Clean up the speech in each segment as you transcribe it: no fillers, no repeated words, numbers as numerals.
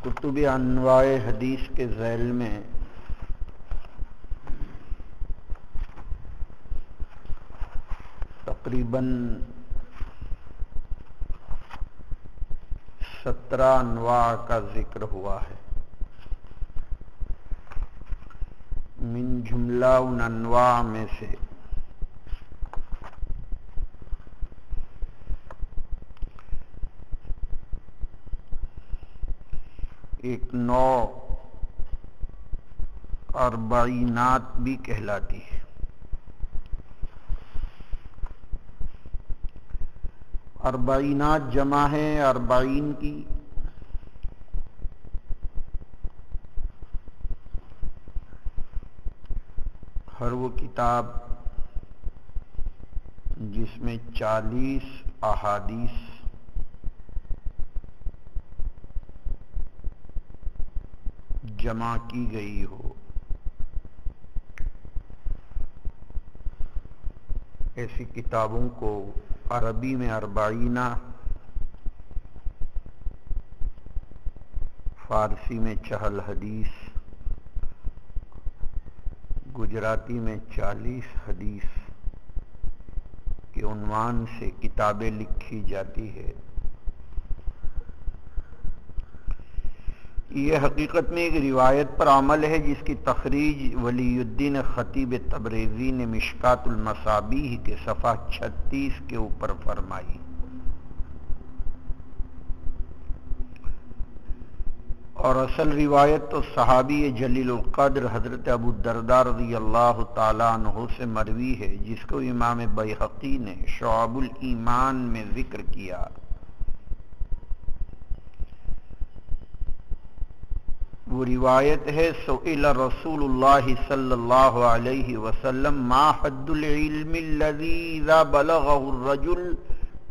کتب انواع حدیث کے ذیل میں تقریباً 17 انواع کا ذکر ہوا ہے۔ من جملہ ان انواع میں سے ایک نو اربعینات بھی کہلاتی ہے۔ اربعینات جمع ہے اربعین کی، ہر وہ کتاب جس میں 40 احادیث جمع کی گئی ہو، ایسی کتابوں کو عربی میں اربعینہ، فارسی میں 40 حدیث، گجراتی میں 40 حدیث کے عنوان سے کتابیں لکھی جاتی ہے۔ یہ حقیقت میں ایک روایت پر عمل ہے جس کی تخریج ولی الدین خطیب تبریزی نے مشکات المصابیح کے صفحہ 36 کے اوپر فرمائی۔ اور اصل روایت تو صحابی جلیل القدر حضرت ابو الدرداء رضی اللہ تعالی عنہ سے مروی ہے، جس کو امام بیہقی نے شعب الایمان میں ذکر کیا۔ وہ روایت ہے سئل رسول اللہ صلی اللہ علیہ وسلم ما حد العلم الذي اذا بلغه الرجل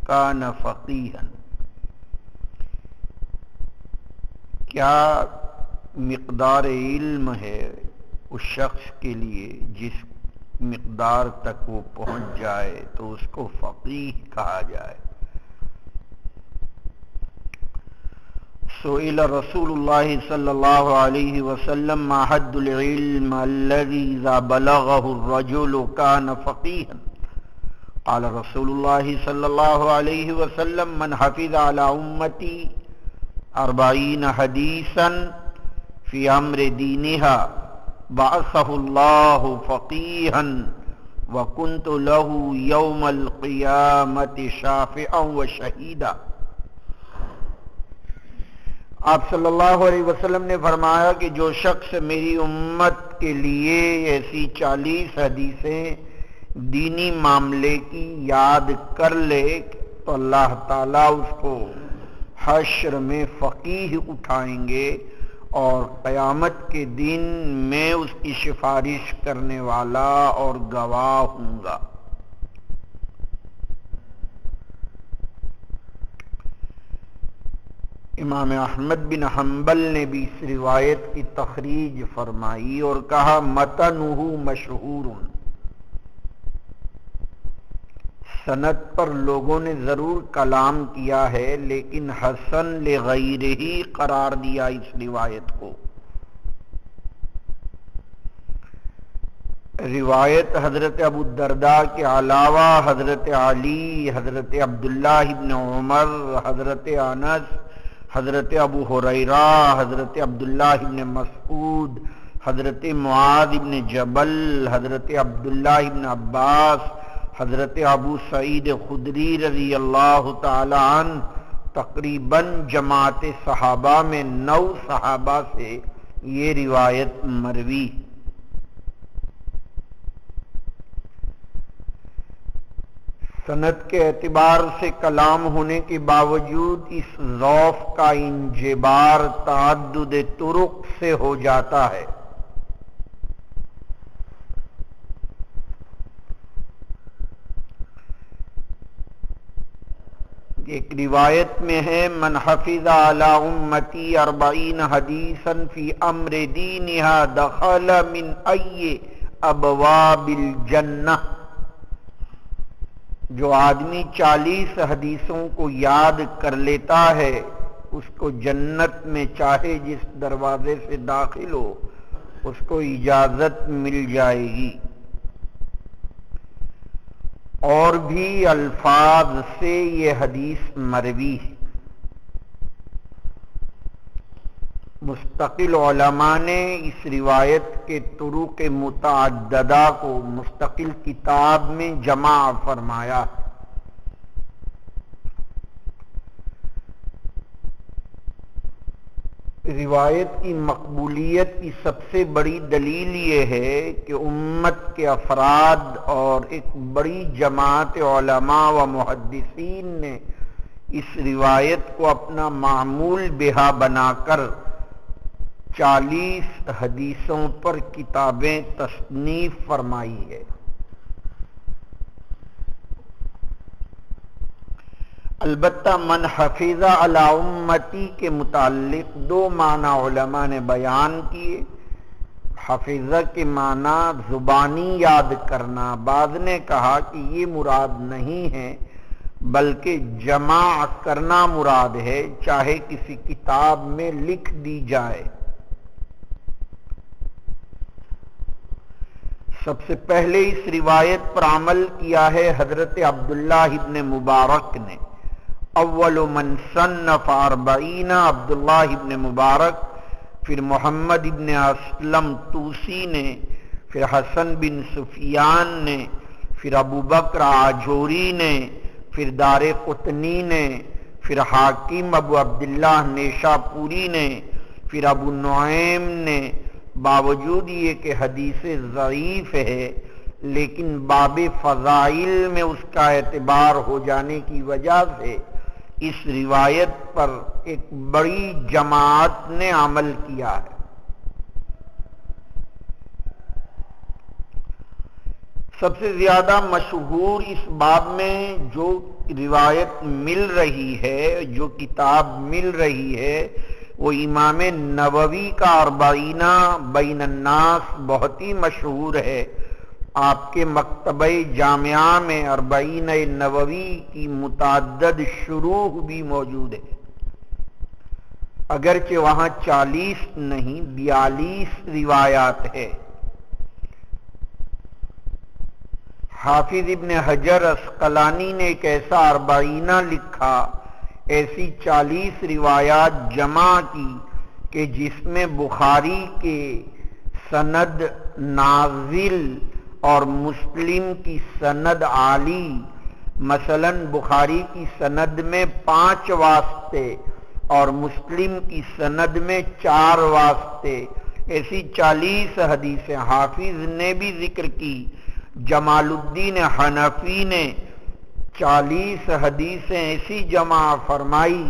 كان فقيها، کیا مقدار علم ہے اس شخص کے لیے جس مقدار تک وہ پہنچ جائے تو اس کو فقیہ کہا جائے۔ سئل رسول اللہ صلی اللہ علیہ وسلم ما حد العلم الذي اذا بلغه الرجل كان فقيها، قال رسول الله صلى الله عليه وسلم من حفظ على امتي 40 حديثا في امر دينها بعثه الله فقيها وكنت له يوم القيامة شافعا وشهيدا۔ آپ صلی اللہ علیہ وسلم نے فرمایا کہ جو شخص میری امت کے لیے ایسی 40 حدیثیں دینی معاملے کی یاد کر لے تو اللہ تعالیٰ اس کو حشر میں فقیہ اٹھائیں گے اور قیامت کے دن میں اس کی سفارش کرنے والا اور گواہ ہوں گا۔ امام احمد بن حنبل نے بھی اس روایت کی تخریج فرمائی اور کہا متنہ مشہور، سند پر لوگوں نے ضرور کلام کیا ہے لیکن حسن لغیرہ ہی قرار دیا اس روایت کو۔ روایت حضرت ابو الدرداء کے علاوہ حضرت علی، حضرت عبداللہ بن عمر، حضرت انس، حضرت ابو ہریرہ، حضرت عبداللہ بن مسعود، حضرت معاذ بن جبل، حضرت عبداللہ بن عباس، حضرت ابو سعید خدری رضی اللہ تعالی عنہ، تقریباً جماعت صحابہ میں 9 صحابہ سے یہ روایت مروی۔ سند کے اعتبار سے کلام ہونے کے باوجود اس ضعف کا انجبار تعدد طرق سے ہو جاتا ہے۔ ایک روایت میں ہے من حفظ علی امتی 40 حدیثا فی امر دینها دخل من ای ابواب الجنہ، جو آدمی 40 حدیثوں کو یاد کر لیتا ہے اس کو جنت میں چاہے جس دروازے سے داخل ہو اس کو اجازت مل جائے گی۔ اور بھی الفاظ سے یہ حدیث مروی ہے۔ مستقل علماء نے اس روایت کے طرق متعددہ کو مستقل کتاب میں جمع فرمایا۔ روایت کی مقبولیت کی سب سے بڑی دلیل یہ ہے کہ امت کے افراد اور ایک بڑی جماعت علماء و محدثین نے اس روایت کو اپنا معمول بہا بنا کر 40 حدیثوں پر کتابیں تصنیف فرمائی ہے۔ البتہ من حفظ علی امتی کے متعلق دو معنی علماء نے بیان کیے۔ حفظ کے معنی زبانی یاد کرنا، بعض نے کہا کہ یہ مراد نہیں ہے بلکہ جمع کرنا مراد ہے، چاہے کسی کتاب میں لکھ دی جائے۔ سب سے پہلے اس روایت پر عمل کیا ہے حضرت عبداللہ ابن مبارک نے۔ اول من صنف 40 عبداللہ ابن مبارک، پھر محمد ابن اسلم توسی نے، پھر حسن بن سفیان نے، پھر ابو بکر آجوری نے، پھر دار قطنی نے، پھر حاکم ابو عبداللہ نیشاپوری نے، پھر ابو نعیم نے۔ باوجود یہ کہ حدیث ضعیف ہے لیکن باب فضائل میں اس کا اعتبار ہو جانے کی وجہ سے اس روایت پر ایک بڑی جماعت نے عمل کیا ہے۔ سب سے زیادہ مشہور اس باب میں جو روایت مل رہی ہے، جو کتاب مل رہی ہے، وہ امام نووی کا 40 بین الناس بہت ہی مشہور ہے۔ آپ کے مکتبہ جامعہ میں 40 نووی کی متعدد شروح بھی موجود ہے، اگرچہ وہاں 40 نہیں 42 روایات ہے۔ حافظ ابن حجر عسقلانی نے ایک ایسا 40 لکھا، ایسی 40 روایات جمع کی کہ جس میں بخاری کے سند نازل اور مسلم کی سند عالی، مثلا بخاری کی سند میں 5 واسطے اور مسلم کی سند میں 4 واسطے، ایسی 40 حدیثیں حافظ نے بھی ذکر کی۔ جمال الدین حنفی نے 40 حدیثیں ایسی جمع فرمائی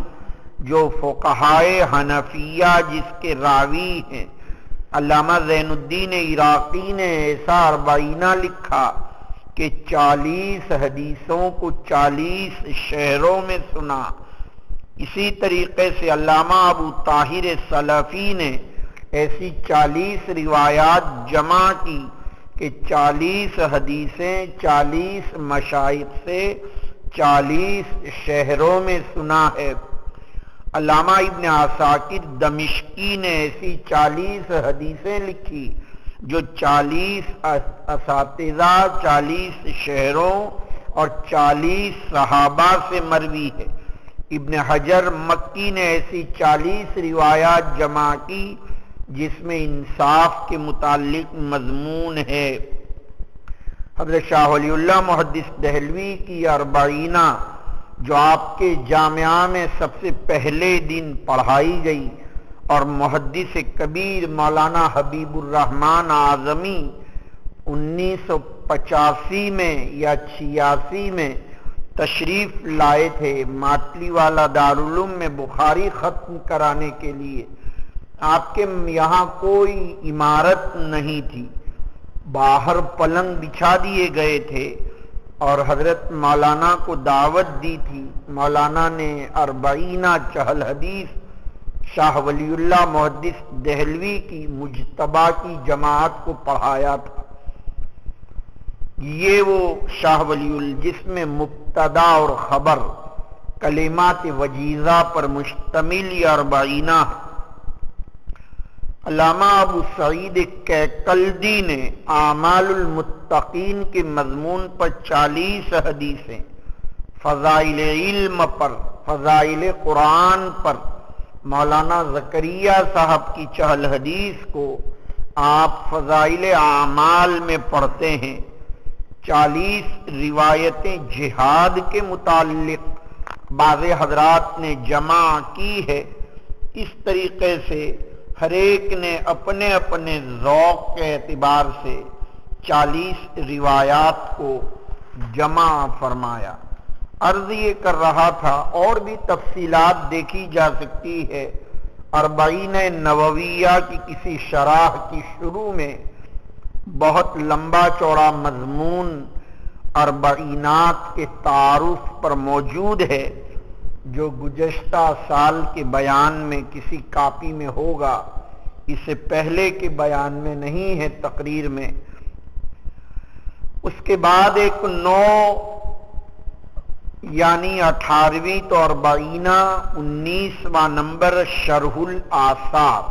جو فقہائے حنفیہ جس کے راوی ہیں۔ علامہ زین الدین عراقی نے ایسا 40 لکھا کہ 40 حدیثوں کو 40 شہروں میں سنا۔ اسی طریقے سے علامہ ابو طاہر سلفی نے ایسی 40 روایات جمع کی کہ 40 حدیثیں 40 مشائخ سے 40 شہروں میں سنا ہے۔ علامہ ابن عساکر دمشقی نے ایسی 40 حدیثیں لکھی جو 40 اساتذہ، 40 شہروں اور 40 صحابہ سے مروی ہے۔ ابن حجر مکی نے ایسی 40 روایات جمع کی جس میں انصاف کے متعلق مضمون ہے۔ حضرت شاہ ولی اللہ محدث دہلوی کی 40 جو آپ کے جامعہ میں سب سے پہلے دن پڑھائی گئی اور محدث کبیر مولانا حبیب الرحمن اعظمی 1985 میں یا 86 میں تشریف لائے تھے ماتلی والا دارالعلوم میں بخاری ختم کرانے کے لیے۔ آپ کے یہاں کوئی عمارت نہیں تھی، باہر پلنگ بچھا دیے گئے تھے اور حضرت مولانا کو دعوت دی تھی۔ مولانا نے 40 چہل حدیث شاہ ولی اللہ محدث دہلوی کی مجتبہ کی جماعت کو پڑھایا تھا۔ یہ وہ شاہ ولی اللہ جس میں مبتدا اور خبر کلمات وجیزہ پر مشتمل یہ اربعینہ ہے۔ علامہ ابو سعید کیکلدی نے اعمال المتقین کے مضمون پر 40 حدیثیں، فضائل علم پر، فضائل قرآن پر مولانا زکریا صاحب کی 40 حدیث کو آپ فضائل اعمال میں پڑھتے ہیں۔ 40 روایتیں جہاد کے متعلق بعض حضرات نے جمع کی ہے۔ اس طریقے سے ہر ایک نے اپنے اپنے ذوق کے اعتبار سے 40 روایات کو جمع فرمایا۔ عرض یہ کر رہا تھا اور بھی تفصیلات دیکھی جا سکتی ہے۔ 40 نوویہ کی کسی شرح کی شروع میں بہت لمبا چوڑا مضمون 40 کے تعارف پر موجود ہے، جو گزشتہ سال کے بیان میں کسی کاپی میں ہوگا، اس سے پہلے کے بیان میں نہیں ہے تقریر میں۔ اس کے بعد ایک 9 یعنی 18ویں تو 19واں نمبر شرح الآثار،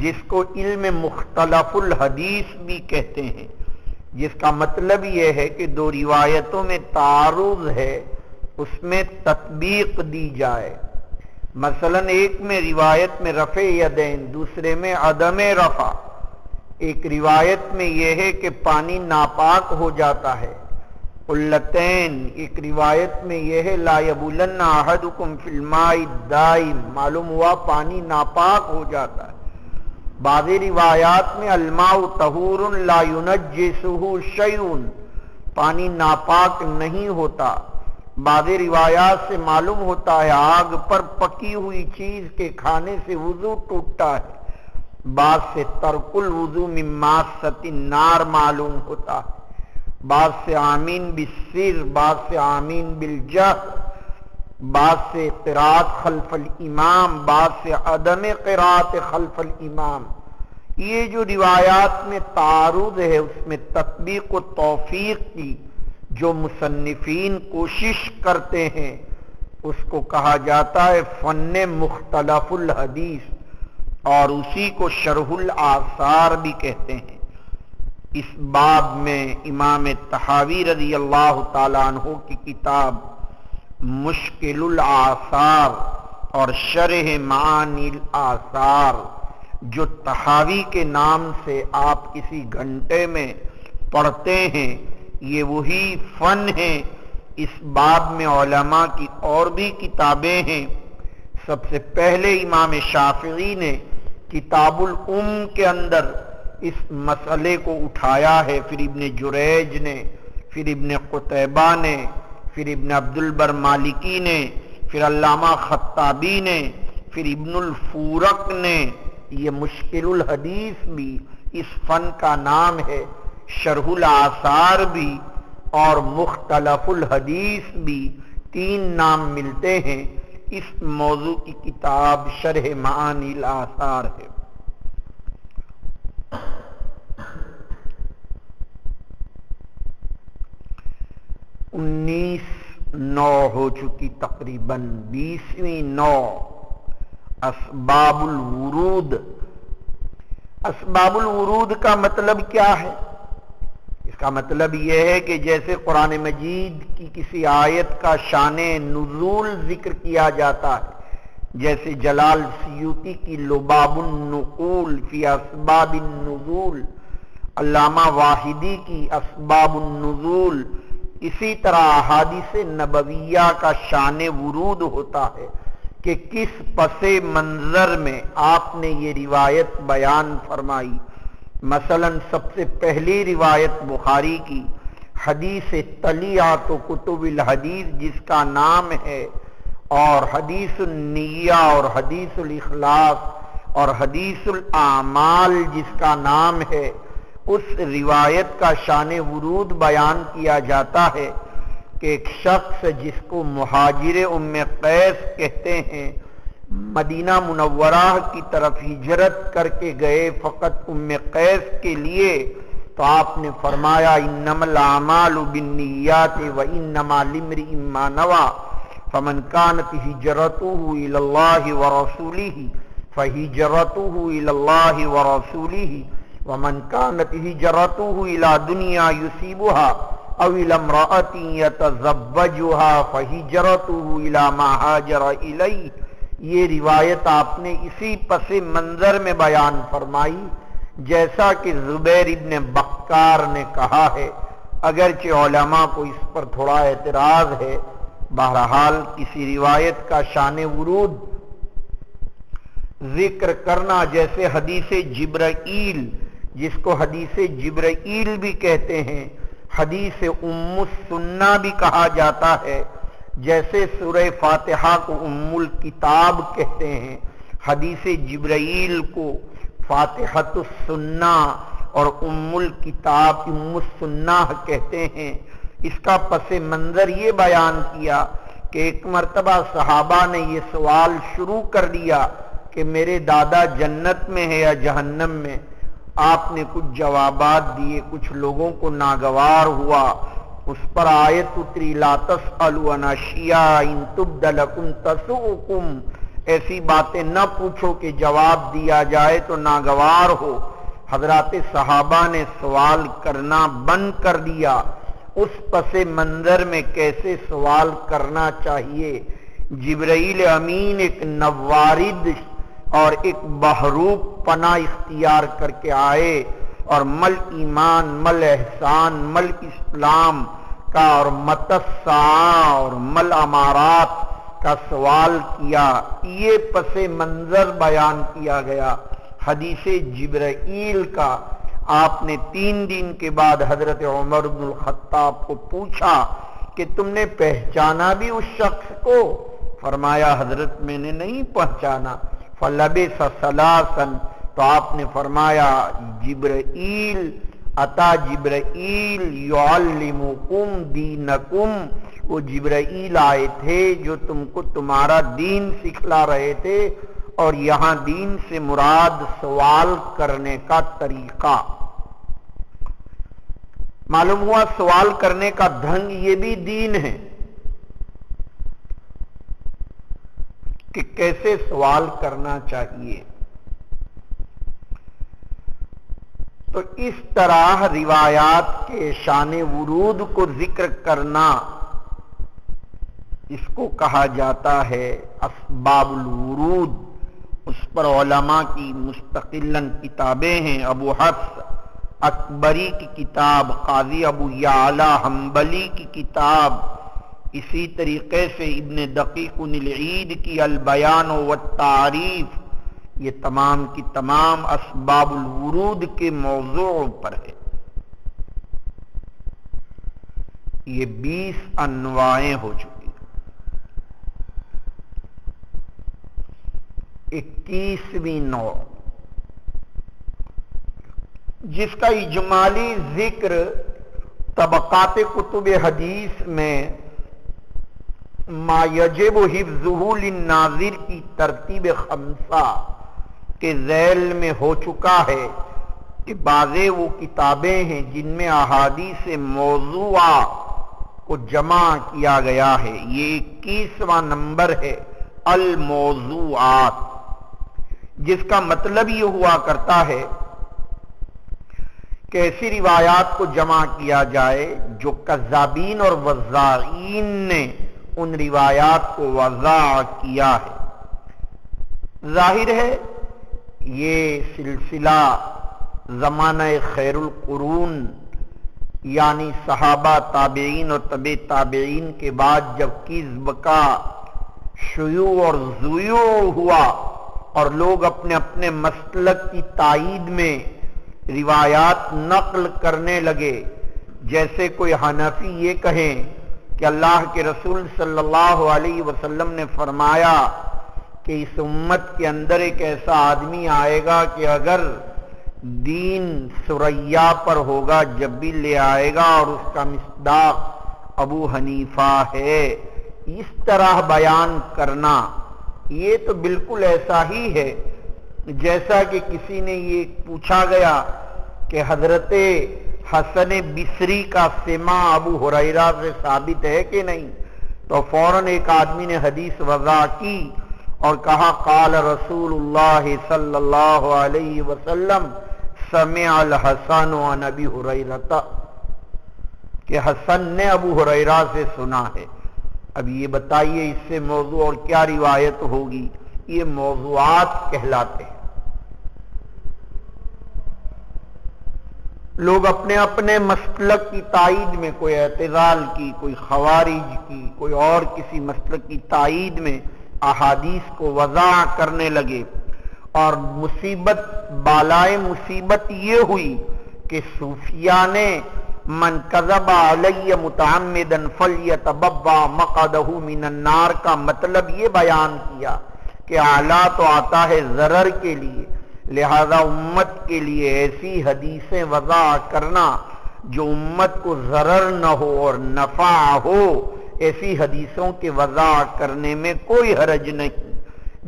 جس کو علم مختلف الحدیث بھی کہتے ہیں، جس کا مطلب یہ ہے کہ دو روایتوں میں تعارض ہے، اس میں تطبیق دی جائے۔ مثلا ایک میں روایت میں رفع یدین، دوسرے میں عدم رفع۔ ایک روایت میں یہ ہے کہ پانی ناپاک ہو جاتا ہے، قلتین۔ ایک روایت میں یہ ہے لا یبولن احدکم فی الماء الدائم، معلوم ہوا پانی ناپاک ہو جاتا ہے۔ بعض روایات میں الماء طہور لا ینجسہ شیء، پانی ناپاک نہیں ہوتا۔ بعض روایات سے معلوم ہوتا ہے آگ پر پکی ہوئی چیز کے کھانے سے وضو ٹوٹتا ہے۔ بعض سے ترک الوضو من ماسۃ النار معلوم ہوتا ہے۔ بعض سے آمین بالسر، بعض سے آمین بالجہر، بعض سے قرات خلف الامام، بعض سے عدم قرات خلف الامام۔ یہ جو روایات میں تعارض ہے، اس میں تطبیق و توفیق کی جو مصنفین کوشش کرتے ہیں، اس کو کہا جاتا ہے فن مختلف الحدیث، اور اسی کو شرح الآثار بھی کہتے ہیں۔ اس باب میں امام طحاوی رضی اللہ تعالیٰ عنہ کی کتاب مشکل الآثار اور شرح معانی الآثار، جو طحاوی کے نام سے آپ کسی گھنٹے میں پڑھتے ہیں، یہ وہی فن ہے۔ اس باب میں علماء کی اور بھی کتابیں ہیں۔ سب سے پہلے امام شافعی نے کتاب الام کے اندر اس مسئلے کو اٹھایا ہے، پھر ابن جریج نے، پھر ابن قتیبہ نے، پھر ابن عبد البر مالکی نے، پھر علامہ خطابی نے، پھر ابن الفورق نے۔ یہ مشکل الحدیث بھی اس فن کا نام ہے، شرح الآثار بھی اور مختلف الحدیث بھی، 3 نام ملتے ہیں۔ اس موضوع کی کتاب شرح معانی الآثار ہے۔ 19 ہو چکی تقریباً، 20ویں 9 اسباب الورود۔ اسباب الورود کا مطلب کیا ہے؟ اس کا مطلب یہ ہے کہ جیسے قرآن مجید کی کسی آیت کا شان نزول ذکر کیا جاتا ہے، جیسے جلال سیوطی کی لباب النقول فی اسباب النزول، علامہ واحدی کی اسباب النزول، اسی طرح احادیث نبویہ کا شان ورود ہوتا ہے کہ کس پس منظر میں آپ نے یہ روایت بیان فرمائی۔ مثلا سب سے پہلی روایت بخاری کی حدیث طلیعۃ کتب الحدیث جس کا نام ہے، اور حدیث النیہ اور حدیث الاخلاص اور حدیث الاعمال جس کا نام ہے، اس روایت کا شان ورود بیان کیا جاتا ہے کہ ایک شخص جس کو مہاجر ام قیس کہتے ہیں، مدینہ منورہ کی طرف ہجرت کر کے گئے فقط ام قیس کے لیے، تو آپ نے فرمایا انما الاعمال بالنیات وانما لامرئ ما نوى، فمن كانت هجرته إلى الله ورسوله فهجرته إلى الله ورسوله ومن كانت هجرته إلى دنيا يصيبها أو إلى امرأة يتزوجها فهجرته إلى ما هاجر إليه. یہ روایت آپ نے اسی پس منظر میں بیان فرمائی جیسا کہ زبیر ابن بکار نے کہا ہے، اگرچہ علماء کو اس پر تھوڑا اعتراض ہے. بہرحال کسی روایت کا شان ورود ذکر کرنا، جیسے حدیث جبرائیل، جس کو حدیث جبرائیل بھی کہتے ہیں، حدیث ام السنہ بھی کہا جاتا ہے، جیسے سورہ فاتحہ کو ام الکتاب کہتے ہیں، حدیث جبرائیل کو فاتحۃ السنہ اور ام الکتاب ام السنہ کہتے ہیں. اس کا پس منظر یہ بیان کیا کہ ایک مرتبہ صحابہ نے یہ سوال شروع کر دیا کہ میرے دادا جنت میں ہے یا جہنم میں. آپ نے کچھ جوابات دیے، کچھ لوگوں کو ناگوار ہوا. اس پر آیت اتری لا تسألوا عن اشیاء ان تبد لکم تسؤکم، ایسی باتیں نہ پوچھو کہ جواب دیا جائے تو ناگوار ہو. حضرات صحابہ نے سوال کرنا بند کر دیا. اس پس منظر میں کیسے سوال کرنا چاہیے؟ جبرائیل امین ایک نوارد اور ایک بحروب پناہ اختیار کر کے آئے اور مل ایمان، مل احسان، مل اسلام کا اور متسعہ اور مل امارات کا سوال کیا. یہ پس منظر بیان کیا گیا حدیث جبرائیل کا. آپ نے 3 دن کے بعد حضرت عمر بن الخطاب کو پوچھا کہ تم نے پہچانا بھی اس شخص کو؟ فرمایا حضرت میں نے نہیں پہچانا. فلبث ثلاثا، تو آپ نے فرمایا جبرائیل اتا، جبرائیل یعلمکم دینکم، وہ جبرائیل آئے تھے جو تم کو تمہارا دین سکھلا رہے تھے. اور یہاں دین سے مراد سوال کرنے کا طریقہ. معلوم ہوا سوال کرنے کا ڈھنگ یہ بھی دین ہے کہ کیسے سوال کرنا چاہیے. تو اس طرح روایات کے شان ورود کو ذکر کرنا، اس کو کہا جاتا ہے اسباب الورود. اس پر علماء کی مستقلاً کتابیں ہیں. ابو حفص اکبری کی کتاب، قاضی ابو یعلا حنبلی کی کتاب، اسی طریقے سے ابن دقیق العید کی البیان والتعریف، یہ تمام کی تمام اسباب الورود کے موضوع پر ہے. یہ 20 انواعیں ہو چکی. 21ویں نوع جس کا اجمالی ذکر طبقات کتب حدیث میں ما یجب حفظہ للناظر کی ترتیب 5 کے ذیل میں ہو چکا ہے کہ بعضے وہ کتابیں ہیں جن میں احادیث موضوعہ کو جمع کیا گیا ہے. یہ 21واں نمبر ہے الموضوعات، جس کا مطلب یہ ہوا کرتا ہے کہ ایسی روایات کو جمع کیا جائے جو کذابین اور وضاعین نے ان روایات کو وضع کیا ہے. ظاہر ہے یہ سلسلہ زمانہ خیر القرون یعنی صحابہ، تابعین اور تبع تابعین کے بعد جب کذب کا شیوع اور ضیوع ہوا اور لوگ اپنے اپنے مسلک کی تائید میں روایات نقل کرنے لگے. جیسے کوئی حنفی یہ کہیں کہ اللہ کے رسول صلی اللہ علیہ وسلم نے فرمایا کہ اس امت کے اندر ایک ایسا آدمی آئے گا کہ اگر دین ثریا پر ہوگا جب بھی لے آئے گا اور اس کا مصداق ابو حنیفہ ہے. اس طرح بیان کرنا یہ تو بالکل ایسا ہی ہے جیسا کہ کسی نے یہ پوچھا گیا کہ حضرت حسن بصری کا سماع ابو ہریرہ سے ثابت ہے کہ نہیں؟ تو فوراً ایک آدمی نے حدیث وضع کی اور کہا قال رسول اللہ صلی اللہ علیہ وسلم سمع الحسن عن ابی ہریرہ، کہ حسن نے ابو ہریرہ سے سنا ہے۔ اب یہ بتائیے اس سے موضوع اور کیا روایت ہوگی؟ یہ موضوعات کہلاتے ہیں۔ لوگ اپنے اپنے مسلک کی تائید میں، کوئی اعتزال کی، کوئی خوارج کی، کوئی اور کسی مسلک کی تائید میں احادیث کو وضع کرنے لگے، اور مصیبت بالائے مصیبت یہ ہوئی کہ صوفیاء نے من کذب علی متعمدا فلیتبوأ مقعدہ من النار کا مطلب یہ بیان کیا کہ اعلیٰ تو آتا ہے ضرر کے لیے، لہذا امت کے لیے ایسی حدیثیں وضع کرنا جو امت کو ضرر نہ ہو اور نفع ہو، ایسی حدیثوں کے وضع کرنے میں کوئی حرج نہیں۔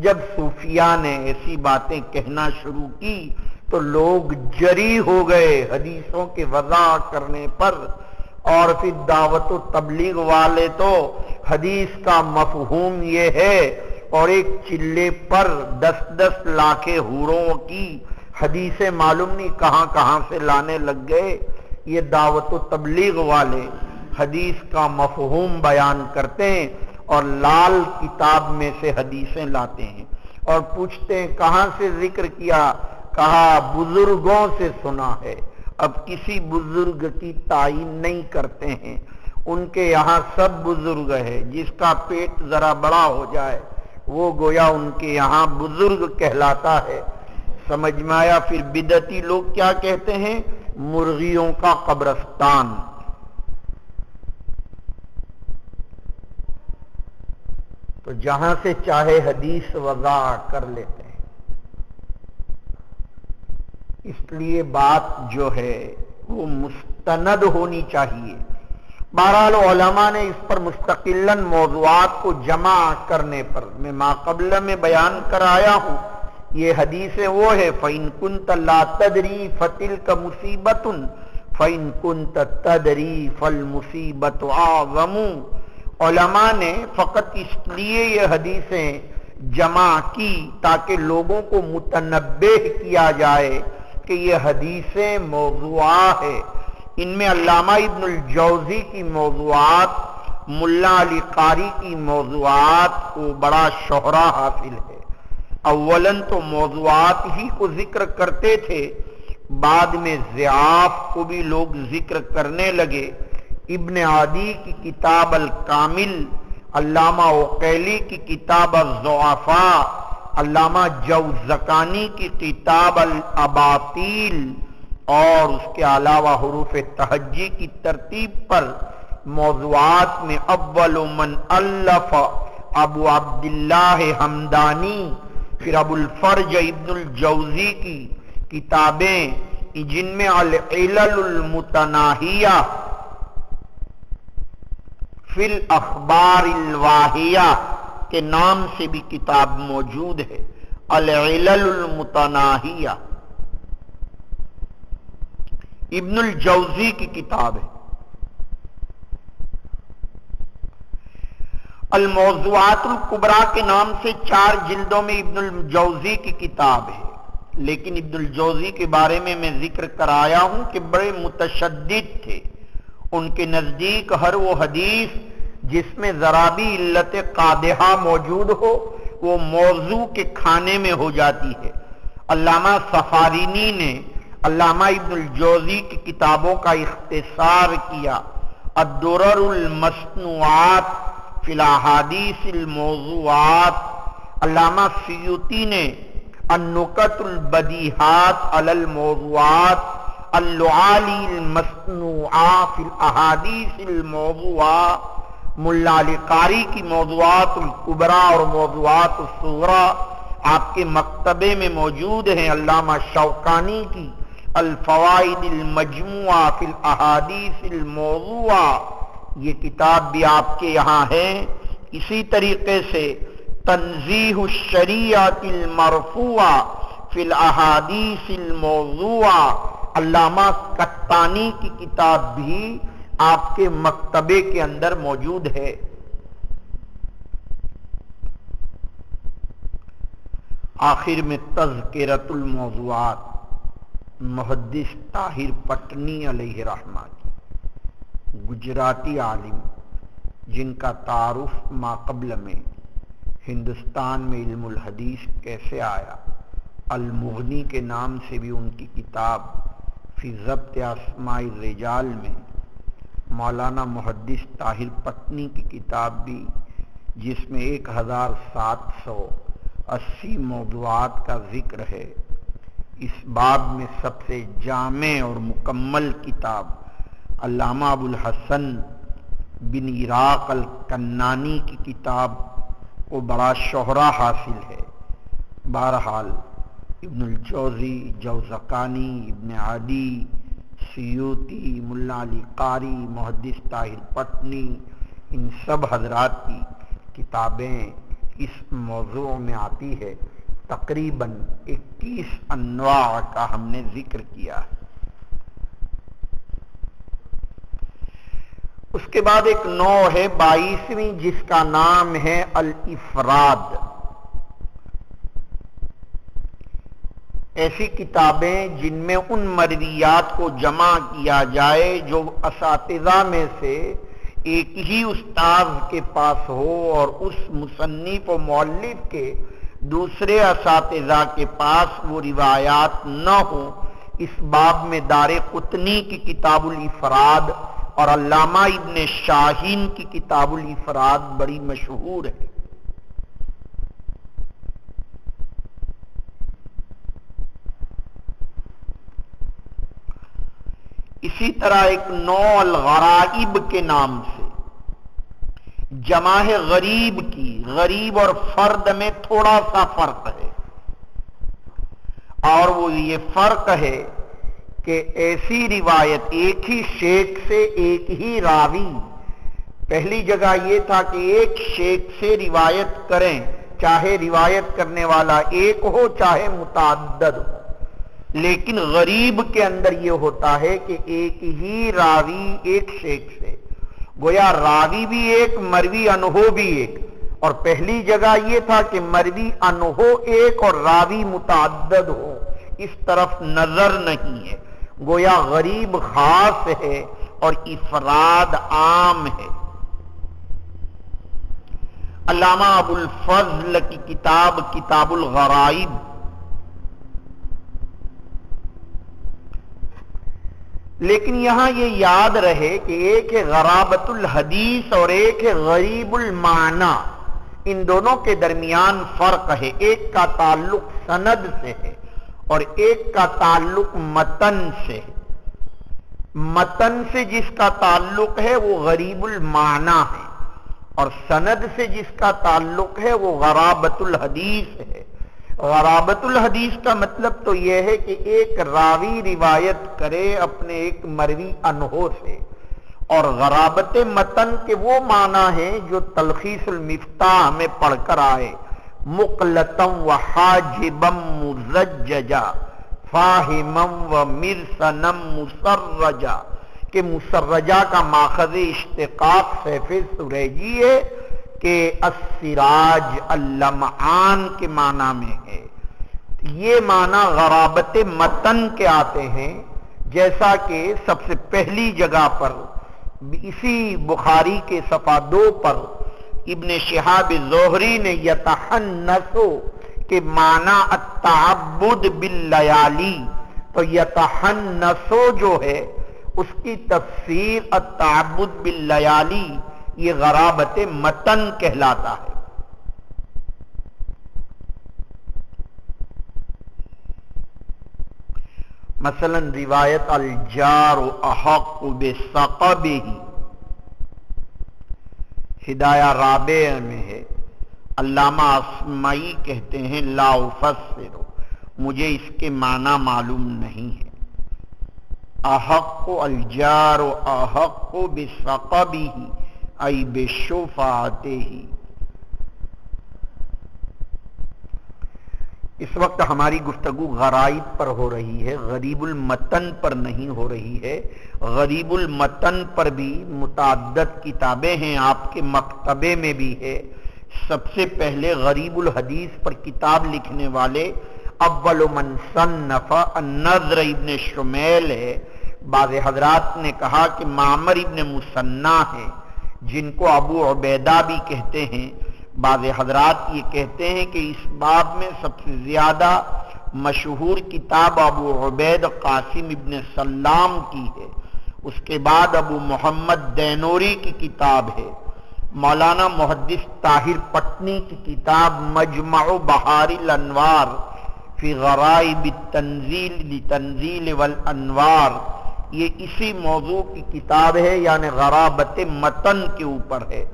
جب صوفیاء نے ایسی باتیں کہنا شروع کی تو لوگ جری ہو گئے حدیثوں کے وضع کرنے پر، اور پھر دعوت و تبلیغ والے تو حدیث کا مفہوم یہ ہے، اور ایک چلے پر 10 لاکھ حوروں کی حدیثیں معلوم نہیں کہاں کہاں سے لانے لگ گئے۔ یہ دعوت و تبلیغ والے حدیث کا مفہوم بیان کرتے ہیں اور لال کتاب میں سے حدیثیں لاتے ہیں اور پوچھتے ہیں کہاں سے ذکر کیا؟ کہا بزرگوں سے سنا ہے۔ اب کسی بزرگ کی تعین نہیں کرتے ہیں، ان کے یہاں سب بزرگ ہے، جس کا پیٹ ذرا بڑا ہو جائے وہ گویا ان کے یہاں بزرگ کہلاتا ہے۔ سمجھ میں آیا؟ پھر بدعتی لوگ کیا کہتے ہیں؟ مرغیوں کا قبرستان۔ تو جہاں سے چاہے حدیث وضع کر لیتے ہیں۔ اس لیے بات جو ہے وہ مستند ہونی چاہیے۔ بہرحال علماء نے اس پر مستقلاً موضوعات کو جمع کرنے پر میں ماقبل میں بیان کرایا ہوں۔ یہ حدیثیں وہ ہے فَإِن كُنْتَ لَا تَدْرِي فَتِلْكَ مُصِيبَةٌ فَإِن كُنْتَ تَدْرِي فَالْمُصِيبَةُ أَعْظَمُ۔ علماء نے فقط اس لیے یہ حدیثیں جمع کی تاکہ لوگوں کو متنبہ کیا جائے کہ یہ حدیثیں موضوعہ ہے۔ ان میں علامہ ابن الجوزی کی موضوعات، ملا علی قاری کی موضوعات کو بڑا شہرہ حاصل ہے۔ اولاً تو موضوعات ہی کو ذکر کرتے تھے، بعد میں ضعاف کو بھی لوگ ذکر کرنے لگے۔ ابن عدی کی کتاب الکامل، علامہ عقیلی کی کتاب الضعفاء، علامہ جوزقانی کی کتاب الاباطیل، اور اس کے علاوہ حروف تہجی کی ترتیب پر موضوعات میں اول من الف ابو عبداللہ حمدانی، پھر ابو الفرج ابن الجوزی کی کتابیں جن میں العلل المتناہیہ فی الاخبار الواہیہ کے نام سے بھی کتاب موجود ہے۔ العلل المتناہیہ ابن الجوزی کی کتاب ہے۔ الموضوعات الکبریٰ کے نام سے 4 جلدوں میں ابن الجوزی کی کتاب ہے، لیکن ابن الجوزی کے بارے میں ذکر کرایا ہوں کہ بڑے متشدد تھے۔ ان کے نزدیک ہر وہ حدیث جس میں ذرا بھی علت قادحہ موجود ہو وہ موضوع کے کھانے میں ہو جاتی ہے۔ علامہ سفارینی نے علامہ ابن الجوزی کی کتابوں کا اختصار کیا۔ الدرر المصنوعات فی الاحادیث الموضوعات، علامہ سیوطی نے النکت البدیہات علی الموضوعات، اللعالی المصنوعہ فی الاحادیث الموضوعہ، ملا علی قاری کی موضوعات الکبریٰ اور موضوعات الصغریٰ آپ کے مکتبے میں موجود ہیں۔ علامہ شوکانی کی الفوائد المجموعہ فی الاحادیث الموضوعہ، یہ کتاب بھی آپ کے یہاں ہے۔ اسی طریقے سے تنزیہ الشریعۃ المرفوعہ فی الاحادیث الموضوعہ، علامہ قطانی کی کتاب بھی آپ کے مکتبے کے اندر موجود ہے۔ آخر میں تذکرۃ الموضوعات محدث طاہر پٹنی علیہ رحمہ کی، گجراتی عالم جن کا تعارف ماقبل میں ہندوستان میں علم الحدیث کیسے آیا، المغنی کے نام سے بھی ان کی کتاب فی ضبط اسماء الرجال میں، مولانا محدث طاہر پٹنی کی کتاب بھی جس میں 1780 موضوعات کا ذکر ہے۔ اس باب میں سب سے جامع اور مکمل کتاب علامہ ابو الحسن بن عراق الکنانی کی کتاب کو بڑا شہرہ حاصل ہے۔ بہرحال ابن الجوزی، جوزقانی، ابن عدی، سیوطی، ملا علی قاری، محدث طاہر پٹنی، ان سب حضرات کی کتابیں اس موضوع میں آتی ہے۔ تقریباً 21 انواع کا ہم نے ذکر کیا ہے۔ اس کے بعد ایک نوع ہے 22ویں، جس کا نام ہے الافراد۔ ایسی کتابیں جن میں ان مرویات کو جمع کیا جائے جو اساتذہ میں سے ایک ہی استاذ کے پاس ہو اور اس مصنف و مؤلف کے دوسرے اساتذہ کے پاس وہ روایات نہ ہوں۔ اس باب میں دار قطنی کی کتاب الافراد اور علامہ ابن شاہین کی کتاب الافراد بڑی مشہور ہے۔ اسی طرح ایک نوع الغرائب کے نام سے، جمع ہے غریب کی۔ غریب اور فرد میں تھوڑا سا فرق ہے، اور وہ یہ فرق ہے کہ ایسی روایت ایک ہی شیخ سے ایک ہی راوی، پہلی جگہ یہ تھا کہ ایک شیخ سے روایت کریں، چاہے روایت کرنے والا ایک ہو چاہے متعدد ہو، لیکن غریب کے اندر یہ ہوتا ہے کہ ایک ہی راوی ایک شیخ سے، گویا راوی بھی ایک، مروی انہو بھی ایک، اور پہلی جگہ یہ تھا کہ مروی انہو ایک اور راوی متعدد ہو، اس طرف نظر نہیں ہے، گویا غریب خاص ہے اور افراد عام ہے۔ علامہ ابو الفضل کی کتاب کتاب الغرائب، لیکن یہاں یہ یاد رہے کہ ایک ہے غرابت الحدیث اور ایک ہے غریب المعنی، ان دونوں کے درمیان فرق ہے۔ ایک کا تعلق سند سے ہے اور ایک کا تعلق متن سے ہے۔ متن سے جس کا تعلق ہے وہ غریب المعنی ہے، اور سند سے جس کا تعلق ہے وہ غرابت الحدیث ہے۔ غرابت الحدیث کا مطلب تو یہ ہے کہ ایک راوی روایت کرے اپنے ایک مروی انہو سے، اور غرابت متن کے وہ معنی ہیں جو تلخیص المفتاح میں پڑھ کر آئے، مقلتم و حاجبم مزججا فاہمم و مرسنم مسرجا، کہ مسرجا کا ماخذ اشتقاق سیف سریجی ہے کہ السراج اللمعان کے معنی میں ہے۔ یہ معنی غرابت متن کے آتے ہیں، جیسا کہ سب سے پہلی جگہ پر اسی بخاری کے صفحہ 2 پر ابن شہاب زہری نے یتحنسو کے معنی التعبد باللیالی، تو یتحنسو جو ہے اس کی تفسیر التعبد باللیالی، یہ غرابت متن کہلاتا ہے۔ مثلا روایت الجار احق بثقبہ ہدایہ رابع میں ہے، علامہ اسمعی کہتے ہیں لا افسر، مجھے اس کے معنی معلوم نہیں ہے۔ احق الجار احق بثقبہ ای بشفاعتہ۔ اس وقت ہماری گفتگو غرائب پر ہو رہی ہے، غریب المتن پر نہیں ہو رہی ہے۔ غریب المتن پر بھی متعدد کتابیں ہیں، آپ کے مکتبے میں بھی ہے، سب سے پہلے غریب الحدیث پر کتاب لکھنے والے اول من صنف النضر ابن شمیل ہے۔ بعض حضرات نے کہا کہ معمر ابن مثنیٰ ہے، جن کو ابو عبیدہ بھی کہتے ہیں۔ بعض حضرات یہ کہتے ہیں کہ اس باب میں سب سے زیادہ مشہور کتاب ابو عبید قاسم ابن سلام کی ہے، اس کے بعد ابو محمد دینوری کی کتاب ہے۔ مولانا محدث طاہر پٹنی کی کتاب مجمع بحار الانوار فی غرائب التنزیل لتنزیل والانوار، یہ اسی موضوع کی کتاب ہے، یعنی غرابت متن کے اوپر ہے۔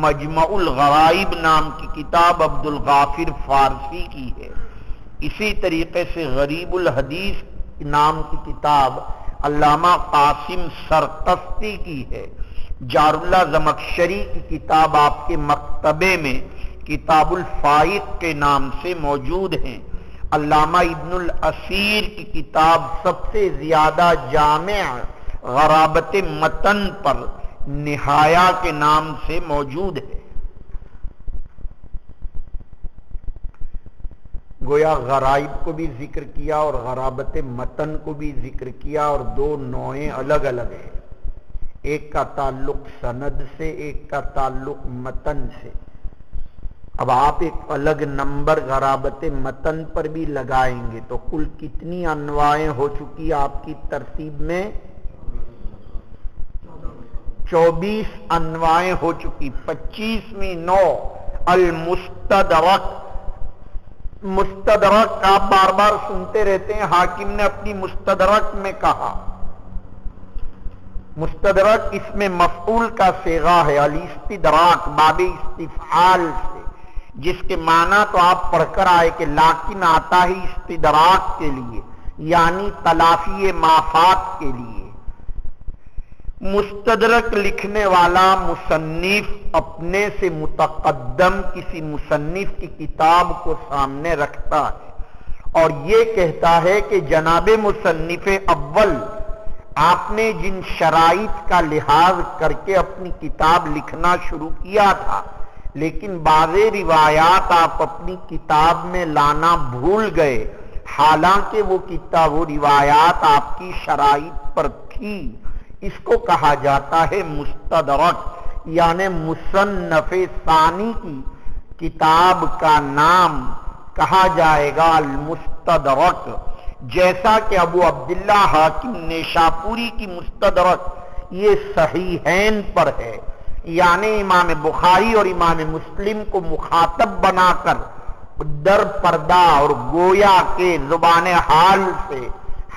مجمع الغرائب نام کی کتاب عبد الغافر فارسی کی ہے۔ اسی طریقے سے غریب الحدیث نام کی کتاب علامہ قاسم سرقسطی کی ہے۔ جار اللہ زمخشری کی کتاب آپ کے مکتبے میں کتاب الفائق کے نام سے موجود ہیں۔ علامہ ابن الاسیر کی کتاب سب سے زیادہ جامع غرابت متن پر نہایا کے نام سے موجود ہے۔ گویا غرائب کو بھی ذکر کیا اور غرابت متن کو بھی ذکر کیا، اور دو نوعیں الگ الگ ہیں، ایک کا تعلق سند سے، ایک کا تعلق متن سے۔ اب آپ ایک الگ نمبر غرابت متن پر بھی لگائیں گے تو کل کتنی انواعیں ہو چکی آپ کی ترتیب میں؟ 24 انواعیں ہو چکی۔ 25ویں نوع المستدرک۔ مستدرک آپ بار بار سنتے رہتے ہیں، حاکم نے اپنی مستدرک میں کہا۔ مستدرک اس میں مفعول کا صیغہ ہے، الاستدراک باب استفعال سے، جس کے معنی تو آپ پڑھ کر آئے کہ لیکن آتا ہی استدراک کے لیے، یعنی تلافی مافات کے لیے۔ مستدرک لکھنے والا مصنف اپنے سے متقدم کسی مصنف کی کتاب کو سامنے رکھتا ہے اور یہ کہتا ہے کہ جناب مصنف اول، آپ نے جن شرائط کا لحاظ کر کے اپنی کتاب لکھنا شروع کیا تھا، لیکن بعض روایات آپ اپنی کتاب میں لانا بھول گئے، حالانکہ وہ روایات آپ کی شرائط پر تھی، اس کو کہا جاتا ہے مستدرک، یعنی مصنف ثانی کی کتاب کا نام کہا جائے گا المستدرک، جیسا کہ ابو عبداللہ حاکم نیشاپوری کی مستدرک یہ صحیحین پر ہے، یعنی امام بخاری اور امام مسلم کو مخاطب بنا کر در پردہ اور گویا کے زبان حال سے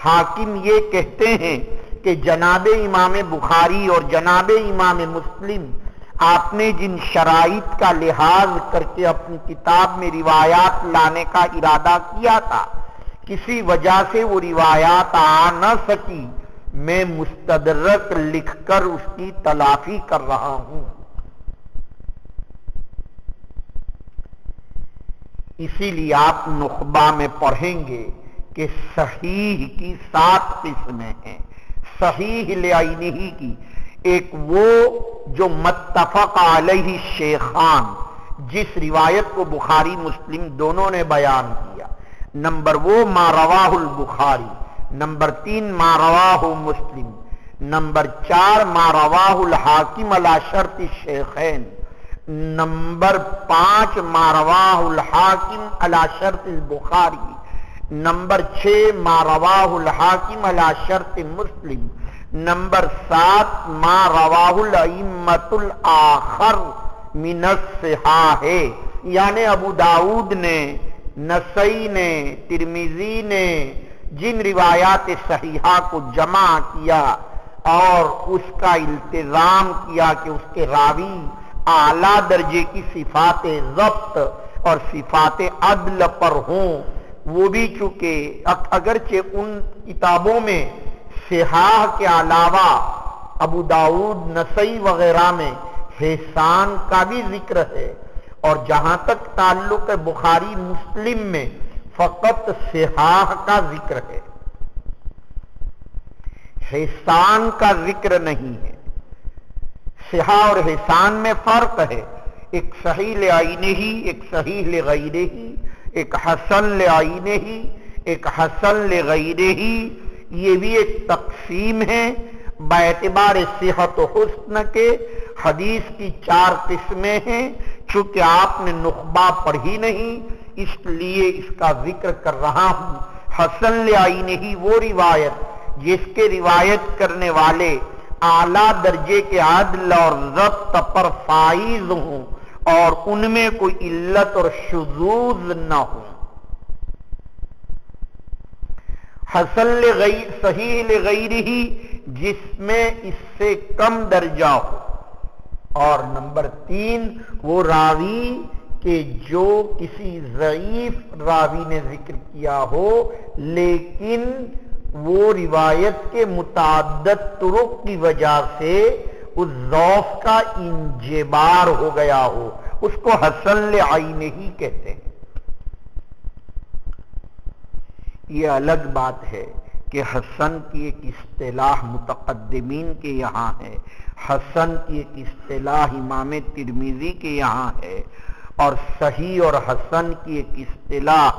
حاکم یہ کہتے ہیں کہ جناب امام بخاری اور جناب امام مسلم، آپ نے جن شرائط کا لحاظ کر کے اپنی کتاب میں روایات لانے کا ارادہ کیا تھا، کسی وجہ سے وہ روایات آ نہ سکی، میں مستدرک لکھ کر اس کی تلافی کر رہا ہوں۔ اسی لیے آپ نخبہ میں پڑھیں گے کہ صحیح کی 7 قسمیں ہیں، صحیح لعینہ کی۔ ایک وہ جو متفق علیہ شیخان، جس روایت کو بخاری مسلم دونوں نے بیان کیا، نمبر وہ ما رواہ البخاری، نمبر 3 ما رواہ مسلم، نمبر 4 ما رواہ الحاکم علی شرط الشیخین، نمبر 5 ما رواہ الحاکم علی شرط البخاری، نمبر 6 ما رواہ الحاکم علی شرط مسلم، نمبر 7 ما رواہ الائمۃ الاخر من الصحاح، یعنی ابو داؤد نے، نسائی نے، ترمذی نے جن روایات صحیحہ کو جمع کیا اور اس کا التزام کیا کہ اس کے راوی اعلیٰ درجے کی صفات ضبط اور صفات عدل پر ہوں، وہ بھی چونکہ اگرچہ ان کتابوں میں صحاح کے علاوہ ابو داؤد، نسائی وغیرہ میں حسان کا بھی ذکر ہے، اور جہاں تک تعلق ہے بخاری مسلم میں فقط صحاح کا ذکر ہے، حسان کا ذکر نہیں ہے۔ صحاح اور حسان میں فرق ہے، ایک صحیح لعینہ ہی، ایک صحیح لغیرہ ہی، ایک حسن لعینہ ہی، ایک حسن لغیرہ ہی، یہ بھی ایک تقسیم ہے۔ باعتبار صحت و حسن کے حدیث کی 4 قسمیں ہیں، چونکہ آپ نے نخبہ پڑھی نہیں اس لیے اس کا ذکر کر رہا ہوں۔ حسن لعینہ ہی وہ روایت جس کے روایت کرنے والے اعلیٰ درجے کے عدل اور ضبط پر فائز ہوں اور ان میں کوئی علت اور شذوذ نہ ہو۔ حسن صحیح لغیرہ جس میں اس سے کم درجہ ہو، اور نمبر 3 وہ راوی کہ جو کسی ضعیف راوی نے ذکر کیا ہو لیکن وہ روایت کے متعدد طرق کی وجہ سے اس ضعف کا انجبار ہو گیا ہو، اس کو حسن لعینہ ہی کہتے ہیں۔ یہ الگ بات ہے کہ حسن کی ایک اصطلاح متقدمین کے یہاں ہے، حسن کی ایک اصطلاح امام ترمذی کے یہاں ہے، اور صحیح اور حسن کی ایک اصطلاح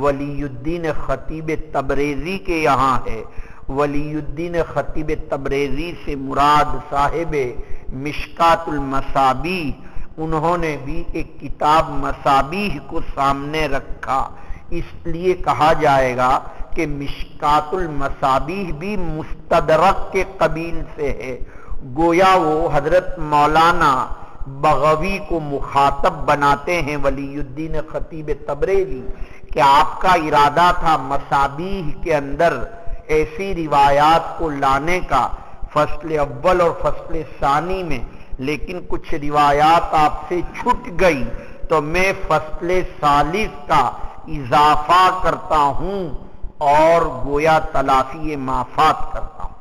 ولی الدین خطیب تبریزی کے یہاں ہے۔ ولی الدین خطیب تبریزی سے مراد صاحب مشکات المصابیح، انہوں نے بھی ایک کتاب مصابیح کو سامنے رکھا، اس لیے کہا جائے گا کہ مشکات المصابیح بھی مستدرک کے قبیل سے ہے۔ گویا وہ حضرت مولانا بغوی کو مخاطب بناتے ہیں ولی الدین خطیب تبریزی کہ آپ کا ارادہ تھا مصابیح کے اندر ایسی روایات کو لانے کا فصل اول اور فصل ثانی میں، لیکن کچھ روایات آپ سے چھٹ گئی تو میں فصل ثالث کا اضافہ کرتا ہوں اور گویا تلافی مافات کرتا ہوں۔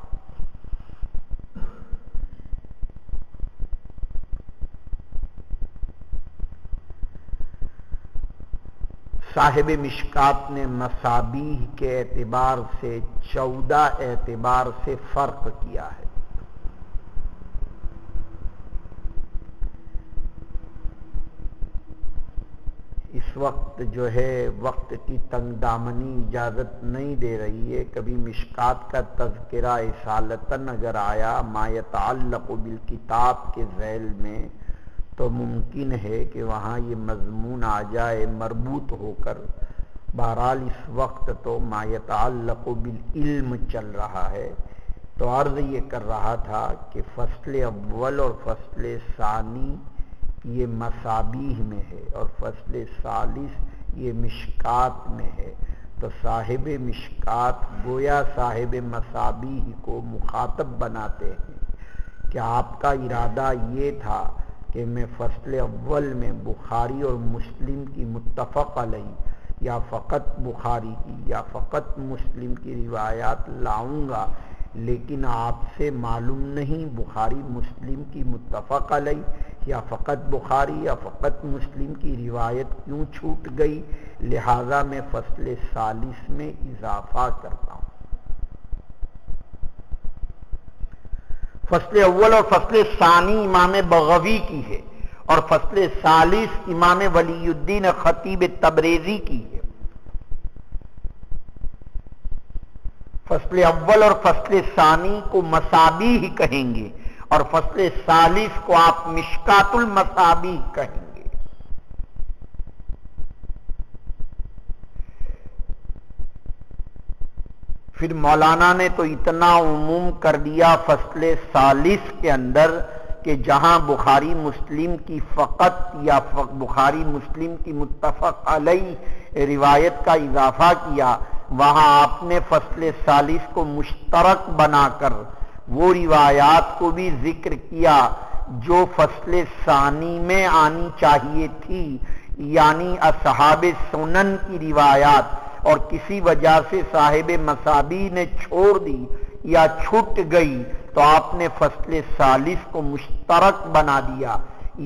صاحب مشکات نے مصابیح کے اعتبار سے 14 اعتبار سے فرق کیا ہے۔ اس وقت جو ہے وقت کی تنگ دامنی اجازت نہیں دے رہی ہے، کبھی مشکات کا تذکرہ اصالتاً اگر آیا ما یتعلق بالکتاب کے ذیل میں تو ممکن ہے کہ وہاں یہ مضمون آ جائے مربوط ہو کر۔ بہرحال اس وقت تو ما یتعلق بالعلم چل رہا ہے، تو عرض یہ کر رہا تھا کہ فصل اول اور فصل ثانی یہ مصابیح میں ہے اور فصل ثالث یہ مشکات میں ہے، تو صاحب مشکات گویا صاحب مصابیح کو مخاطب بناتے ہیں کہ آپ کا ارادہ یہ تھا کہ میں فصل اول میں بخاری اور مسلم کی متفق علیہ یا فقط بخاری کی یا فقط مسلم کی روایات لاؤں گا، لیکن آپ سے معلوم نہیں بخاری مسلم کی متفق علیہ یا فقط بخاری یا فقط مسلم کی روایت کیوں چھوٹ گئی، لہذا میں فصل ثالث میں اضافہ کرتا ہوں۔ فصل اول اور فصل ثانی امام بغوی کی ہے اور فصل ثالث امام ولی الدین خطیب تبریزی کی ہے۔ فصل اول اور فصل ثانی کو مصابیح کہیں گے اور فصل ثالث کو آپ مشکات المصابیح کہیں گے۔ پھر مولانا نے تو اتنا عموم کر دیا فصل ثالث کے اندر کہ جہاں بخاری مسلم کی فقط یا بخاری مسلم کی متفق علیہ روایت کا اضافہ کیا، وہاں آپ نے فصل ثالث کو مشترک بنا کر وہ روایات کو بھی ذکر کیا جو فصل ثانی میں آنی چاہیے تھی، یعنی اصحاب سنن کی روایات، اور کسی وجہ سے صاحب مصابیح نے چھوڑ دی یا چھٹ گئی تو آپ نے فصل ثالث کو مشترک بنا دیا،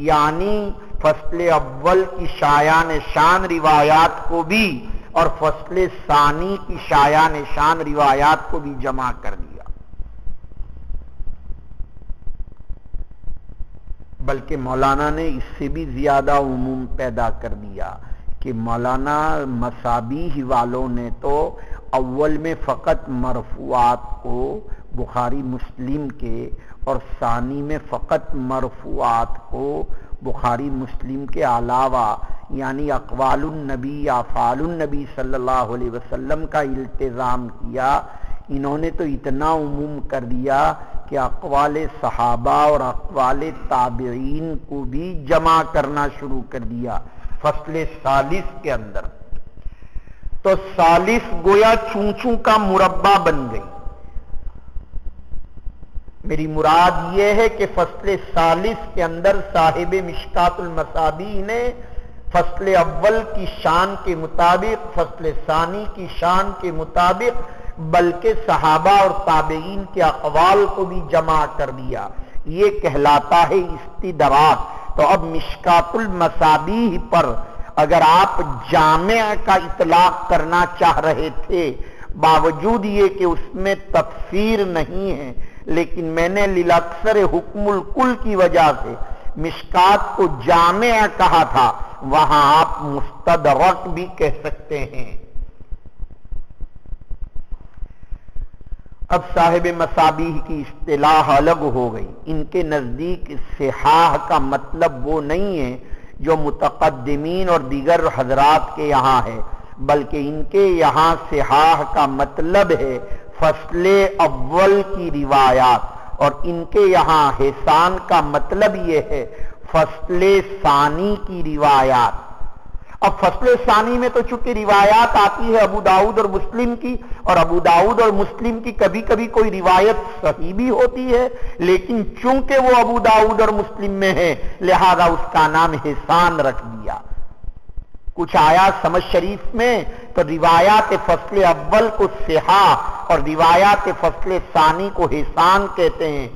یعنی فصل اول کی شایان شان روایات کو بھی اور فصل ثانی کی شایان شان روایات کو بھی جمع کر دیا۔ بلکہ مولانا نے اس سے بھی زیادہ عموم پیدا کر دیا کہ مولانا مصابیح والوں نے تو اول میں فقط مرفوعات کو بخاری مسلم کے اور ثانی میں فقط مرفوعات کو بخاری مسلم کے علاوہ یعنی اقوال النبی یا افعال النبی صلی اللہ علیہ وسلم کا التزام کیا. انہوں نے تو اتنا عموم کر دیا کہ اقوال صحابہ اور اقوال تابعین کو بھی جمع کرنا شروع کر دیا فصل ثالث کے اندر. تو ثالث گویا چونچوں کا مربع بن گئی. میری مراد یہ ہے کہ فصل ثالث کے اندر صاحب مشکات المصابیح نے فصل اول کی شان کے مطابق، فصل ثانی کی شان کے مطابق، بلکہ صحابہ اور تابعین کے اقوال کو بھی جمع کر دیا. یہ کہلاتا ہے استدراک. تو اب مشکات المصابیح پر اگر آپ جامع کا اطلاق کرنا چاہ رہے تھے، باوجود یہ کہ اس میں تفسیر نہیں ہے، لیکن میں نے للاکثر حکم الکل کی وجہ سے مشکات کو جامع کہا تھا، وہاں آپ مستدرک بھی کہہ سکتے ہیں. اب صاحب مصابیح کی اصطلاح الگ ہو گئی. ان کے نزدیک صحاح کا مطلب وہ نہیں ہے جو متقدمین اور دیگر حضرات کے یہاں ہے، بلکہ ان کے یہاں صحاح کا مطلب ہے فصل اول کی روایات، اور ان کے یہاں حسان کا مطلب یہ ہے فصل ثانی کی روایات. اب فصل ثانی میں تو چونکہ روایات آتی ہے ابو داؤد اور مسلم کی، اور ابو داؤد اور مسلم کی کبھی کبھی کوئی روایت صحیح بھی ہوتی ہے، لیکن چونکہ وہ ابو داؤد اور مسلم میں ہے لہذا اس کا نام حسان رکھ دیا. کچھ آیا سمجھ شریف میں تو روایات فصل اول کو صحاح اور روایات فصل ثانی کو حسان کہتے ہیں،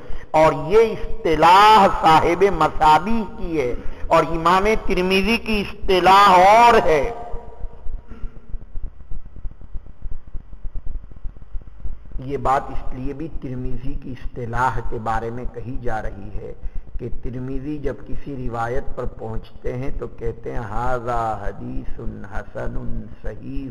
اور یہ اصطلاح صاحب مصابیح کی ہے، اور امام ترمذی کی اصطلاح اور ہے. یہ بات اس لیے بھی ترمذی کی اصطلاح کے بارے میں کہی جا رہی ہے کہ ترمذی جب کسی روایت پر پہنچتے ہیں تو کہتے ہیں ھذا حدیث حسن صحیح.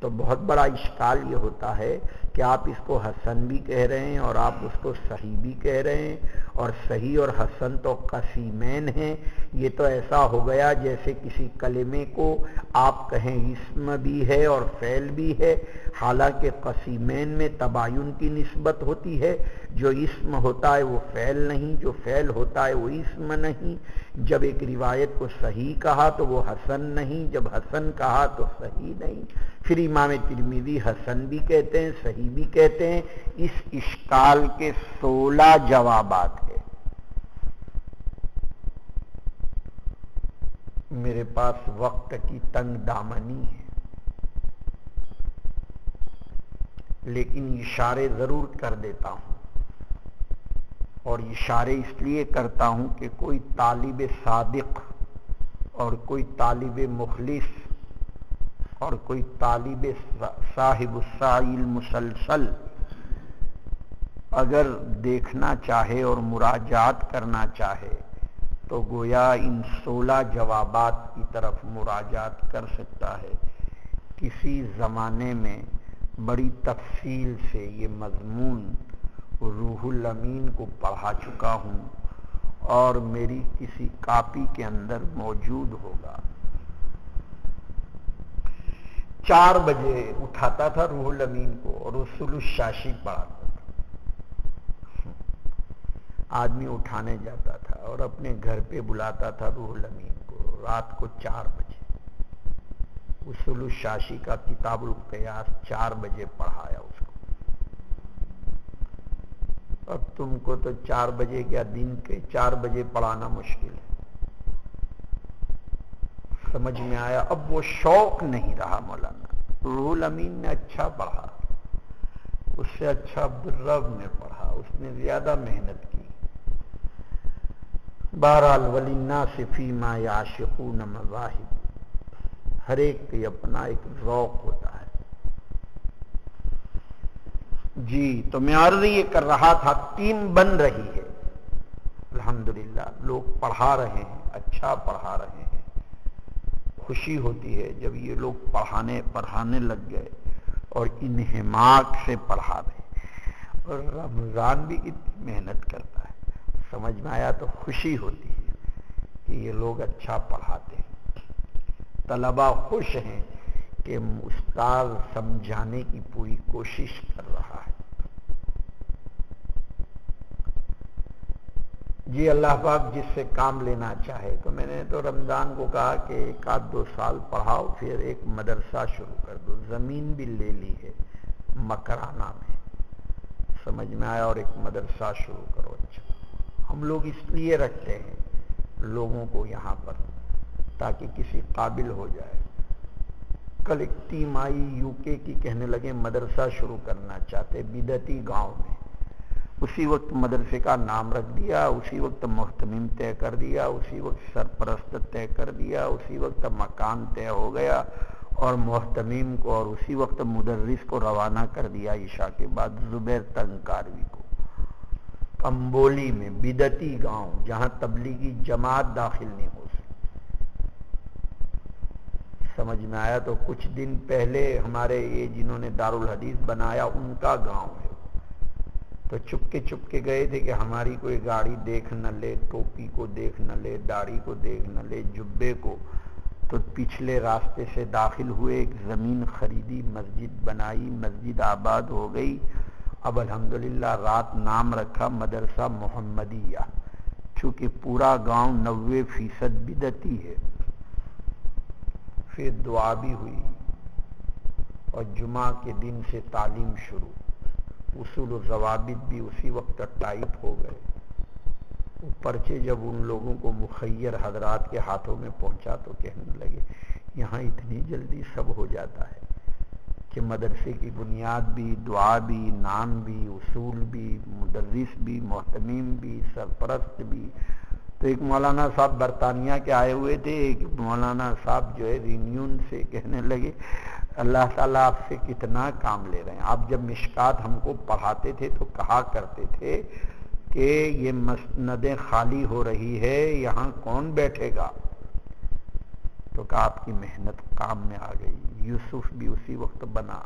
تو بہت بڑا اشکال یہ ہوتا ہے کہ آپ اس کو حسن بھی کہہ رہے ہیں اور آپ اس کو صحیح بھی کہہ رہے ہیں، اور صحیح اور حسن تو قسیمین ہیں. یہ تو ایسا ہو گیا جیسے کسی کلمے کو آپ کہیں اسم بھی ہے اور فعل بھی ہے، حالانکہ قسیمین میں تباین کی نسبت ہوتی ہے. جو اسم ہوتا ہے وہ فعل نہیں، جو فعل ہوتا ہے وہ اسم نہیں. جب ایک روایت کو صحیح کہا تو وہ حسن نہیں، جب حسن کہا تو صحیح نہیں. پھر امام ترمذی حسن بھی کہتے ہیں صحیح بھی کہتے ہیں. اس اشکال کے 16 جوابات ہیں. میرے پاس وقت کی تنگ دامنی ہے، لیکن اشارے ضرور کر دیتا ہوں، اور اشارے اس لیے کرتا ہوں کہ کوئی طالب صادق اور کوئی طالب مخلص اور کوئی طالب صاحب السعی المسلسل اگر دیکھنا چاہے اور مراجعات کرنا چاہے تو گویا ان 16 جوابات کی طرف مراجعات کر سکتا ہے. کسی زمانے میں بڑی تفصیل سے یہ مضمون روح الامین کو پڑھا چکا ہوں اور میری کسی کاپی کے اندر موجود ہوگا. 4 بجے اٹھاتا تھا روح الامین کو اور اصول الشاشی پڑھاتا تھا. آدمی اٹھانے جاتا تھا اور اپنے گھر پہ بلاتا تھا روح الامین کو رات کو 4 بجے. اصول الشاشی کا کتاب القیاس 4 بجے پڑھایا اس کو. اب تم کو تو 4 بجے کیا دن کے 4 بجے پڑھانا مشکل ہے. سمجھ میں آیا؟ اب وہ شوق نہیں رہا مولانا. روح الامین نے اچھا پڑھا، اس سے اچھا عبدالرب نے پڑھا، اس نے زیادہ محنت کی. بہرحال وللناس فیما یعشقون مذاہب، ہر ایک کی اپنا ایک ذوق ہوتا ہے. جی تو میں عرض یہ کر رہا تھا ٹیم بن رہی ہے الحمدللہ لوگ پڑھا رہے ہیں، اچھا پڑھا رہے ہیں، خوشی ہوتی ہے جب یہ لوگ پڑھانے لگ گئے اور انہماک سے پڑھا رہے ہیں۔ اور رمضان بھی کتنی محنت کرتا ہے، سمجھ میں آیا تو خوشی ہوتی ہے کہ یہ لوگ اچھا پڑھاتے ہیں، طلبہ خوش ہیں کہ استاد سمجھانے کی پوری کوشش کر رہا ہے۔ جی اللہ پاک جس سے کام لینا چاہے، تو میں نے تو رمضان کو کہا کہ 1-2 سال پڑھاؤ، پھر ایک مدرسہ شروع کر دو، زمین بھی لے لی ہے مکرانہ میں، سمجھ میں آیا، اور ایک مدرسہ شروع کرو۔ اچھا ہم لوگ اس لیے رکھتے ہیں لوگوں کو یہاں پر تاکہ کسی قابل ہو جائے۔ کل ایک ٹیم آئی UK کی، کہنے لگے مدرسہ شروع کرنا چاہتے بدعتی گاؤں میں۔ اسی وقت مدرسے کا نام رکھ دیا، اسی وقت محتمم طے کر دیا، اسی وقت سرپرست طے کر دیا، اسی وقت مکان طے ہو گیا، اور محتمم کو اور اسی وقت مدرس کو روانہ کر دیا عشاء کے بعد زبیر تنکاروی کو، کمبولی میں، بدعتی گاؤں جہاں تبلیغی جماعت داخل نہیں ہو سکتی۔ سمجھ میں آیا؟ تو کچھ دن پہلے ہمارے یہ جنہوں نے دارالحدیث بنایا ان کا گاؤں ہے، تو چپ کے گئے تھے کہ ہماری کوئی گاڑی دیکھ نہ لے، ٹوپی کو دیکھ نہ لے، داڑھی کو دیکھ نہ لے، جبے کو، تو پچھلے راستے سے داخل ہوئے، ایک زمین خریدی، مسجد بنائی، مسجد آباد ہو گئی۔ اب الحمدللہ رات نام رکھا مدرسہ محمدیہ، چونکہ پورا گاؤں 90% بدعتی ہے۔ پھر دعا بھی ہوئی اور جمعہ کے دن سے تعلیم شروع، اصول و ضوابط بھی اسی وقت ٹائپ ہو گئے۔ وہ پرچے جب ان لوگوں کو مخیر حضرات کے ہاتھوں میں پہنچا تو کہنے لگے یہاں اتنی جلدی سب ہو جاتا ہے کہ مدرسے کی بنیاد بھی، دعا بھی، نام بھی، اصول بھی، مدرس بھی، محتمم بھی، سرپرست بھی۔ تو ایک مولانا صاحب برطانیہ کے آئے ہوئے تھے، ایک مولانا صاحب جو ہے رینیون سے، کہنے لگے اللہ تعالیٰ آپ سے کتنا کام لے رہے ہیں۔ آپ جب مشکات ہم کو پڑھاتے تھے تو کہا کرتے تھے کہ یہ مسندیں خالی ہو رہی ہے، یہاں کون بیٹھے گا؟ تو کہا آپ کی محنت کام میں آ گئی۔ یوسف بھی اسی وقت بنا۔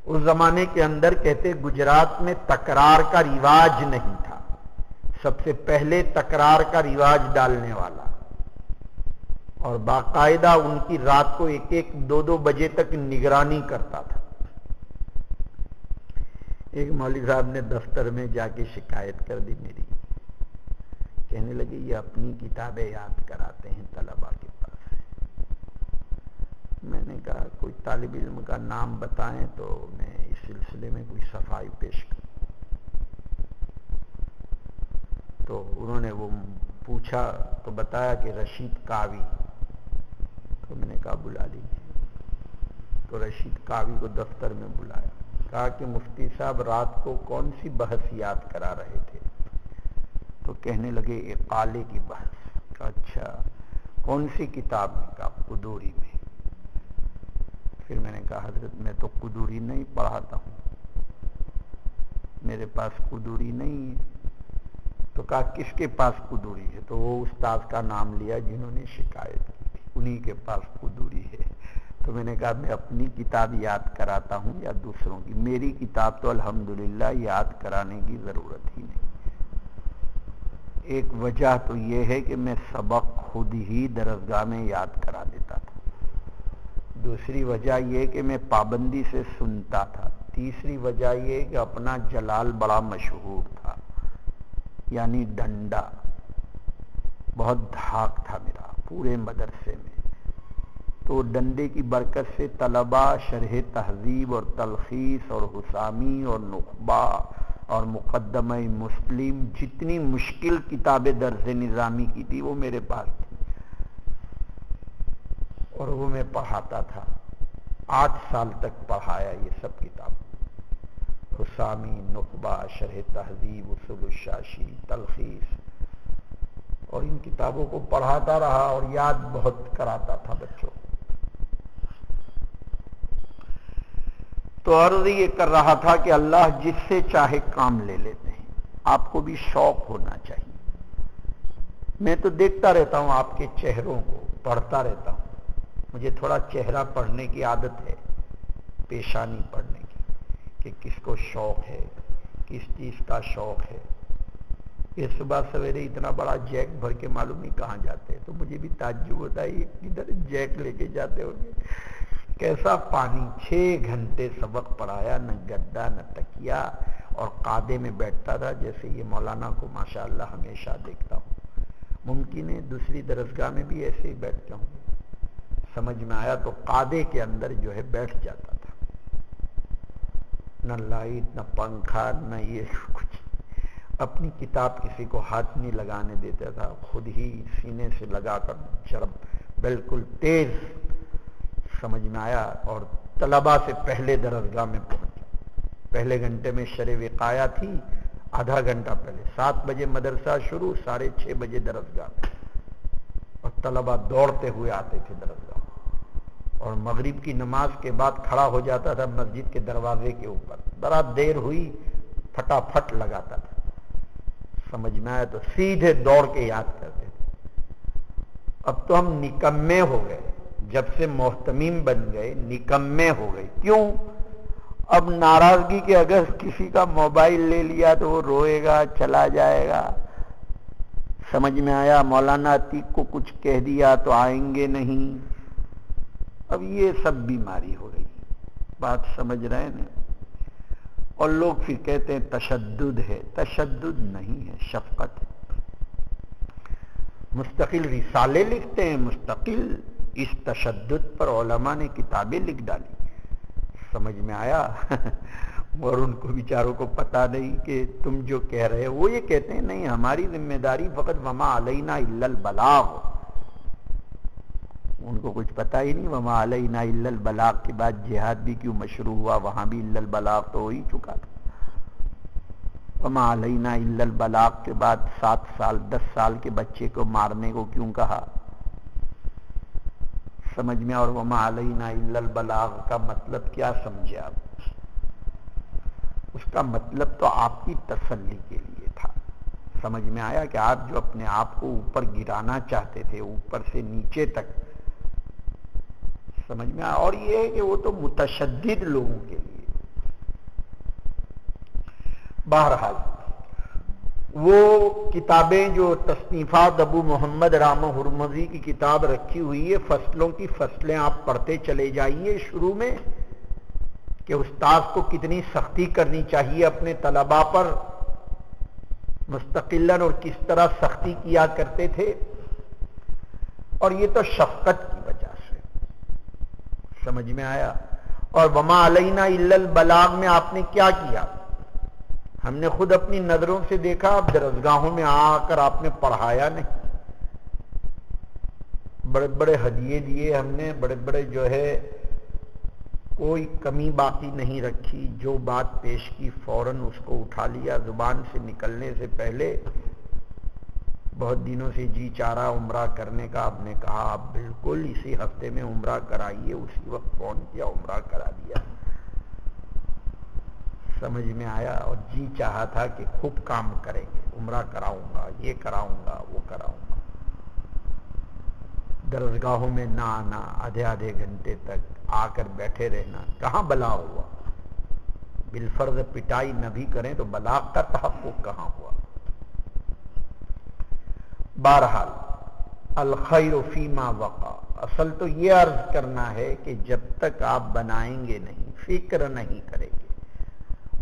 اس زمانے کے اندر کہتے گجرات میں تکرار کا رواج نہیں تھا، سب سے پہلے تکرار کا رواج ڈالنے والا، اور باقاعدہ ان کی رات کو 1-2 بجے تک نگرانی کرتا تھا۔ ایک مولوی صاحب نے دفتر میں جا کے شکایت کر دی میری، کہنے لگے یہ اپنی کتابیں یاد کراتے ہیں طلباء کے پاس۔ میں نے کہا کوئی طالب علم کا نام بتائیں تو میں اس سلسلے میں کوئی صفائی پیش کروں۔ تو انہوں نے وہ پوچھا تو بتایا کہ رشید کاوی۔ تو میں نے کہا بلا لیجیے۔ تو رشید کاوی کو دفتر میں بلایا، کہا کہ مفتی صاحب رات کو کون سی بحث یاد کرا رہے تھے؟ تو کہنے لگے اقالے کی بحث۔ کہا اچھا کون سی کتاب میں؟ کہا قدوری میں۔ پھر میں نے کہا حضرت میں تو قدوری نہیں پڑھاتا ہوں، میرے پاس قدوری نہیں ہے۔ تو کہا کس کے پاس قدوری ہے؟ تو وہ استاد کا نام لیا جنہوں نے شکایت کی تھی، انہی کے پاس قدوری ہے۔ تو میں نے کہا میں اپنی کتاب یاد کراتا ہوں یا دوسروں کی؟ میری کتاب تو الحمدللہ یاد کرانے کی ضرورت ہی نہیں۔ ایک وجہ تو یہ ہے کہ میں سبق خود ہی درسگاہ میں یاد کرا دیتا تھا، دوسری وجہ یہ کہ میں پابندی سے سنتا تھا، تیسری وجہ یہ کہ اپنا جلال بڑا مشہور تھا، یعنی ڈنڈا، بہت دھاک تھا میرا پورے مدرسے میں۔ تو ڈنڈے کی برکت سے طلباء شرح تہذیب اور تلخیص اور حسامی اور نخبہ اور مقدمہ مسلم، جتنی مشکل کتابیں درس نظامی کی تھی وہ میرے پاس تھی، اور وہ میں پڑھاتا تھا۔ 8 سال تک پڑھایا یہ سب کتاب، حسامی، نخبہ، شرح تہذیب، اصول الشاشی، تلخیص، اور ان کتابوں کو پڑھاتا رہا اور یاد بہت کراتا تھا بچوں کو۔ تو عرض یہ کر رہا تھا کہ اللہ جس سے چاہے کام لے لیتے ہیں۔ آپ کو بھی شوق ہونا چاہیے. میں تو دیکھتا رہتا ہوں آپ کے چہروں کو، پڑھتا رہتا ہوں. مجھے تھوڑا چہرہ پڑھنے کی عادت ہے، پیشانی پڑھنے کی، کہ کس کو شوق ہے، کس چیز کا شوق ہے. یہ صبح سویرے اتنا بڑا جیک بھر کے معلوم نہیں کہاں جاتے ہیں. تو مجھے بھی تعجب ہوتا ہے، یہ کدھر جیک لے کے جاتے ہوں گے. کیسا پانی، 6 گھنٹے سبق پڑھایا، نہ گدا نہ تکیا، اور قعدے میں بیٹھتا تھا جیسے یہ مولانا کو ماشاءاللہ ہمیشہ دیکھتا ہوں. ممکن ہے دوسری درسگاہ میں بھی ایسے ہی بیٹھتا ہوں. سمجھ میں آیا تو قعدے کے اندر جو ہے بیٹھ جاتا تھا. نہ لائٹ، نہ پنکھا، نہ یہ کچھ. اپنی کتاب کسی کو ہاتھ نہیں لگانے دیتا تھا، خود ہی سینے سے لگا کر جرب بالکل تیز. سمجھ میں آیا. اور طلبہ سے پہلے درسگاہ میں پہنچا. پہلے گھنٹے میں شرع وقایا تھی، آدھا گھنٹہ پہلے. 7 بجے مدرسہ شروع، 6:30 بجے درسگاہ میں. اور طلبہ دوڑتے ہوئے آتے تھے درسگاہ. اور مغرب کی نماز کے بعد کھڑا ہو جاتا تھا مسجد کے دروازے کے اوپر. ذرا دیر ہوئی پھٹافٹ لگاتا تھا. سمجھ میں آیا تو سیدھے دوڑ کے یاد کرتے تھے. اب تو ہم نکمے ہو گئے، جب سے محتمیم بن گئے نکمے ہو گئے. کیوں؟ اب ناراضگی کے اگر کسی کا موبائل لے لیا تو وہ روئے گا، چلا جائے گا. سمجھ میں آیا. مولانا عتیق کو کچھ کہہ دیا تو آئیں گے نہیں. اب یہ سب بیماری ہو رہی. بات سمجھ رہے ہیں نا. اور لوگ پھر کہتے ہیں تشدد ہے. تشدد نہیں ہے، شفقت ہے. مستقل رسالے لکھتے ہیں، مستقل اس تشدد پر علماء نے کتابیں لکھ ڈالی. سمجھ میں آیا. اور ان کو بیچاروں کو پتا نہیں کہ تم جو کہہ رہے ہو. وہ یہ کہتے ہیں نہیں، ہماری ذمہ داری فقط وما علینا الا البلاغ. ان کو کچھ پتا ہی نہیں وما علینا الا البلاغ کے بعد جہاد بھی کیوں مشروع ہوا. وہاں بھی الا البلاغ تو ہو ہی چکا تھا. وما علینا الا البلاغ کے بعد 7 سال 10 سال کے بچے کو مارنے کو کیوں کہا. سمجھ میں. اور وما علینا الا البلاغ کا مطلب کیا سمجھے آپ؟ اس کا مطلب تو آپ کی تسلی کے لیے تھا. سمجھ میں آیا کہ آپ جو اپنے آپ کو اوپر گرانا چاہتے تھے، اوپر سے نیچے تک. سمجھ میں آیا. اور یہ ہے کہ وہ تو متشدد لوگوں کے لیے. بہرحال وہ کتابیں جو تصنیفات ابو محمد رامہ ہرمزی کی کتاب رکھی ہوئی ہے، فصلوں کی فصلیں آپ پڑھتے چلے جائیے. شروع میں کہ استاد کو کتنی سختی کرنی چاہیے اپنے طلباء پر مستقلاً، اور کس طرح سختی کیا کرتے تھے. اور یہ تو شفقت کی وجہ سے. سمجھ میں آیا. اور وما علینا الا البلاغ میں آپ نے کیا کیا؟ ہم نے خود اپنی نظروں سے دیکھا. اب درسگاہوں میں آ کر آپ نے پڑھایا نہیں. بڑے بڑے ہدیے دیے ہم نے، بڑے بڑے جو ہے کوئی کمی باقی نہیں رکھی. جو بات پیش کی فوراً اس کو اٹھا لیا. زبان سے نکلنے سے پہلے بہت دنوں سے جی چاہ رہا عمرہ کرنے کا. آپ نے کہا آپ بالکل اسی ہفتے میں عمرہ کرائیے. اسی وقت فون کیا، عمرہ کرا دیا. سمجھ میں آیا. اور جی چاہا تھا کہ خوب کام کریں گے، عمرہ کراؤں گا، یہ کراؤں گا، وہ کراؤں گا. درسگاہوں میں نہ آنا، آدھے آدھے گھنٹے تک آ کر بیٹھے رہنا. کہاں بلا ہوا؟ بالفرض پٹائی نہ بھی کریں تو بلاغ کا تحقق کہاں ہوا؟ بہرحال الخیر فیما وقع. اصل تو یہ عرض کرنا ہے کہ جب تک آپ بنائیں گے نہیں، فکر نہیں کریں گے،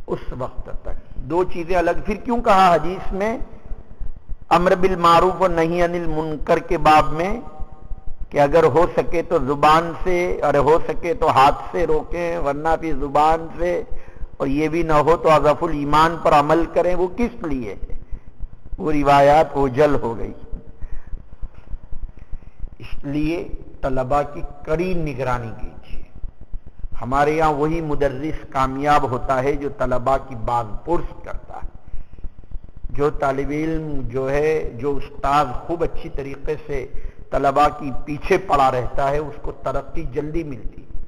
اس وقت تک. 2 چیزیں الگ. پھر کیوں کہا حدیث میں امر بالمعروف و نہی عن المنکر کے باب میں کہ اگر ہو سکے تو زبان سے، اور ہو سکے تو ہاتھ سے روکیں، ورنہ بھی زبان سے، اور یہ بھی نہ ہو تو اضعف الایمان پر عمل کریں. وہ کس لیے ہے؟ وہ روایات اوجل ہو گئی. اس لیے طلباء کی کڑی نگرانی کیجیے. ہمارے یہاں وہی مدرس کامیاب ہوتا ہے جو طلباء کی باز پرس کرتا ہے. جو طالب علم جو ہے، جو استاد خوب اچھی طریقے سے طلباء کی پیچھے پڑا رہتا ہے، اس کو ترقی جلدی ملتی ہے.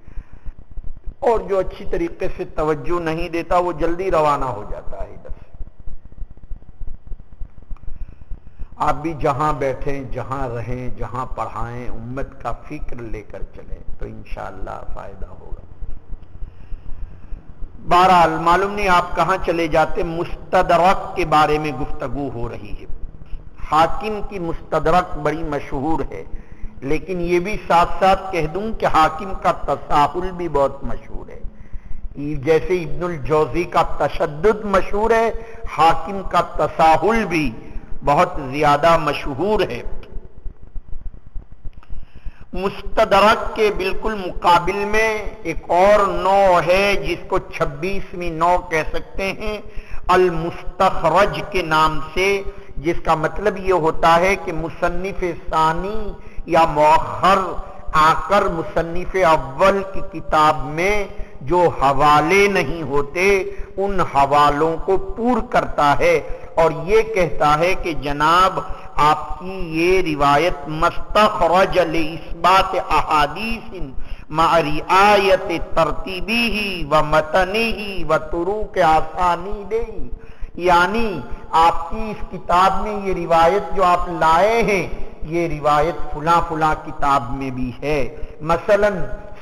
اور جو اچھی طریقے سے توجہ نہیں دیتا وہ جلدی روانہ ہو جاتا ہے ادھر سے. آپ بھی جہاں بیٹھیں، جہاں رہیں، جہاں پڑھائیں، امت کا فکر لے کر چلیں تو انشاءاللہ فائدہ ہوگا۔ بہرحال معلوم نہیں آپ کہاں چلے جاتے، مستدرک کے بارے میں گفتگو ہو رہی ہے۔ حاکم کی مستدرک بڑی مشہور ہے، لیکن یہ بھی ساتھ ساتھ کہہ دوں کہ حاکم کا تساہل بھی بہت مشہور ہے۔ جیسے ابن الجوزی کا تشدد مشہور ہے، حاکم کا تساہل بھی بہت زیادہ مشہور ہے۔ مستدرک کے بالکل مقابل میں ایک اور نوع ہے جس کو 26ویں نوع کہہ سکتے ہیں، المستخرج کے نام سے، جس کا مطلب یہ ہوتا ہے کہ مصنف ثانی یا مؤخر آ کر مصنف اول کی کتاب میں جو حوالے نہیں ہوتے ان حوالوں کو پور کرتا ہے اور یہ کہتا ہے کہ جناب آپ کی یہ روایت مستخرج لاثبات احادیث مع رعایت ترتیبہ و متنہ و طرق اسانیدہ، یعنی آپ کی اس کتاب میں یہ روایت جو آپ لائے ہیں یہ روایت فلاں فلاں کتاب میں بھی ہے۔ مثلا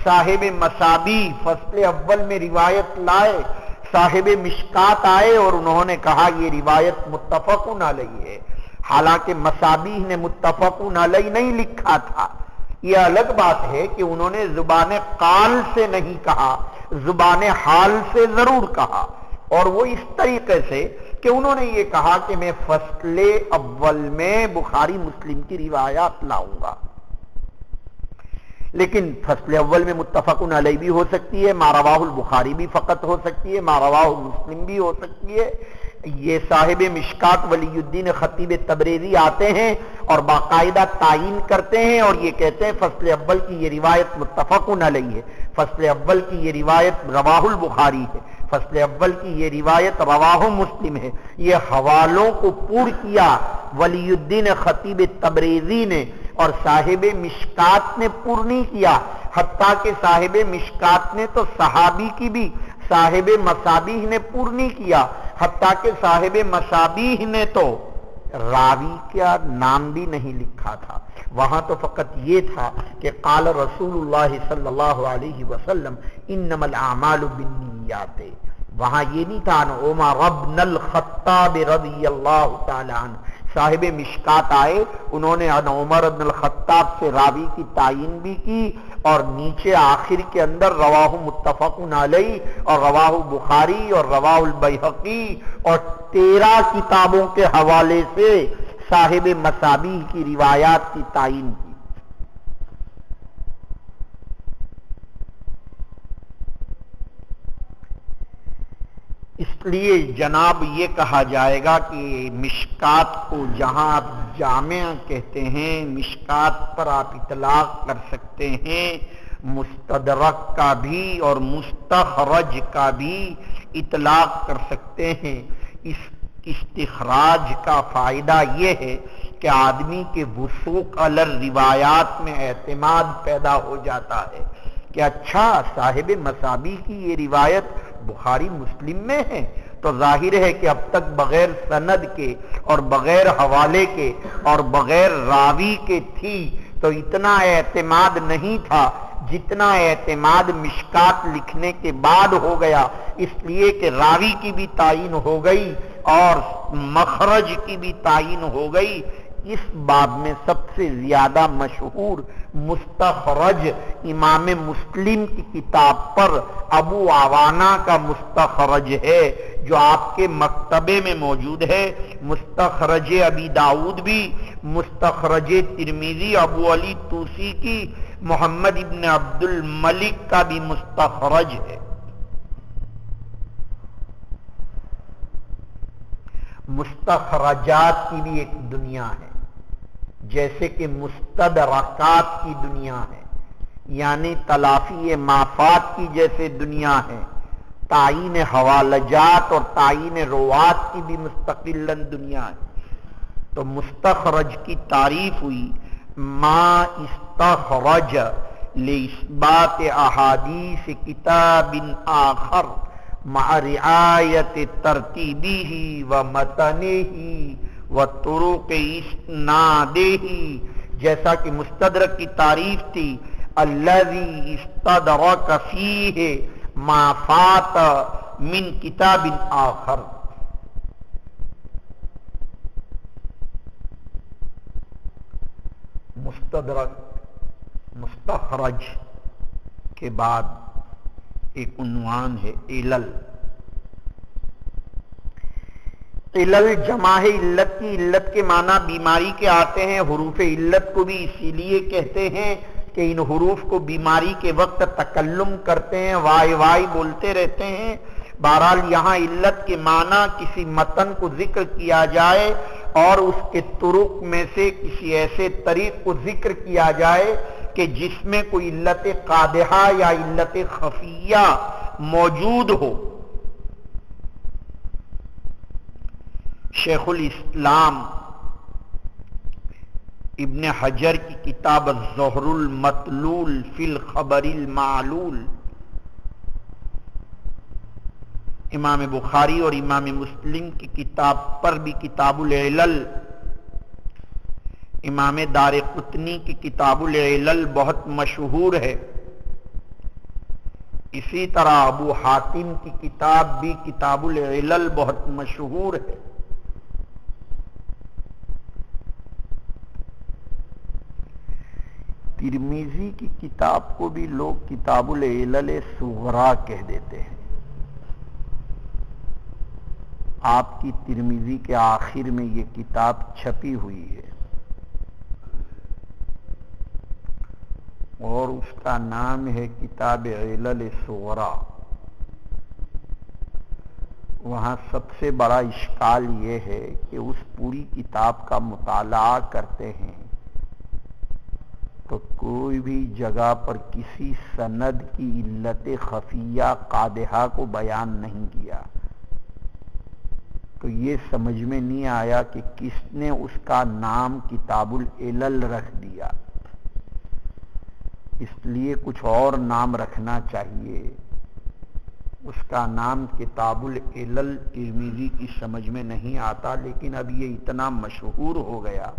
صاحب مصابیح فصل اول میں روایت لائے، صاحب مشکات آئے اور انہوں نے کہا یہ روایت متفق علیہ ہے، حالانکہ مصابیح نے متفق علیہ نہیں لکھا تھا۔ یہ الگ بات ہے کہ انہوں نے زبان قال سے نہیں کہا، زبان حال سے ضرور کہا، اور وہ اس طریقے سے کہ انہوں نے یہ کہا کہ میں فصل اول میں بخاری مسلم کی روایات لاؤں گا، لیکن فصل اول میں متفق علیہ بھی ہو سکتی ہے، ما رواہ البخاری بھی فقط ہو سکتی ہے، ما رواہ مسلم بھی ہو سکتی ہے۔ یہ صاحب مشکات ولی الدین خطیب تبریزی آتے ہیں اور باقاعدہ تعین کرتے ہیں اور یہ کہتے ہیں فصل اول کی یہ روایت متفق علیہ ہے، فصل اول کی یہ روایت رواہ البخاری ہے، فصل اول کی یہ روایت رواہ مسلم ہے۔ یہ حوالوں کو پور کیا ولی الدین خطیب تبریزی نے، اور صاحب مشکات نے پور نہیں کیا، حتیٰ کہ صاحب مشکات نے تو صحابی کی بھی، صاحب مصابیح نے پور نہیں کیا، حتیٰ کہ صاحب مصابیح نے تو راوی کا نام بھی نہیں لکھا تھا، وہاں تو فقط یہ تھا کہ قال رسول اللہ صلی اللہ علیہ وسلم انما الاعمال بالنیات، وہاں یہ نہیں تھا عمر بن الخطاب رضی اللہ تعالی عنہ۔ صاحب مشکات آئے، انہوں نے عمر بن الخطاب سے راوی کی تعین بھی کی اور نیچے آخر کے اندر رواہ متفق علیہ اور رواہ بخاری اور رواہ البیہقی اور 13 کتابوں کے حوالے سے صاحب مصابیح کی روایات کی تعین کی۔ اس لیے جناب یہ کہا جائے گا کہ مشکات کو جہاں آپ جامع کہتے ہیں، مشکات پر آپ اطلاق کر سکتے ہیں، مستدرک کا بھی اور مستخرج کا بھی اطلاق کر سکتے ہیں۔ اس استخراج کا فائدہ یہ ہے کہ آدمی کے وثوق علی الروایات میں اعتماد پیدا ہو جاتا ہے کہ اچھا صاحب مصابیح کی یہ روایت بخاری مسلم میں ہے تو ظاہر ہے کہ اب تک بغیر سند کے اور بغیر حوالے کے اور بغیر راوی کے تھی، تو اتنا اعتماد نہیں تھا جتنا اعتماد مشکات لکھنے کے بعد ہو گیا، اس لیے کہ راوی کی بھی تعین ہو گئی اور مخرج کی بھی تعین ہو گئی۔ اس باب میں سب سے زیادہ مشہور مستخرج امام مسلم کی کتاب پر ابو عوانہ کا مستخرج ہے جو آپ کے مکتبے میں موجود ہے، مستخرج ابی داؤد بھی، مستخرج ترمذی ابو علی طوسی کی، محمد ابن عبد الملک کا بھی مستخرج ہے۔ مستخرجات کی بھی ایک دنیا ہے، جیسے کہ مستدرکات کی دنیا ہے، یعنی تلافی مافات کی جیسے دنیا ہے، تعین حوالجات اور تعین روات کی بھی مستقلاً دنیا ہے۔ تو مستخرج کی تعریف ہوئی ما استخرج لاثبات احادیث کتاب آخر مع رعایت ترتیبہ و متنہ وطرق اسنادہ، جیسا کہ مستدرک کی تعریف تھی، الذی استدرک فیہ ما فات من کتاب آخر۔ مستدرک مستخرج کے بعد ایک عنوان ہے علل۔ علل جمع ہے علت کی، علت کے معنی بیماری کے آتے ہیں، حروف علت کو بھی اسی لیے کہتے ہیں کہ ان حروف کو بیماری کے وقت تکلم کرتے ہیں، وائی وائی بولتے رہتے ہیں۔ بہرحال یہاں علت کے معنی کسی متن کو ذکر کیا جائے اور اس کے طرق میں سے کسی ایسے طریق کو ذکر کیا جائے کہ جس میں کوئی علت قادحہ یا علت خفیہ موجود ہو۔ شیخ الاسلام ابن حجر کی کتاب الزہر المطلول فی الخبر المعلول، امام بخاری اور امام مسلم کی کتاب پر بھی کتاب العلل، امام دارقطنی کی کتاب العلل بہت مشہور ہے۔ اسی طرح ابو حاتم کی کتاب بھی کتاب العلل بہت مشہور ہے۔ ترمذی کی کتاب کو بھی لوگ کتاب العلل صغریٰ کہہ دیتے ہیں۔ آپ کی ترمذی کے آخر میں یہ کتاب چھپی ہوئی ہے اور اس کا نام ہے کتاب علل صغریٰ۔ وہاں سب سے بڑا اشکال یہ ہے کہ اس پوری کتاب کا مطالعہ کرتے ہیں تو کوئی بھی جگہ پر کسی سند کی علت خفیہ قادحہ کو بیان نہیں کیا، تو یہ سمجھ میں نہیں آیا کہ کس نے اس کا نام کتاب العلل رکھ دیا۔ اس لیے کچھ اور نام رکھنا چاہیے۔ اس کا نام کتاب العلل ترمذی کی سمجھ میں نہیں آتا، لیکن اب یہ اتنا مشہور ہو گیا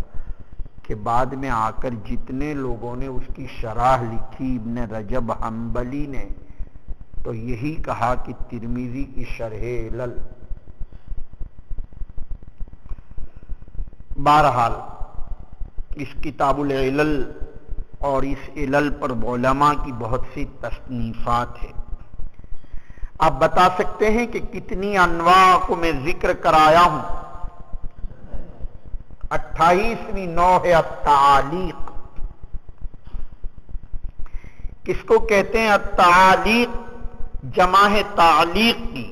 کہ بعد میں آ کر جتنے لوگوں نے اس کی شرح لکھی، ابن رجب حنبلی نے تو یہی کہا کہ ترمذی کی شرح علل۔ بہرحال اس کتاب العلل اور اس علل پر علماء کی بہت سی تصنیفات ہیں۔ آپ بتا سکتے ہیں کہ کتنی انواع کو میں ذکر کرایا ہوں؟ 28ویں نوع ہے التعالیق۔ کس کو کہتے ہیں؟ التعالیق جمع ہے تعلیق کی،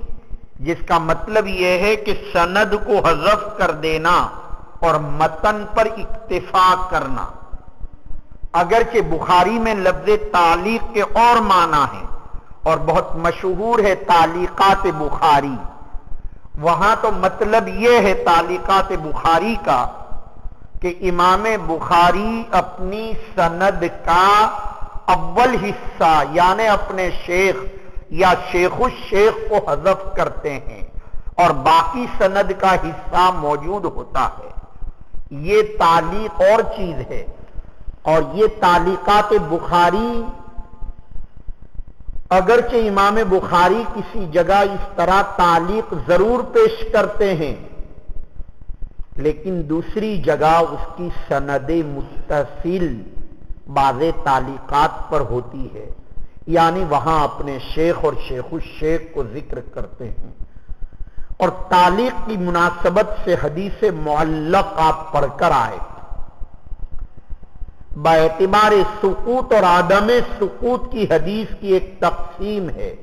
جس کا مطلب یہ ہے کہ سند کو حذف کر دینا اور متن پر اکتفا کرنا۔ اگرچہ بخاری میں لفظ تعلیق کے اور معنی ہیں اور بہت مشہور ہے تعلیقات بخاری، وہاں تو مطلب یہ ہے تعلیقات بخاری کا کہ امام بخاری اپنی سند کا اول حصہ یعنی اپنے شیخ یا شیخ الشیخ کو حذف کرتے ہیں اور باقی سند کا حصہ موجود ہوتا ہے۔ یہ تعلیق اور چیز ہے، اور یہ تعلیقات بخاری اگرچہ امام بخاری کسی جگہ اس طرح تعلیق ضرور پیش کرتے ہیں، لیکن دوسری جگہ اس کی سند متصل بعض تعلیقات پر ہوتی ہے، یعنی وہاں اپنے شیخ اور شیخ الشیخ کو ذکر کرتے ہیں۔ اور تعلیق کی مناسبت سے حدیث معلق آپ پڑھ کر آئے، باعتبار سقوط اور عدم سقوط کی حدیث کی ایک تقسیم ہے۔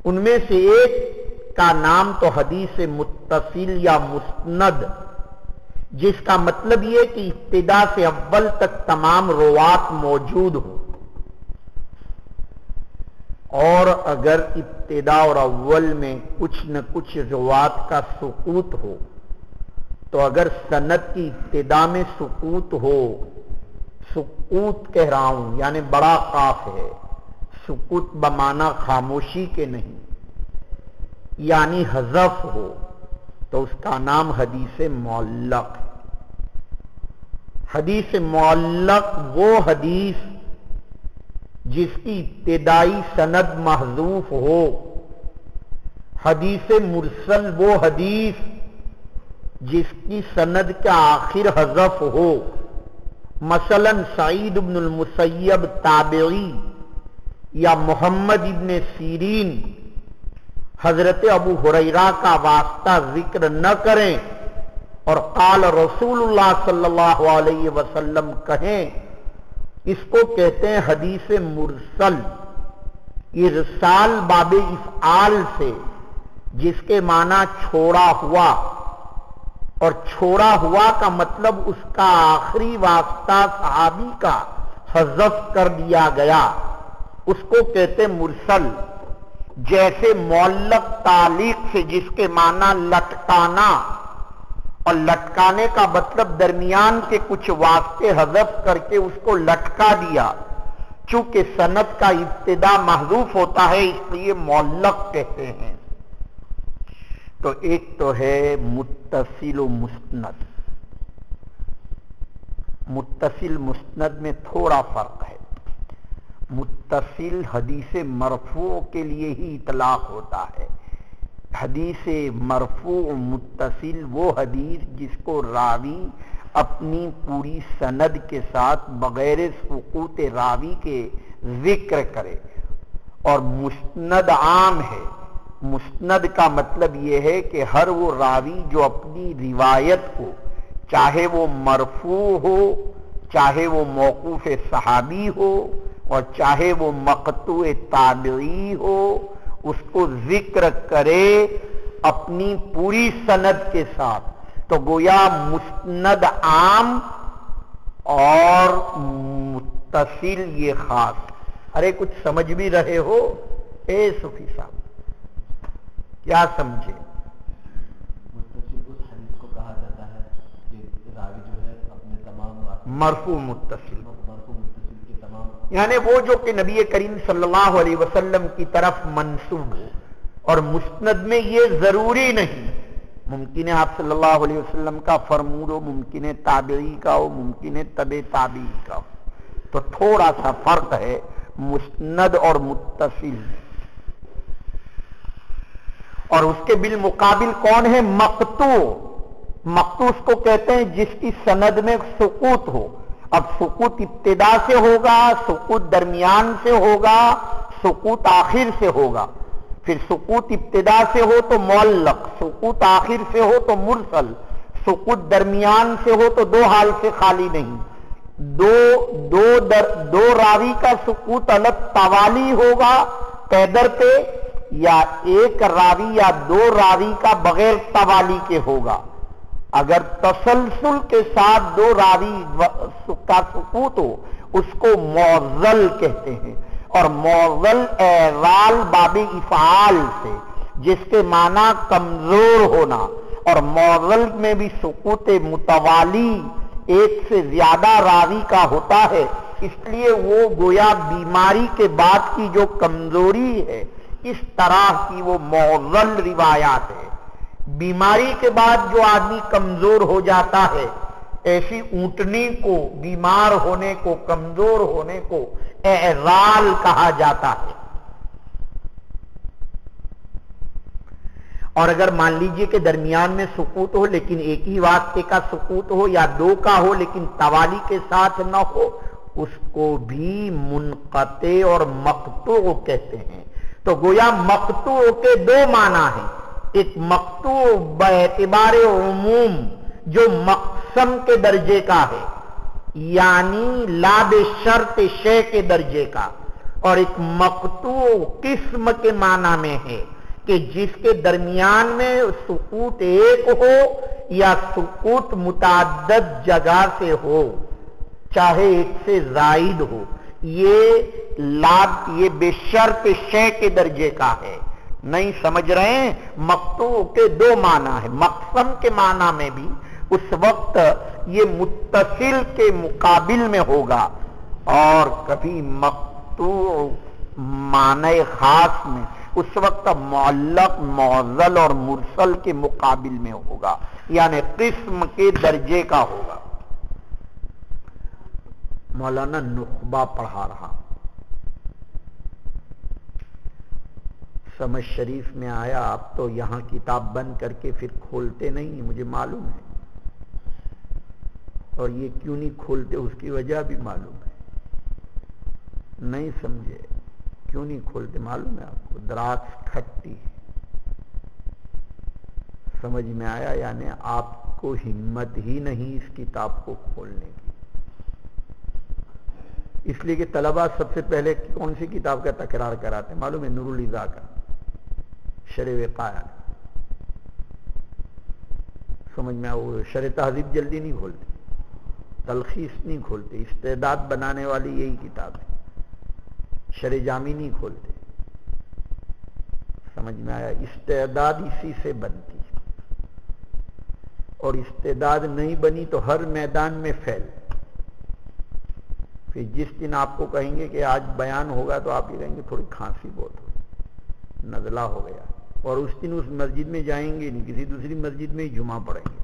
ان میں سے ایک کا نام تو حدیث متصل یا مسند، جس کا مطلب یہ کہ ابتدا سے اول تک تمام روات موجود ہو، اور اگر ابتدا اور اول میں کچھ نہ کچھ روات کا سقوط ہو تو اگر سند کی ابتدا میں سقوط ہو، سقوط کہہ رہا ہوں یعنی بڑا قاف ہے، سقوط بمعنی خاموشی کے نہیں، یعنی حذف ہو، تو اس کا نام حدیث معلق ہے۔ حدیث معلق وہ حدیث جس کی ابتدائی سند محذوف ہو، حدیث مرسل وہ حدیث جس کی سند کا آخر حذف ہو۔ مثلا سعید بن المسیب تابعی یا محمد ابن سیرین حضرت ابو ہریرہ کا واسطہ ذکر نہ کریں اور قال رسول اللہ صلی اللہ علیہ وسلم کہیں، اس کو کہتے ہیں حدیث مرسل۔ ارسال باب افعال سے، جس کے معنی چھوڑا ہوا، اور چھوڑا ہوا کا مطلب اس کا آخری واسطہ صحابی کا حذف کر دیا گیا، اس کو کہتے مرسل۔ جیسے معلق تعلیق سے، جس کے معنی لٹکانا، اور لٹکانے کا مطلب درمیان کے کچھ واسطے حذف کر کے اس کو لٹکا دیا، چونکہ سند کا ابتدا محذوف ہوتا ہے اس لیے معلق کہتے ہیں۔ تو ایک تو ہے متصل و مسند۔ متصل مسند میں تھوڑا فرق ہے۔ متصل حدیث مرفوع کے لیے ہی اطلاق ہوتا ہے۔ حدیث مرفوع متصل وہ حدیث جس کو راوی اپنی پوری سند کے ساتھ بغیر سقوط راوی کے ذکر کرے، اور مسند عام ہے۔ مسند کا مطلب یہ ہے کہ ہر وہ راوی جو اپنی روایت کو، چاہے وہ مرفوع ہو، چاہے وہ موقوف صحابی ہو، اور چاہے وہ مقطوع تابعی ہو، اس کو ذکر کرے اپنی پوری سند کے ساتھ، تو گویا مسند عام اور متصل یہ خاص۔ ارے کچھ سمجھ بھی رہے ہو اے صوفی صاحب؟ کیا سمجھے؟ متصل اس حدیث کو کہا جاتا ہے کہ راوی جو ہے اپنے تمام مرفوع متصل کے تمام، یعنی وہ جو کہ نبی کریم صلی اللہ علیہ وسلم کی طرف منسوب ہو۔ اور مسند میں یہ ضروری نہیں، ممکن ہے آپ صلی اللہ علیہ وسلم کا فرمود ہو، ممکن ہے تابعی کا ہو، ممکن ہے تبع تابعی کا ہو۔ تو تھوڑا سا فرق ہے مسند اور متصل۔ اور اس کے بالمقابل کون ہے؟ مقطوع۔ مقطوع اس کو کہتے ہیں جس کی سند میں سقوط ہو۔ اب سقوط ابتدا سے ہوگا، سقوط درمیان سے ہوگا، سقوط آخر سے ہوگا۔ پھر سقوط ابتدا سے ہو تو معلق، سقوط آخر سے ہو تو مرسل، سقوط درمیان سے ہو تو دو حال سے خالی نہیں۔ دو راوی کا سقوط الگ توالی ہوگا پیدر پہ، یا ایک راوی یا دو راوی کا بغیر توالی کے ہوگا۔ اگر تسلسل کے ساتھ دو راوی کا سقوط ہو اس کو معضل کہتے ہیں، اور معضل اعضال باب افعال سے، جس کے معنی کمزور ہونا، اور معضل میں بھی سقوط متوالی ایک سے زیادہ راوی کا ہوتا ہے، اس لیے وہ گویا بیماری کے بعد کی جو کمزوری ہے اس طرح کی وہ معضل روایات ہے۔ بیماری کے بعد جو آدمی کمزور ہو جاتا ہے، ایسی اونٹنی کو، بیمار ہونے کو، کمزور ہونے کو اعضال کہا جاتا ہے۔ اور اگر مان لیجئے کہ درمیان میں سقوط ہو لیکن ایک ہی واسطے کا سقوط ہو، یا دو کا ہو لیکن توالی کے ساتھ نہ ہو، اس کو بھی منقطع اور مقطوع کہتے ہیں۔ تو گویا مقطوع کے دو معنی ہیں۔ ایک مقطوع باعتبار عموم جو مقسم کے درجے کا ہے، یعنی لا بشرط شے کے درجے کا، اور ایک مقطوع قسم کے معنی میں ہے کہ جس کے درمیان میں سقوط ایک ہو یا سقوط متعدد جگہ سے ہو، چاہے ایک سے زائد ہو، یہ بے شرط شے کے درجے کا ہے۔ نہیں سمجھ رہے ہیں؟ مقطوع کے دو معنی ہیں۔ مقسم کے معنی میں بھی اس وقت یہ متصل کے مقابل میں ہوگا، اور کبھی مقطوع معنی خاص میں اس وقت معلق معضل اور مرسل کے مقابل میں ہوگا، یعنی قسم کے درجے کا ہوگا۔ مولانا نخبہ پڑھا رہا، سمجھ شریف میں آیا، آپ تو یہاں کتاب بند کر کے پھر کھولتے نہیں، مجھے معلوم ہے، اور یہ کیوں نہیں کھولتے اس کی وجہ بھی معلوم ہے، نہیں سمجھے کیوں نہیں کھولتے معلوم ہے آپ کو، دراز کھٹتی، سمجھ میں آیا؟ یعنی آپ کو ہمت ہی نہیں اس کتاب کو کھولنے کی، اس لیے کہ طلبہ سب سے پہلے کون سی کتاب کا تکرار کراتے ہیں معلوم ہے؟ نور الاضاء کا، شرح وقایہ، سمجھ میں وہ شرح تہذیب جلدی نہیں کھولتے، تلخیص نہیں کھولتے، استعداد بنانے والی یہی کتاب ہے، شرح جامی نہیں کھولتے، سمجھ میں آیا؟ استعداد اسی سے بنتی ہے، اور استعداد نہیں بنی تو ہر میدان میں پھیل، پھر جس دن آپ کو کہیں گے کہ آج بیان ہوگا تو آپ یہ کہیں گے تھوڑی کھانسی بہت ہوئی، نزلہ ہو گیا، اور اس دن اس مسجد میں جائیں گے نہیں، کسی دوسری مسجد میں ہی جمعہ پڑھیں گے،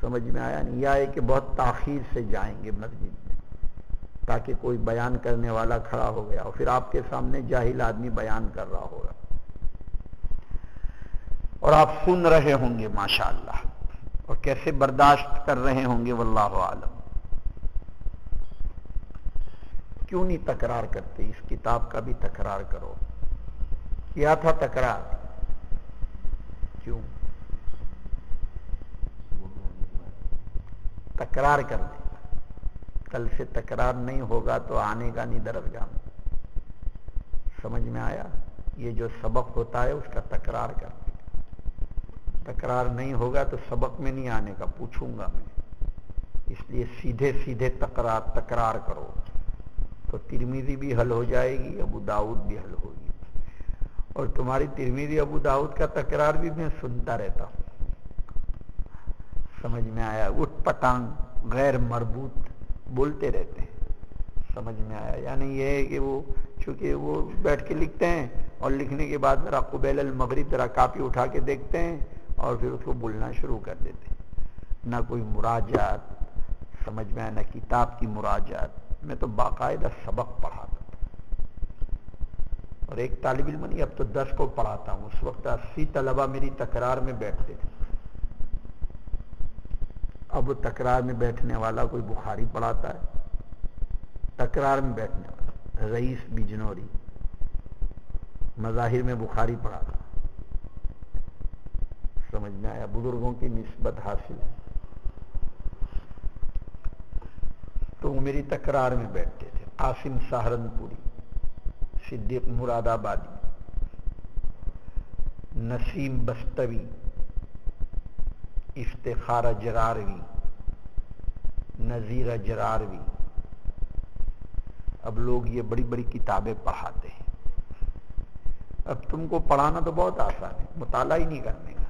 سمجھ میں آیا نہیں؟ یا ہے کہ بہت تاخیر سے جائیں گے مسجد میں تاکہ کوئی بیان کرنے والا کھڑا ہو گیا اور پھر آپ کے سامنے جاہل آدمی بیان کر رہا ہوگا اور آپ سن رہے ہوں گے ماشاءاللہ، اور کیسے برداشت کر رہے ہوں گے واللہ عالم۔ کیوں نہیں تکرار کرتے؟ اس کتاب کا بھی تکرار کرو، کیا تھا تکرار، کیوں تکرار کر دیں؟ کل سے تکرار نہیں ہوگا تو آنے کا نہیں درسگاہ میں، سمجھ میں آیا؟ یہ جو سبق ہوتا ہے اس کا تکرار کرنے کا، تکرار نہیں ہوگا تو سبق میں نہیں آنے کا، پوچھوں گا میں، اس لیے سیدھے سیدھے تکرار کرو تو ترمذی بھی حل ہو جائے گی، ابو داؤد بھی حل ہوگی، اور تمہاری ترمذی ابو داؤد کا تکرار بھی میں سنتا رہتا ہوں، سمجھ میں آیا؟ اٹھ پٹانگ غیر مربوط بولتے رہتے ہیں، سمجھ میں آیا؟ یعنی یہ ہے کہ وہ چونکہ وہ بیٹھ کے لکھتے ہیں اور لکھنے کے بعد ذرا قبیل المغرب ذرا کاپی اٹھا کے دیکھتے ہیں اور پھر اس کو بولنا شروع کر دیتے ہیں، نہ کوئی مراجعات، سمجھ میں آیا؟ نہ کتاب کی مراجعات، میں تو باقاعدہ سبق پڑھاتا تھا، اور ایک طالب علم نہیں، اب تو 10 کو پڑھاتا ہوں، اس وقت 80 طلبہ میری تکرار میں بیٹھتے تھے، اب تکرار میں بیٹھنے والا کوئی بخاری پڑھاتا ہے، تکرار میں بیٹھنے والا رئیس بجنوری مظاہر میں بخاری پڑھاتا، سمجھ میں آیا؟ بزرگوں کی نسبت حاصل ہے، تو وہ میری تکرار میں بیٹھتے تھے، قاسم سہارنپوری، صدیق مراد آبادی، نسیم بستوی، افتخار جراروی، نذیر جراروی، اب لوگ یہ بڑی بڑی کتابیں پڑھاتے ہیں، اب تم کو پڑھانا تو بہت آسان ہے، مطالعہ ہی نہیں کرنے کا،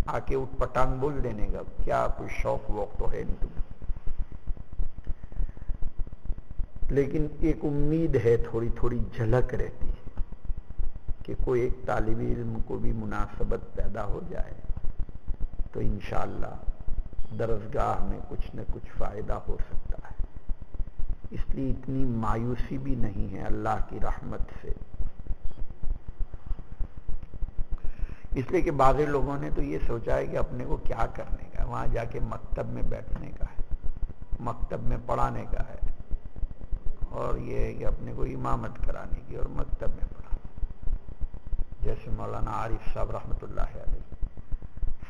آ کے اٹھ پٹانگ بول دینے کا، کیا کوئی شوق ووق تو ہے نہیں تمہیں، لیکن ایک امید ہے، تھوڑی تھوڑی جھلک رہتی ہے کہ کوئی ایک طالب علم کو بھی مناسبت پیدا ہو جائے تو انشاءاللہ درسگاہ میں کچھ نہ کچھ فائدہ ہو سکتا ہے، اس لیے اتنی مایوسی بھی نہیں ہے اللہ کی رحمت سے، اس لیے کہ بعض لوگوں نے تو یہ سوچا ہے کہ اپنے کو کیا کرنے کا، وہاں جا کے مکتب میں بیٹھنے کا ہے، مکتب میں پڑھانے کا ہے، اور یہ ہے کہ اپنے کو امامت کرانے کی اور مکتب میں پڑھا، جیسے مولانا عارف صاحب رحمۃ اللہ علیہ،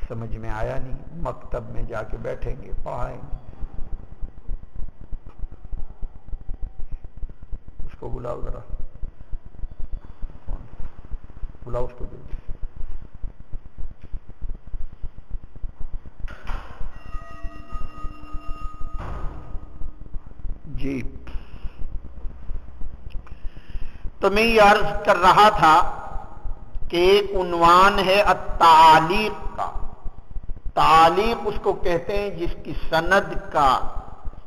سمجھ میں آیا نہیں؟ مکتب میں جا کے بیٹھیں گے، پڑھائیں گے، اس کو بلاؤ ذرا، بلاؤ اس کو جلدی، جی۔ تو میں یہ عرض کر رہا تھا کہ ایک عنوان ہے التعلیق کا، تعلیق اس کو کہتے ہیں جس کی سند کا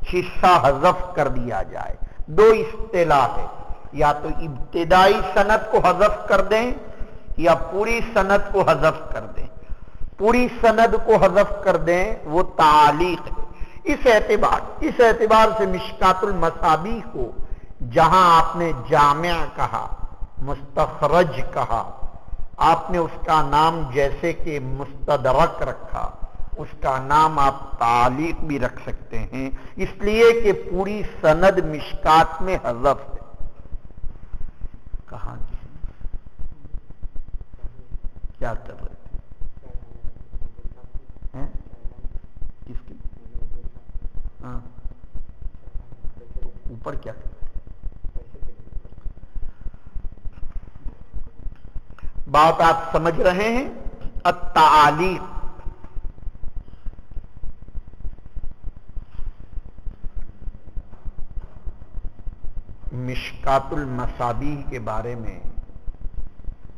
حصہ حذف کر دیا جائے، دو اصطلاح ہے، یا تو ابتدائی سند کو حذف کر دیں یا پوری سند کو حذف کر دیں. پوری سند کو حذف کر دیں وہ تعلیق ہے. اس اعتبار سے مشکات المصابیح کو جہاں آپ نے جامع کہا، مستخرج کہا، آپ نے اس کا نام جیسے کہ مستدرک رکھا، اس کا نام آپ تعلیق بھی رکھ سکتے ہیں، اس لیے کہ پوری سند مشکات میں حذف ہے. کہاں کیا کر رہے تھے؟ کس کی؟ ہاں اوپر کیا کر رہے تھے؟ بات آپ سمجھ رہے ہیں؟ التعالیق مشکات المصابیح کے بارے میں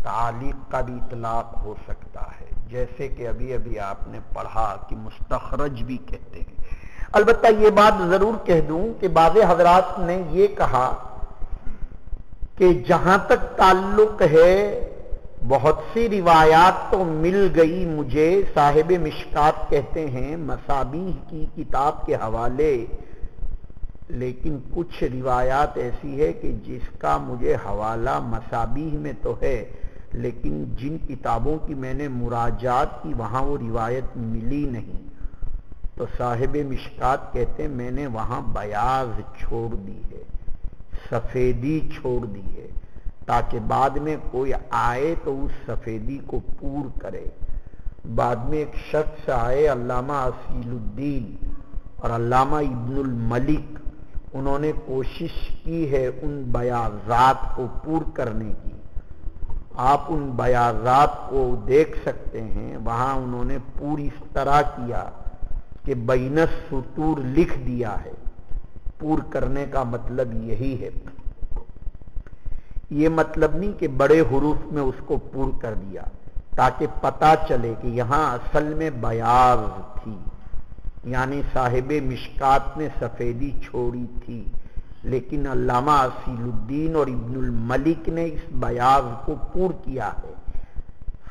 تعلیق کا بھی اطلاق ہو سکتا ہے، جیسے کہ ابھی آپ نے پڑھا کہ مستخرج بھی کہتے ہیں. البتہ یہ بات ضرور کہہ دوں کہ بعض حضرات نے یہ کہا کہ جہاں تک تعلق ہے بہت سی روایات تو مل گئی مجھے، صاحب مشکات کہتے ہیں مصابیح کی کتاب کے حوالے، لیکن کچھ روایات ایسی ہے کہ جس کا مجھے حوالہ مصابیح میں تو ہے، لیکن جن کتابوں کی میں نے مراجعات کی وہاں وہ روایت ملی نہیں. تو صاحب مشکات کہتے ہیں میں نے وہاں بیاض چھوڑ دی ہے، سفیدی چھوڑ دی ہے، تاکہ بعد میں کوئی آئے تو اس سفیدی کو پور کرے. بعد میں ایک شخص آئے علامہ اصیل الدین اور علامہ ابن الملک، انہوں نے کوشش کی ہے ان بیاضات کو پور کرنے کی. آپ ان بیاضات کو دیکھ سکتے ہیں، وہاں انہوں نے پوری اس طرح کیا کہ بین السطور لکھ دیا ہے. پور کرنے کا مطلب یہی ہے، یہ مطلب نہیں کہ بڑے حروف میں اس کو پور کر دیا، تاکہ پتہ چلے کہ یہاں اصل میں بیاض تھی، یعنی صاحب مشکات نے سفیدی چھوڑی تھی، لیکن علامہ اصیل الدین اور ابن الملک نے اس بیاض کو پور کیا ہے.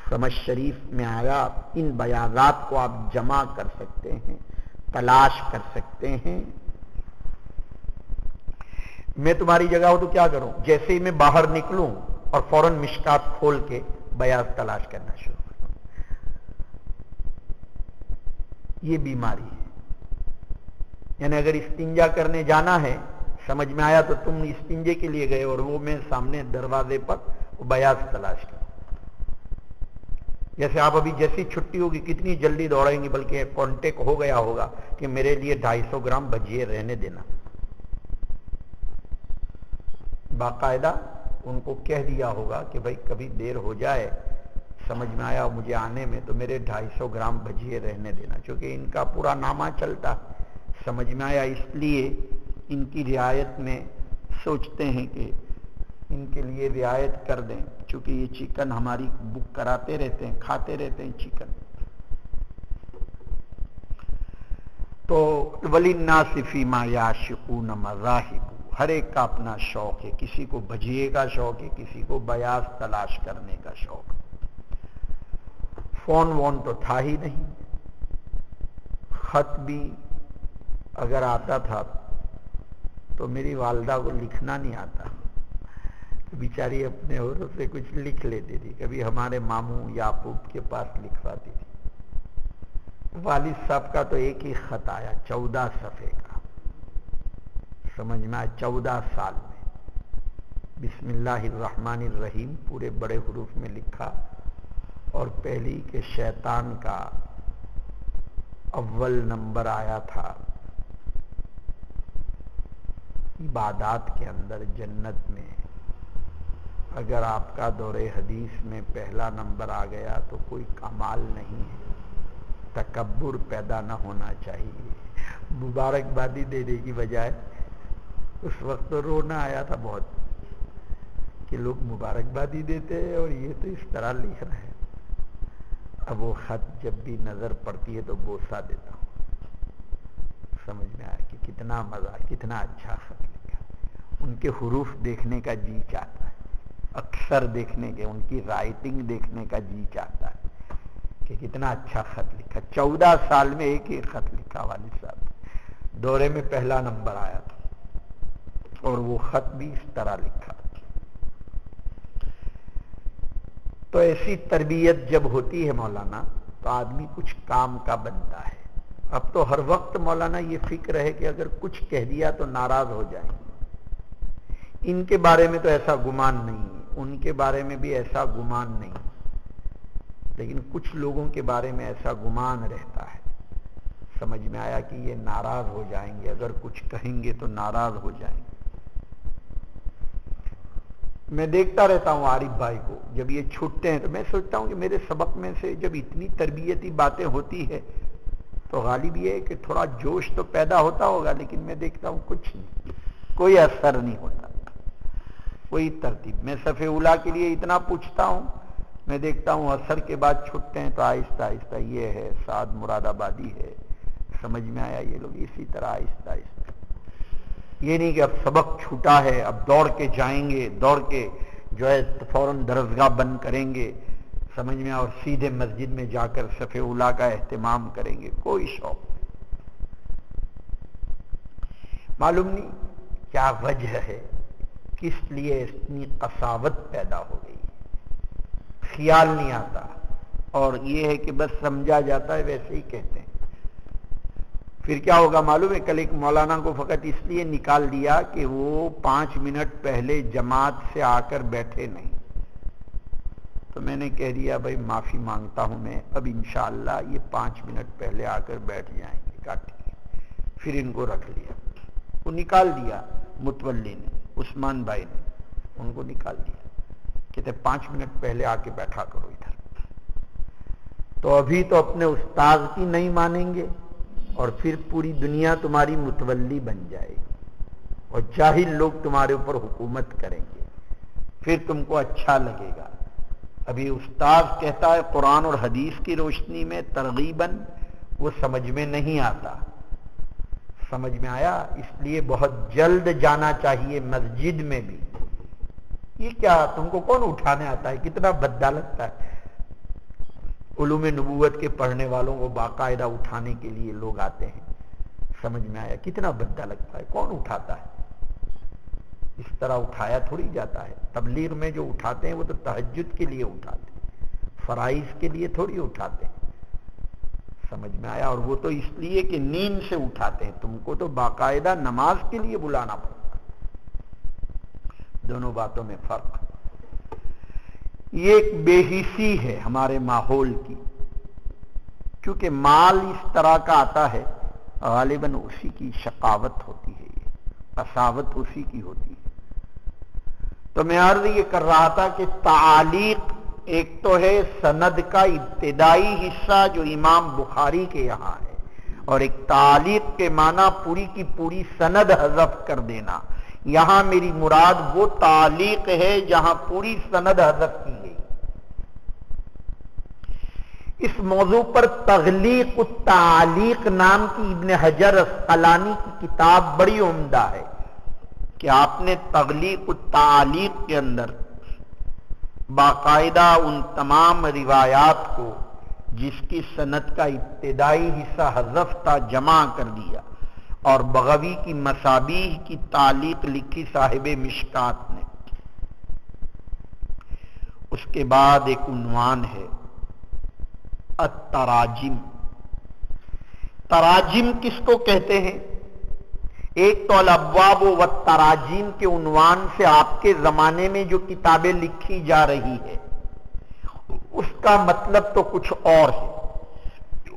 سمجھ شریف میں آیا. ان بیاضات کو آپ جمع کر سکتے ہیں، تلاش کر سکتے ہیں. میں تمہاری جگہ ہوں تو کیا کروں؟ جیسے ہی میں باہر نکلوں اور فوراً مشکات کھول کے بیاض تلاش کرنا شروع کروں. یہ بیماری ہے. یعنی اگر استنجا کرنے جانا ہے، سمجھ میں آیا تو تم استنجے کے لیے گئے اور وہ میں سامنے دروازے پر وہ بیاض تلاش کر. جیسے آپ ابھی جیسی چھٹی ہوگی کتنی جلدی دوڑیں گی، بلکہ کانٹیکٹ ہو گیا ہوگا کہ میرے لیے 250 گرام بھجیے رہنے دینا. باقاعدہ ان کو کہہ دیا ہوگا کہ بھائی کبھی دیر ہو جائے، سمجھ میں آیا مجھے آنے میں، تو میرے 250 گرام بھجیے رہنے دینا. چونکہ ان کا پورا نامہ چلتا، سمجھ میں آیا، اس لیے ان کی رعایت میں سوچتے ہیں کہ ان کے لیے رعایت کر دیں، چونکہ یہ چکن ہماری بک کراتے رہتے ہیں، کھاتے رہتے ہیں چکن. تو وَلِلنَّاسِ فِي مَا يَعْشِقُونَ مَذَاهِبُ، ہر ایک کا اپنا شوق ہے. کسی کو بھجیے کا شوق ہے، کسی کو بیاض تلاش کرنے کا شوق. فون وون تو تھا ہی نہیں، خط بھی اگر آتا تھا تو میری والدہ کو لکھنا نہیں آتا، بیچاری اپنے اور سے کچھ لکھ لیتی تھی. کبھی ہمارے ماموں یعقوب کے پاس لکھواتی تھی. والد صاحب کا تو ایک ہی خط آیا 14 صفحے کا، سمجھ میں آیا، 14 سال میں. بسم اللہ الرحمن الرحیم پورے بڑے حروف میں لکھا، اور پہلی کہ شیطان کا اول نمبر آیا تھا عبادات کے اندر جنت میں. اگر آپ کا دور حدیث میں پہلا نمبر آ گیا تو کوئی کمال نہیں ہے، تکبر پیدا نہ ہونا چاہیے. مبارکبادی دینے کی بجائے اس وقت تو رونا آیا تھا بہت کہ لوگ مبارکبادی دیتے ہیں اور یہ تو اس طرح لکھ رہے ہیں. اب وہ خط جب بھی نظر پڑتی ہے تو بوسہ دیتا ہوں. سمجھ میں آیا کہ کتنا مزہ، کتنا اچھا خط لکھا. ان کے حروف دیکھنے کا جی چاہتا ہے، اکثر دیکھنے کے، ان کی رائٹنگ دیکھنے کا جی چاہتا ہے کہ کتنا اچھا خط لکھا. 14 سال میں ایک ہی خط لکھا والد صاحب، دورے میں پہلا نمبر آیا تھا، اور وہ خط بھی اس طرح لکھا. تو ایسی تربیت جب ہوتی ہے مولانا تو آدمی کچھ کام کا بنتا ہے. اب تو ہر وقت مولانا یہ فکر ہے کہ اگر کچھ کہہ دیا تو ناراض ہو جائیں. ان کے بارے میں تو ایسا گمان نہیں ہے، ان کے بارے میں بھی ایسا گمان نہیں، لیکن کچھ لوگوں کے بارے میں ایسا گمان رہتا ہے. سمجھ میں آیا کہ یہ ناراض ہو جائیں گے، اگر کچھ کہیں گے تو ناراض ہو جائیں گے. میں دیکھتا رہتا ہوں عارف بھائی کو، جب یہ چھوٹتے ہیں تو میں سوچتا ہوں کہ میرے سبق میں سے جب اتنی تربیتی باتیں ہوتی ہے تو غالب یہ ہے کہ تھوڑا جوش تو پیدا ہوتا ہوگا، لیکن میں دیکھتا ہوں کچھ نہیں، کوئی اثر نہیں ہوتا، کوئی ترتیب. میں صف اولیٰ کے لیے اتنا پوچھتا ہوں، میں دیکھتا ہوں اثر کے بعد چھوٹتے ہیں تو آہستہ آہستہ یہ ہے، سعد مراد آبادی ہے، سمجھ میں آیا، یہ لوگ اسی طرح آہستہ آہستہ. یہ نہیں کہ اب سبق چھوٹا ہے اب دوڑ کے جائیں گے، دوڑ کے جو ہے فوراً درسگاہ بند کریں گے، سمجھ میں، اور سیدھے مسجد میں جا کر صف اولیٰ کا اہتمام کریں گے. کوئی شوق نہیں. معلوم نہیں کیا وجہ ہے، کس لیے اتنی قساوت پیدا ہو گئی، خیال نہیں آتا. اور یہ ہے کہ بس سمجھا جاتا ہے ویسے ہی کہتے ہیں. پھر کیا ہوگا معلوم ہے؟ کل ایک مولانا کو فقط اس لیے نکال دیا کہ وہ 5 منٹ پہلے جماعت سے آ کر بیٹھے نہیں. تو میں نے کہہ دیا بھائی معافی مانگتا ہوں میں، اب انشاءاللہ یہ 5 منٹ پہلے آ کر بیٹھ جائیں گے. کہا ٹھیک ہے. پھر ان کو رکھ لیا، وہ نکال دیا متولی نے، عثمان بھائی نے ان کو نکال دیا، کہتے 5 منٹ پہلے آ کے بیٹھا کرو ادھر. تو ابھی تو اپنے استاذ کی نہیں مانیں گے، اور پھر پوری دنیا تمہاری متولی بن جائے گی اور جاہل لوگ تمہارے اوپر حکومت کریں گے، پھر تم کو اچھا لگے گا. ابھی استاذ کہتا ہے قرآن اور حدیث کی روشنی میں ترغیباً، وہ سمجھ میں نہیں آتا. سمجھ میں آیا؟ اس لیے بہت جلد جانا چاہیے مسجد میں بھی. یہ کیا تم کو کون اٹھانے آتا ہے؟ کتنا بھدا لگتا ہے. علوم نبوت کے پڑھنے والوں کو باقاعدہ اٹھانے کے لیے لوگ آتے ہیں. سمجھ میں آیا؟ کتنا بھدا لگتا ہے. کون اٹھاتا ہے؟ اس طرح اٹھایا تھوڑی جاتا ہے. تبلیغ میں جو اٹھاتے ہیں وہ تو تہجد کے لیے اٹھاتے ہیں، فرائض کے لیے تھوڑی اٹھاتے ہیں. سمجھ میں آیا؟ اور وہ تو اس لیے کہ نیند سے اٹھاتے ہیں. تم کو تو باقاعدہ نماز کے لیے بلانا پڑتا ہے. دونوں باتوں میں فرق. یہ ایک بے حسی ہے ہمارے ماحول کی، کیونکہ مال اس طرح کا آتا ہے غالباً اسی کی شقاوت ہوتی ہے، یہ قساوت اسی کی ہوتی ہے. تو میں عرض یہ کر رہا تھا کہ تعلیق ایک تو ہے سند کا ابتدائی حصہ جو امام بخاری کے یہاں ہے، اور ایک تعلیق کے معنی پوری کی پوری سند حذف کر دینا. یہاں میری مراد وہ تعلیق ہے جہاں پوری سند حذف کی گئی. اس موضوع پر تغلیق التعلیق نام کی ابن حجر اسقلانی کی کتاب بڑی عمدہ ہے کہ آپ نے تغلیق التعلیق کے اندر باقاعدہ ان تمام روایات کو جس کی سند کا ابتدائی حصہ حذف تھا جمع کر دیا، اور بغوی کی مصابیح کی تعلیق لکھی صاحب مشکات نے. اس کے بعد ایک عنوان ہے التراجم. تراجم کس کو کہتے ہیں؟ ایک تو الابواب والتراجم کے عنوان سے آپ کے زمانے میں جو کتابیں لکھی جا رہی ہے اس کا مطلب تو کچھ اور ہے.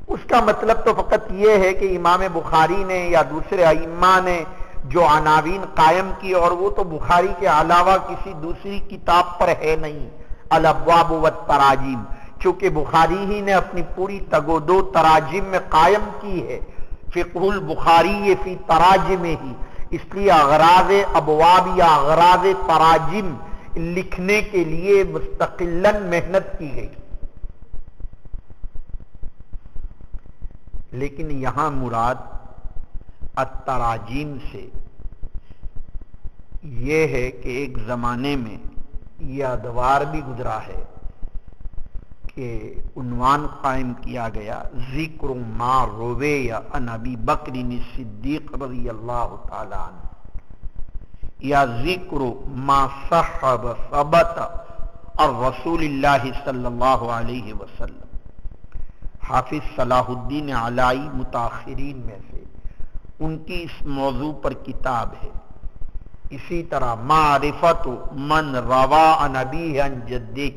اس کا مطلب تو فقط یہ ہے کہ امام بخاری نے یا دوسرے ائمہ نے جو عناوین قائم کی، اور وہ تو بخاری کے علاوہ کسی دوسری کتاب پر ہے نہیں. الابواب والتراجم چونکہ بخاری ہی نے اپنی پوری تگودو تراجم میں قائم کی ہے. فقہ البخاری فی تراجم ہی، اس لیے اغراض ابواب یا اغراض تراجم لکھنے کے لیے مستقلاً محنت کی گئی. لیکن یہاں مراد التراجم سے یہ ہے کہ ایک زمانے میں یہ ادوار بھی گزرا ہے کہ عنوان قائم کیا گیا ذکر ما روے عن ابی بکر صدیق رضی اللہ تعالی عنہ، یا ذکر ما صحب ثبت الرسول اللہ صلی اللہ علیہ وسلم۔ حافظ صلاح الدین علائی متاخرین میں سے، ان کی اس موضوع پر کتاب ہے۔ اسی طرح معرفت من روا عن ابیہ عن جدہ،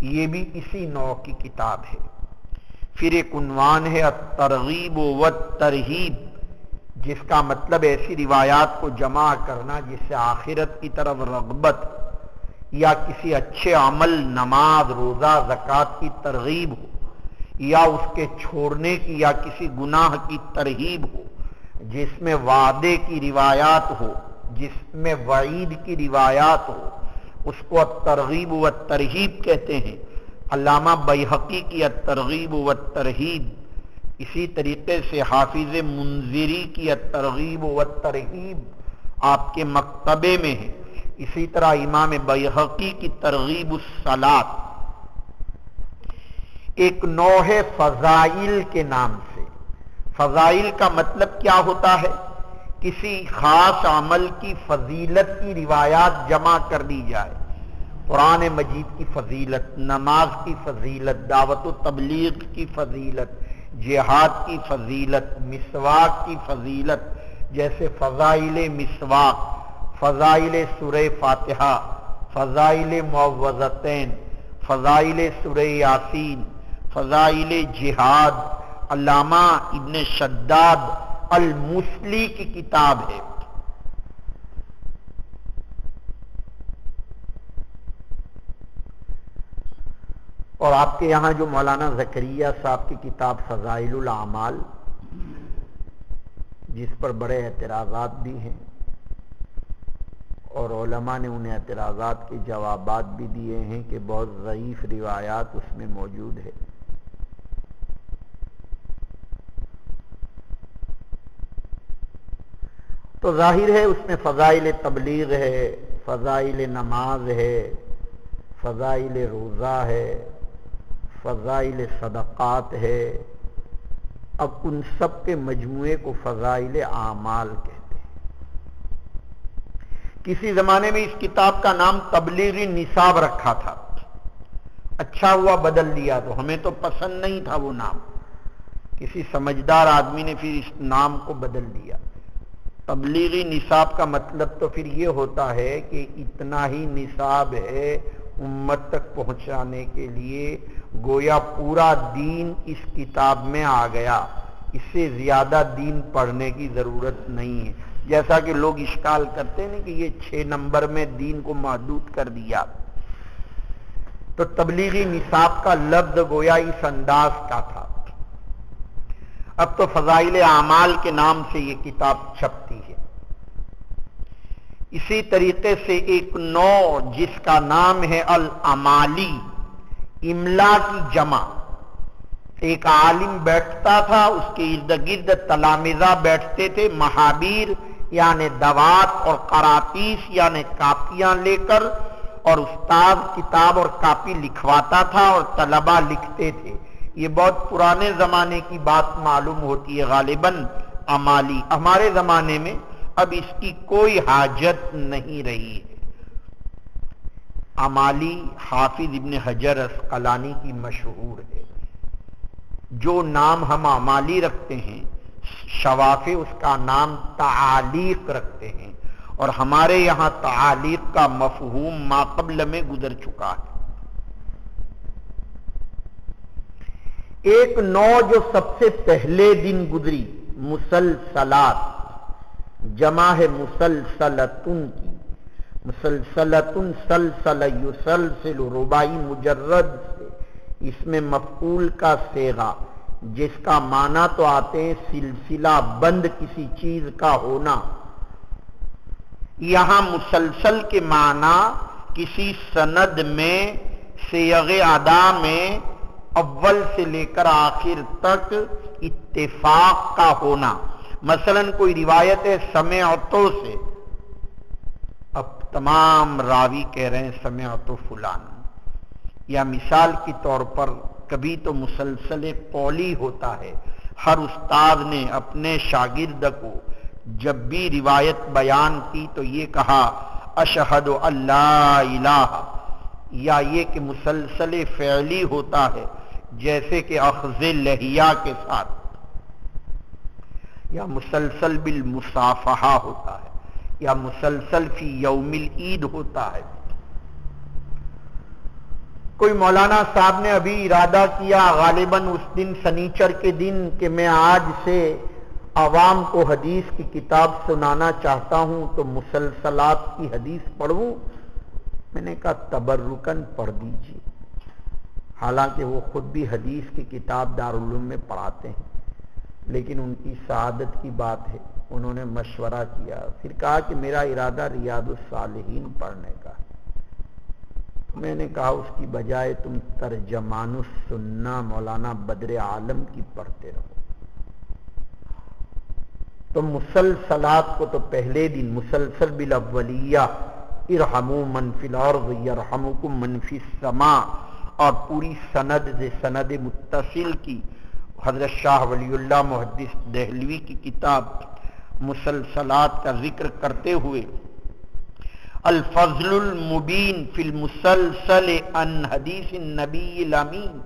یہ بھی اسی نوع کی کتاب ہے۔ پھر ایک عنوان ہے الترغیب والترہیب، جس کا مطلب ایسی روایات کو جمع کرنا جس سے آخرت کی طرف رغبت یا کسی اچھے عمل، نماز، روزہ، زکوٰۃ کی ترغیب ہو، یا اس کے چھوڑنے کی یا کسی گناہ کی ترہیب ہو، جس میں وعدے کی روایات ہو، جس میں وعید کی روایات ہو، اس کو الترغیب والترہیب کہتے ہیں۔ علامہ بیہقی کی الترغیب والترہیب، اسی طریقے سے حافظ منذری کی الترغیب والترہیب آپ کے مکتبے میں ہے۔ اسی طرح امام بیہقی کی ترغیب الصلاۃ۔ ایک نوع ہے فضائل کے نام سے۔ فضائل کا مطلب کیا ہوتا ہے؟ کسی خاص عمل کی فضیلت کی روایات جمع کر دی جائے۔ قرآن مجید کی فضیلت، نماز کی فضیلت، دعوت و تبلیغ کی فضیلت، جہاد کی فضیلت، مسواک کی فضیلت، جیسے فضائل مسواک، فضائل سورہ فاتحہ، فضائل معوذتین، فضائل سورہ یاسین، فضائل جہاد۔ علامہ ابن شداد المسلی کی کتاب ہے۔ اور آپ کے یہاں جو مولانا زکریا صاحب کی کتاب فضائل الاعمال، جس پر بڑے اعتراضات بھی ہیں اور علماء نے انہیں اعتراضات کے جوابات بھی دیے ہیں کہ بہت ضعیف روایات اس میں موجود ہے۔ تو ظاہر ہے اس میں فضائل تبلیغ ہے، فضائل نماز ہے، فضائل روزہ ہے، فضائل صدقات ہے۔ اب ان سب کے مجموعے کو فضائل اعمال کہتے ہیں۔ کسی زمانے میں اس کتاب کا نام تبلیغی نصاب رکھا تھا، اچھا ہوا بدل دیا، تو ہمیں تو پسند نہیں تھا وہ نام، کسی سمجھدار آدمی نے پھر اس نام کو بدل دیا۔ تبلیغی نصاب کا مطلب تو پھر یہ ہوتا ہے کہ اتنا ہی نصاب ہے امت تک پہنچانے کے لیے، گویا پورا دین اس کتاب میں آ گیا، اس سے زیادہ دین پڑھنے کی ضرورت نہیں ہے۔ جیسا کہ لوگ اشکال کرتے ہیں کہ یہ 6 نمبر میں دین کو محدود کر دیا، تو تبلیغی نصاب کا لفظ گویا اس انداز کا تھا۔ اب تو فضائل اعمال کے نام سے یہ کتاب چھپتی ہے۔ اسی طریقے سے ایک نوع جس کا نام ہے الامالی، املا کی جمع۔ ایک عالم بیٹھتا تھا، اس کے ارد گرد تلامذہ بیٹھتے تھے، محابیر یعنی دوات اور قراطیس یعنی کاپیاں لے کر، اور استاد کتاب اور کاپی لکھواتا تھا اور طلبہ لکھتے تھے۔ یہ بہت پرانے زمانے کی بات معلوم ہوتی ہے، غالباً امالی۔ ہمارے زمانے میں اب اس کی کوئی حاجت نہیں رہی ہے۔ امالی حافظ ابن حجر عسقلانی کی مشہور ہے۔ جو نام ہم امالی رکھتے ہیں، شوافی اس کا نام تعالیق رکھتے ہیں، اور ہمارے یہاں تعالیق کا مفہوم ما قبل میں گزر چکا ہے۔ ایک نوع جو سب سے پہلے دن گزری، مسلسلات، جمع ہے مسلسلتن کی۔ مسلسلتن سلسل یسلسل، رباعی مجرد سے، اس میں مفعول کا صیغہ، جس کا معنی تو آتے ہیں سلسلہ بند کسی چیز کا ہونا۔ یہاں مسلسل کے معنی کسی سند میں صیغ ادا میں اول سے لے کر آخر تک اتفاق کا ہونا۔ مثلا کوئی روایت ہے سمعتو سے، اب تمام راوی کہہ رہے ہیں سمعت فلان، یا مثال کے طور پر کبھی تو مسلسل قولی ہوتا ہے، ہر استاد نے اپنے شاگرد کو جب بھی روایت بیان کی تو یہ کہا اشہد اللہ الہ، یا یہ کہ مسلسل فعلی ہوتا ہے جیسے کہ اخذ لحیہ کے ساتھ، یا مسلسل بالمصافحہ ہوتا ہے، یا مسلسل فی یوم العید ہوتا ہے۔ کوئی مولانا صاحب نے ابھی ارادہ کیا غالباً اس دن سنیچر کے دن کہ میں آج سے عوام کو حدیث کی کتاب سنانا چاہتا ہوں تو مسلسلات کی حدیث پڑھوں۔ میں نے کہا تبرکن پڑھ دیجیے، حالانکہ وہ خود بھی حدیث کی کتاب دارالعلوم میں پڑھاتے ہیں، لیکن ان کی سعادت کی بات ہے، انہوں نے مشورہ کیا، پھر کہا کہ میرا ارادہ ریاض الصالحین پڑھنے کا۔ میں نے کہا اس کی بجائے تم ترجمان السنہ مولانا بدر عالم کی پڑھتے رہو۔ تو مسلسلات کو تو پہلے دن مسلسل بالاولیہ ارحموا من فی الارض یرحمکم من فی السماء، اور پوری سند متصل کی حضرت شاہ ولی اللہ محدث دہلوی کی کتاب مسلسلات کا ذکر کرتے ہوئے الفضل المبین فی المسلسل عن حدیث النبی الامین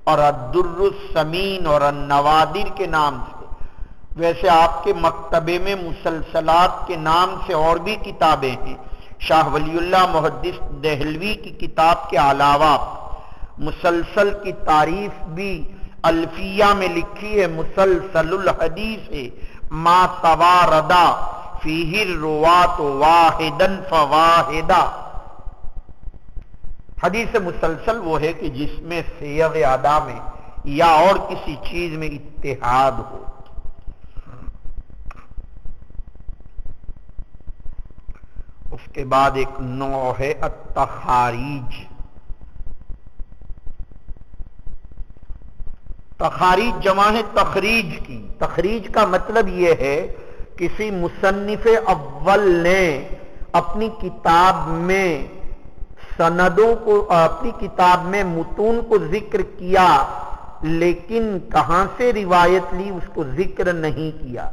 اور الدر السمین اور النوادر کے نام سے، ویسے آپ کے مکتبے میں مسلسلات کے نام سے اور بھی کتابیں ہیں۔ شاہ ولی اللہ محدث دہلوی کی کتاب کے علاوہ مسلسل کی تعریف بھی الفیہ میں لکھی ہے، مسلسل الحدیث ما تواردا فیہ الرواۃ واحدا فواحدا۔ حدیث مسلسل وہ ہے کہ جس میں صیغ ادا میں یا اور کسی چیز میں اتحاد ہو۔ اس کے بعد ایک نوع ہے التخاریج۔ تخاریج جمع ہے تخریج کی۔ تخریج کا مطلب یہ ہے کسی مصنف اول نے اپنی کتاب میں سندوں کو، اپنی کتاب میں متون کو ذکر کیا لیکن کہاں سے روایت لی اس کو ذکر نہیں کیا۔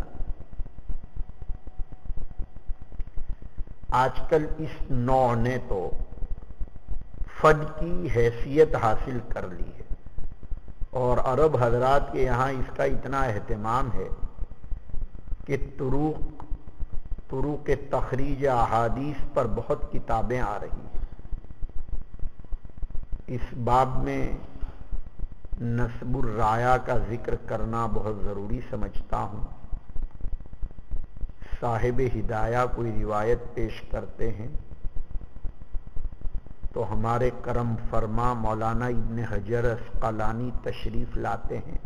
آج کل اس نوع نے تو فن کی حیثیت حاصل کر لی ہے، اور عرب حضرات کے یہاں اس کا اتنا اہتمام ہے کہ طرق تخریج احادیث پر بہت کتابیں آ رہی ہیں۔ اس باب میں نسب الرایہ کا ذکر کرنا بہت ضروری سمجھتا ہوں۔ صاحب ہدایہ کوئی روایت پیش کرتے ہیں تو ہمارے کرم فرما مولانا ابن حجر اسقلانی تشریف لاتے ہیں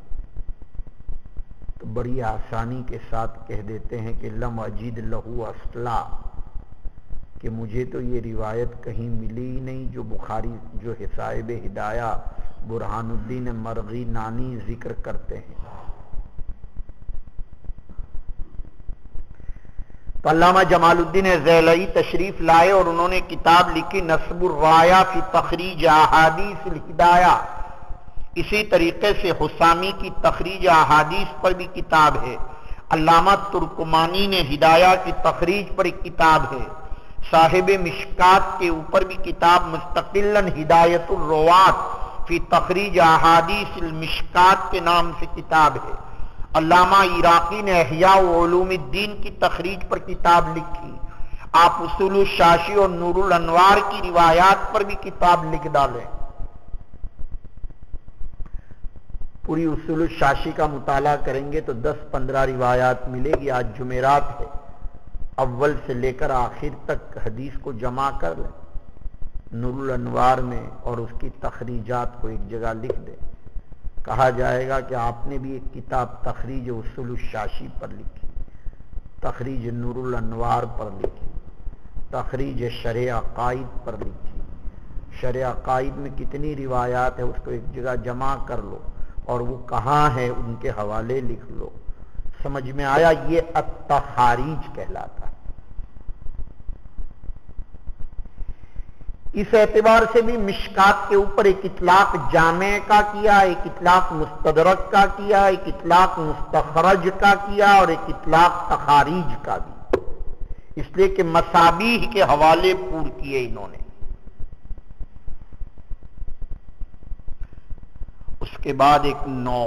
تو بڑی آسانی کے ساتھ کہہ دیتے ہیں کہ لم اجد لہو اصلا، کہ مجھے تو یہ روایت کہیں ملی ہی نہیں جو بخاری، جو صاحب ہدایہ برہان الدین مرغی نانی ذکر کرتے ہیں۔ تو علامہ جمال الدین ذیلعی تشریف لائے اور انہوں نے کتاب لکھی نسب الرایہ فی تخریج احادیث الہدایہ۔ اسی طریقے سے حسامی کی تخریج احادیث پر بھی کتاب ہے۔ علامہ ترکمانی نے ہدایہ کی تخریج پر ایک کتاب ہے۔ صاحب مشکات کے اوپر بھی کتاب مستقلاً ہدایت الروات فی تخریج احادیث المشکات کے نام سے کتاب ہے۔ علامہ عراقی نے احیاء علوم الدین کی تخریج پر کتاب لکھی۔ آپ اصول الشاشی اور نور الانوار کی روایات پر بھی کتاب لکھ ڈالیں۔ پوری اصول الشاشی کا مطالعہ کریں گے تو 10-15 روایات ملے گی۔ آج جمعرات ہے، اول سے لے کر آخر تک حدیث کو جمع کر لیں نور الانوار میں اور اس کی تخریجات کو ایک جگہ لکھ دیں۔ کہا جائے گا کہ آپ نے بھی ایک کتاب تخریج اصول الشاشی پر لکھی، تخریج نور الانوار پر لکھی، تخریج شرح عقائد پر لکھی۔ شرح عقائد میں کتنی روایات ہیں اس کو ایک جگہ جمع کر لو اور وہ کہاں ہے ان کے حوالے لکھ لو۔ سمجھ میں آیا؟ یہ التخاریج کہلاتا ہے۔ اس اعتبار سے بھی مشکات کے اوپر ایک اطلاق جامع کا کیا، ایک اطلاق مستدرک کا کیا، ایک اطلاق مستخرج کا کیا اور ایک اطلاق تخاریج کا بھی، اس لیے کہ مصابیح کے حوالے پور کیے انہوں نے۔ اس کے بعد ایک نو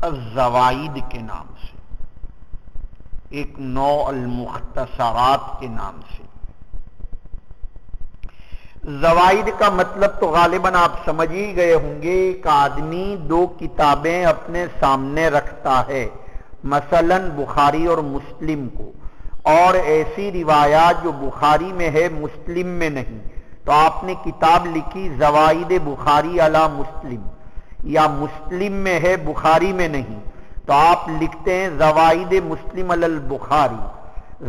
الزوائد کے نام سے، ایک نو المختصرات کے نام سے۔ زوائد کا مطلب تو غالباً آپ سمجھ ہی گئے ہوں گے، ایک آدمی دو کتابیں اپنے سامنے رکھتا ہے، مثلا بخاری اور مسلم کو، اور ایسی روایات جو بخاری میں ہے مسلم میں نہیں، تو آپ نے کتاب لکھی زوائد بخاری علی مسلم، یا مسلم میں ہے بخاری میں نہیں تو آپ لکھتے ہیں زوائد مسلم علی البخاری۔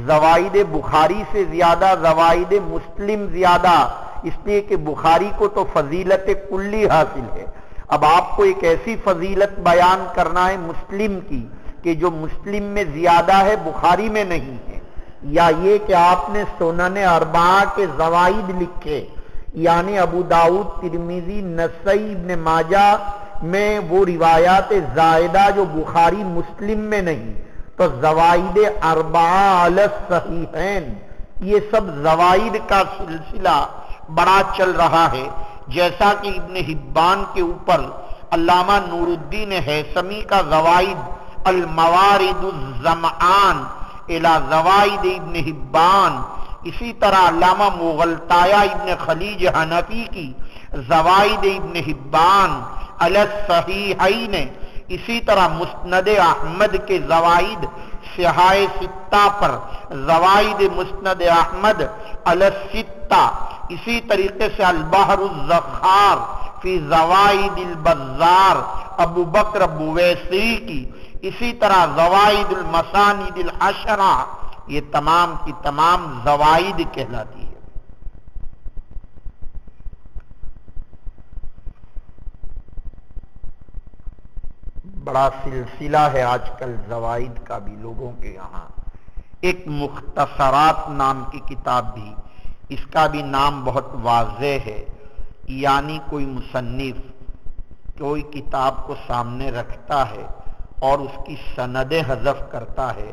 زوائد بخاری سے زیادہ زوائد مسلم زیادہ، اس لیے کہ بخاری کو تو فضیلت کلی حاصل ہے، اب آپ کو ایک ایسی فضیلت بیان کرنا ہے مسلم کی کہ جو مسلم میں زیادہ ہے بخاری میں نہیں ہے، یا یہ کہ آپ نے سنن اربعہ کے زوائد لکھے، یعنی ابو داؤد، ترمذی، نسائی، ابن ماجہ میں وہ روایات زائدہ جو بخاری مسلم میں نہیں، تو زوائد اربعہ علی الصحیحین، یہ سب زوائد کا سلسلہ بڑا چل رہا ہے، جیسا کہ ابن حبان کے اوپر علامہ نور الدین ہیثمی کا زوائد الموارد الزمعان الی زوائد ابن حبان، اسی طرح علامہ مغلطایہ ابن خلیج حنفی کی زوائد ابن حبان علی الصحیحین، اسی طرح مسند احمد کے زوائد صحاح ستہ پر زوائد مسند احمد علی الستہ، اسی طریقے سے البحر الزخار فی زوائد البزار ابو بکر بویسی کی، اسی طرح زوائد المساند العشرہ، یہ تمام کی تمام زوائد کہلاتی ہے۔ بڑا سلسلہ ہے آج کل زوائد کا بھی لوگوں کے یہاں۔ ایک مختصرات نام کی کتاب بھی، اس کا بھی نام بہت واضح ہے، یعنی کوئی مصنف کوئی کتاب کو سامنے رکھتا ہے اور اس کی سندیں حذف کرتا ہے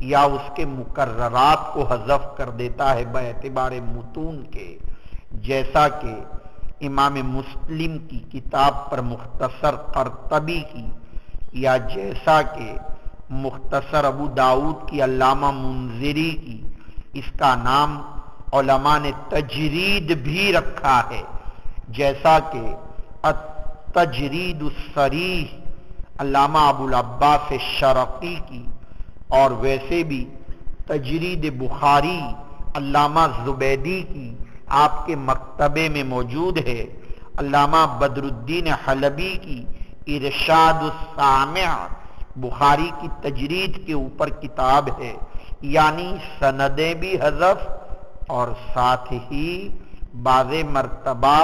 یا اس کے مقررات کو حذف کر دیتا ہے باعتبار متون کے، جیسا کہ امام مسلم کی کتاب پر مختصر قرطبی کی، یا جیسا کہ مختصر ابو داؤد کی علامہ منذری کی، اس کا نام علماء نے تجرید بھی رکھا ہے، جیسا کہ التجرید الصریح علامہ ابو العباس شرقی کی، اور ویسے بھی تجرید بخاری علامہ زبیدی کی آپ کے مکتبے میں موجود ہے، علامہ بدر الدین حلبی کی ارشاد السامع بخاری کی تجرید کے اوپر کتاب ہے، یعنی سندیں بھی حذف اور ساتھ ہی بعض مرتبہ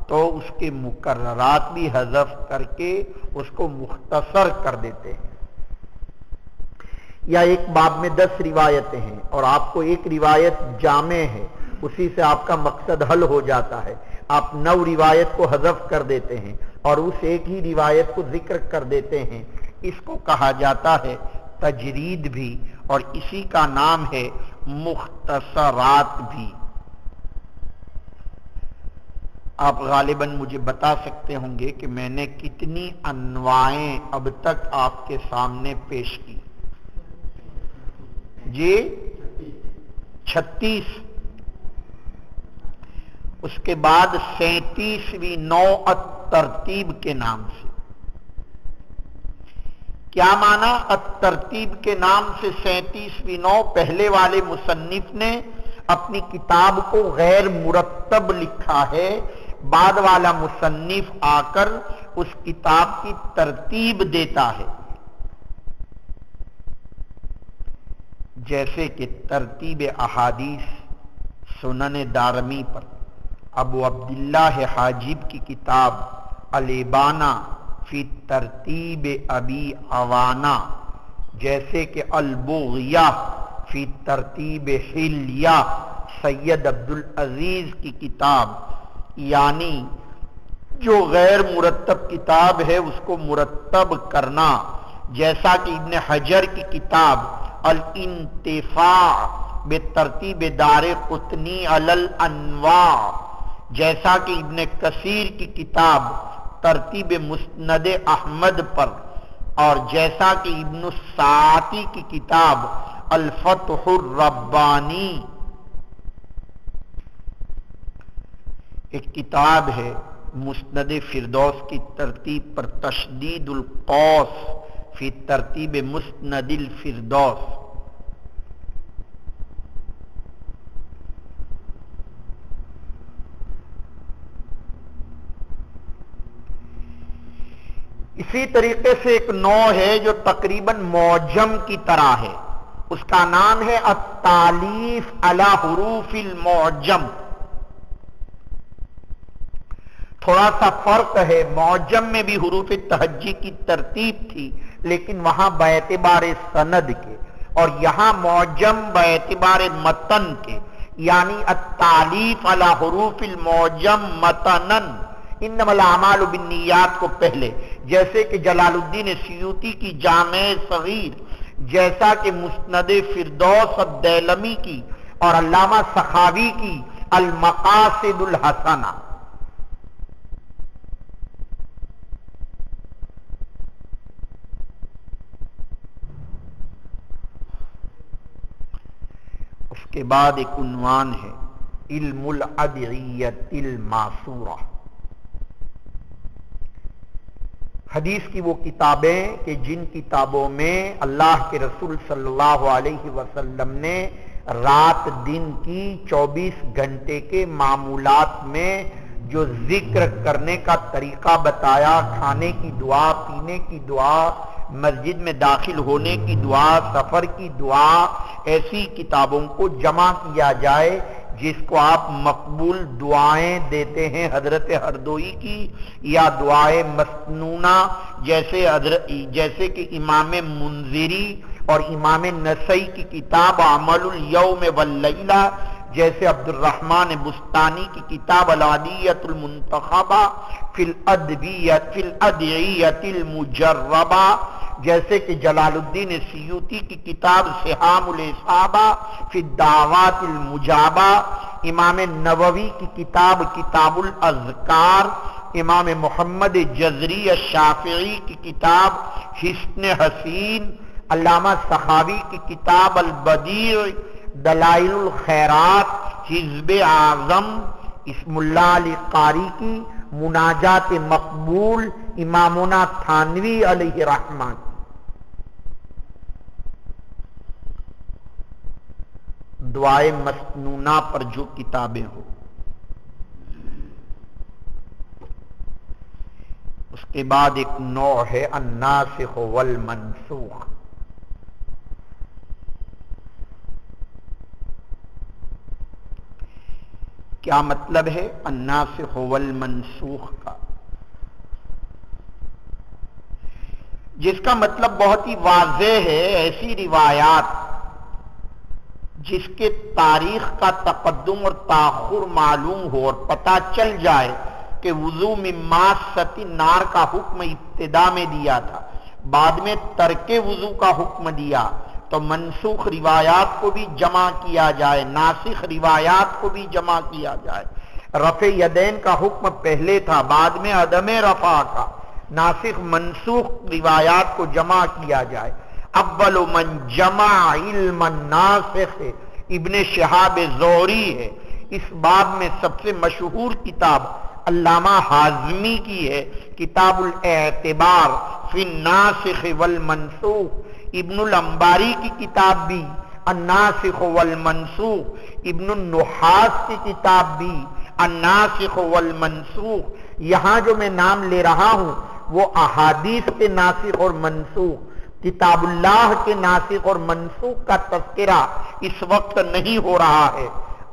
تو اس کے مقررات بھی حذف کر کے اس کو مختصر کر دیتے ہیں۔ یا ایک باب میں 10 روایتیں ہیں اور آپ کو ایک روایت جامع ہے، اسی سے آپ کا مقصد حل ہو جاتا ہے، آپ 9 روایت کو حذف کر دیتے ہیں اور اس ایک ہی روایت کو ذکر کر دیتے ہیں، اس کو کہا جاتا ہے تجرید بھی، اور اسی کا نام ہے مختصرات بھی۔ آپ غالباً مجھے بتا سکتے ہوں گے کہ میں نے کتنی انواعیں اب تک آپ کے سامنے پیش کی؟ جی 36۔ اس کے بعد 37ویں نوع الترتیب کے نام سے۔ کیا معنی الترتیب کے نام سے 37ویں نوع؟ پہلے والے مصنف نے اپنی کتاب کو غیر مرتب لکھا ہے، بعد والا مصنف آ کر اس کتاب کی ترتیب دیتا ہے، جیسے کہ ترتیب احادیث سنن دارمی پر ابو عبداللہ حاجب کی کتاب الابانہ فی ترتیب ابی عوانہ، جیسے کہ البغیہ فی ترتیب حلیہ سید عبدالعزیز کی کتاب، یعنی جو غیر مرتب کتاب ہے اس کو مرتب کرنا، جیسا کہ ابن حجر کی کتاب الانتفاع بترتیب دار قطنی علی الانواع، جیسا کہ ابن کثیر کی کتاب ترتیب مسند احمد پر، اور جیسا کہ ابن الساعتی کی کتاب الفتح الربانی، ایک کتاب ہے مسند فردوس کی ترتیب پر تشدید القوس فی ترتیب مسند الفردوس۔ اسی طریقے سے ایک نوع ہے جو تقریباً معجم کی طرح ہے، اس کا نام ہے التالیف علی حروف المعجم۔ تھوڑا سا فرق ہے، معجم میں بھی حروف تہجی کی ترتیب تھی لیکن وہاں باعتبار سند کے، اور یہاں معجم باعتبار متن کے، یعنی التالیف علی حروف المعجم متنن، انما الاعمال بالنیات کو پہلے، جیسے کہ جلال الدین سیوطی کی جامع صغیر، جیسا کہ مسند فردوس الدیلمی کی اور علامہ سخاوی کی المقاصد الحسنہ۔ اس کے بعد ایک عنوان ہے علم الادعیۃ الماثورہ، حدیث کی وہ کتابیں کہ جن کتابوں میں اللہ کے رسول صلی اللہ علیہ وسلم نے رات دن کی 24 گھنٹے کے معمولات میں جو ذکر کرنے کا طریقہ بتایا، کھانے کی دعا، پینے کی دعا، مسجد میں داخل ہونے کی دعا، سفر کی دعا، ایسی کتابوں کو جمع کیا جائے جس کو آپ مقبول دعائیں دیتے ہیں حضرت ہردوئی کی، یا دعائیں مسنونہ جیسے کہ امام منذری اور امام نسائی کی کتاب عمل الیوم واللیلہ، جیسے عبد الرحمن بستانی کی کتاب العدیۃ المنتخبہ فی الادعیۃ المجربہ، جیسے کہ جلال الدین سیوطی کی کتاب سہام الاصابہ فی الدعوات المجابہ، امام نووی کی کتاب کتاب الاذکار، امام محمد جزری الشافعی کی کتاب حسن حسین، علامہ سخاوی کی کتاب البدیع، دلائل الخیرات، حزب اعظم، اسم اللہ علی قاری کی مناجات مقبول، امامنا تھانوی علیہ رحمہ۔ دعائے مسنونہ پر جو کتابیں ہو، اس کے بعد ایک نوع ہے الناسخ والمنسوخ۔ کیا مطلب ہے الناسخ والمنسوخ کا؟ جس کا مطلب بہت ہی واضح ہے، ایسی روایات جس کے تاریخ کا تقدم اور تاخر معلوم ہو اور پتہ چل جائے کہ وضو من ماسۃ النار کا حکم ابتدا میں دیا تھا، بعد میں ترک وضو کا حکم دیا، تو منسوخ روایات کو بھی جمع کیا جائے، ناسخ روایات کو بھی جمع کیا جائے۔ رفع یدین کا حکم پہلے تھا، بعد میں عدم رفع کا، ناسخ منسوخ روایات کو جمع کیا جائے۔ اول من جمع علم الناسخ ابن شہاب زہری ہے، اس باب میں سب سے مشہور کتاب علامہ حازمی کی ہے، کتاب الاعتبار فی الناسخ والمنسوخ۔ ابن الانباری کی کتاب بھی الناسخ والمنسوخ، ابن النحاس کی کتاب بھی الناسخ والمنسوخ۔ یہاں جو میں نام لے رہا ہوں وہ احادیث کے ناسخ اور منسوخ، کتاب اللہ کے ناسخ اور منسوخ کا تذکرہ اس وقت نہیں ہو رہا ہے۔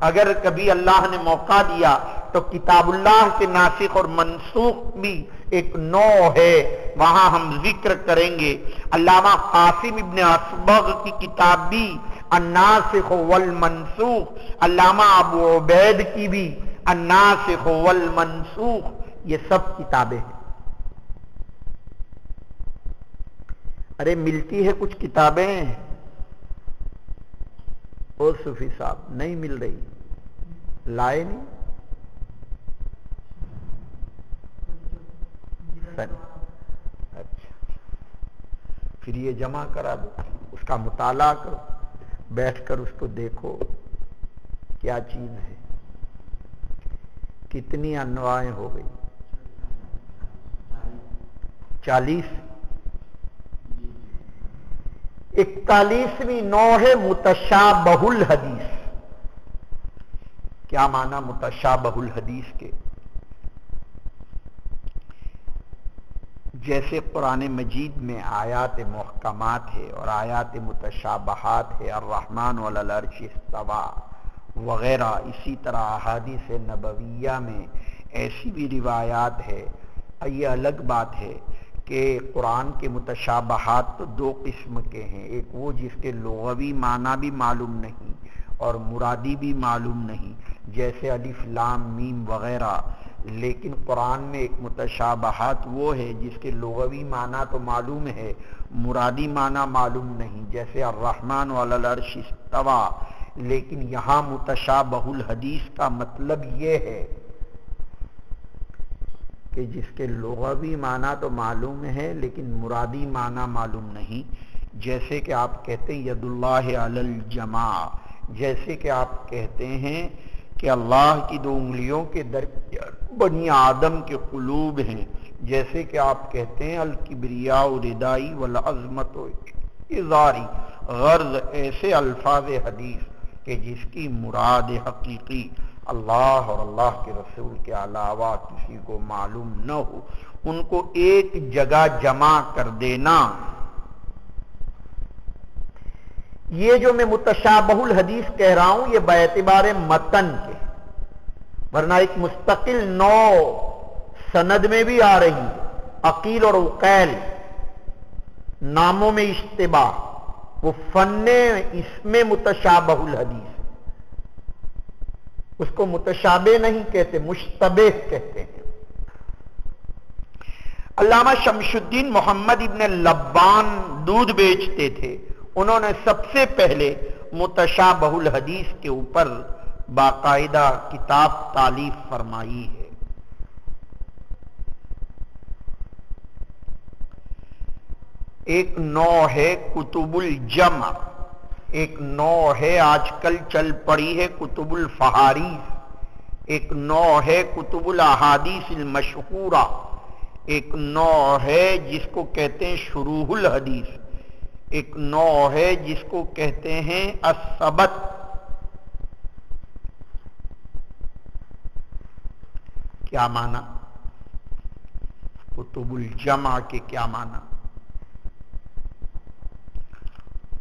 اگر کبھی اللہ نے موقع دیا تو کتاب اللہ کے ناسخ اور منسوخ بھی ایک نوع ہے، وہاں ہم ذکر کریں گے۔ علامہ قاسم ابن اصبغ کی کتاب بھی الناسخ والمنسوخ، علامہ ابو عبید کی بھی الناسخ والمنسوخ، یہ سب کتابیں ہیں۔ ارے ملتی ہے کچھ کتابیں، او صوفی صاحب نہیں مل رہی، لائے نہیں؟ اچھا پھر یہ جمع کرا دو، اس کا مطالعہ کرو، بیٹھ کر اس کو دیکھو کیا چیز ہے، کتنی انواعیں ہو گئی، 40۔ 41ویں نوع ہے متشابہ الحدیث۔ کیا معنی متشابہ الحدیث کے؟ جیسے قرآن مجید میں آیات محکمات ہے اور آیات متشابہات ہے، الرحمن علی العرش استویٰ وغیرہ، اسی طرح احادیث نبویہ میں ایسی بھی روایات ہے۔ یہ الگ بات ہے کہ قرآن کے متشابہات تو دو قسم کے ہیں، ایک وہ جس کے لغوی معنی بھی معلوم نہیں اور مرادی بھی معلوم نہیں، جیسے الف لام میم وغیرہ، لیکن قرآن میں ایک متشابہات وہ ہے جس کے لغوی معنی تو معلوم ہے، مرادی معنی معلوم نہیں، جیسے الرحمن علی العرش استویٰ، لیکن یہاں متشابہ الحدیث کا مطلب یہ ہے کہ جس کے لغوی معنی تو معلوم ہے لیکن مرادی معنی معلوم نہیں، جیسے کہ آپ کہتے ہیں ید اللہ علی الجماع، جیسے کہ آپ کہتے ہیں کہ اللہ کی دو انگلیوں کے درمیان بنی آدم کے قلوب ہیں، جیسے کہ آپ کہتے ہیں الکبریاء ردائی والعظمت ازاری، غرض ایسے الفاظ حدیث کہ جس کی مراد حقیقی اللہ اور اللہ کے رسول کے علاوہ کسی کو معلوم نہ ہو، ان کو ایک جگہ جمع کر دینا۔ یہ جو میں متشابہ الحدیث کہہ رہا ہوں یہ باعتبار متن کے، ورنہ ایک مستقل نوع سند میں بھی آ رہی ہے، عقیل اور عقیل ناموں میں اشتباہ، وہ فن اس میں متشابہ الحدیث، اس کو متشابہ نہیں کہتے، مشتبہ کہتے ہیں۔ علامہ شمس الدین محمد ابن لبان دودھ بیچتے تھے، انہوں نے سب سے پہلے متشابہ الحدیث کے اوپر باقاعدہ کتاب تالیف فرمائی ہے۔ ایک نوع ہے کتب الجمع، ایک نوع ہے آج کل چل پڑی ہے کتب الفہارس، ایک نوع ہے کتب الاحادیث المشہورہ، ایک نوع ہے جس کو کہتے ہیں شروح الحدیث، ایک نوع ہے جس کو کہتے ہیں الثبت۔ کیا معنی؟ کتب الجمع کے کیا معنی؟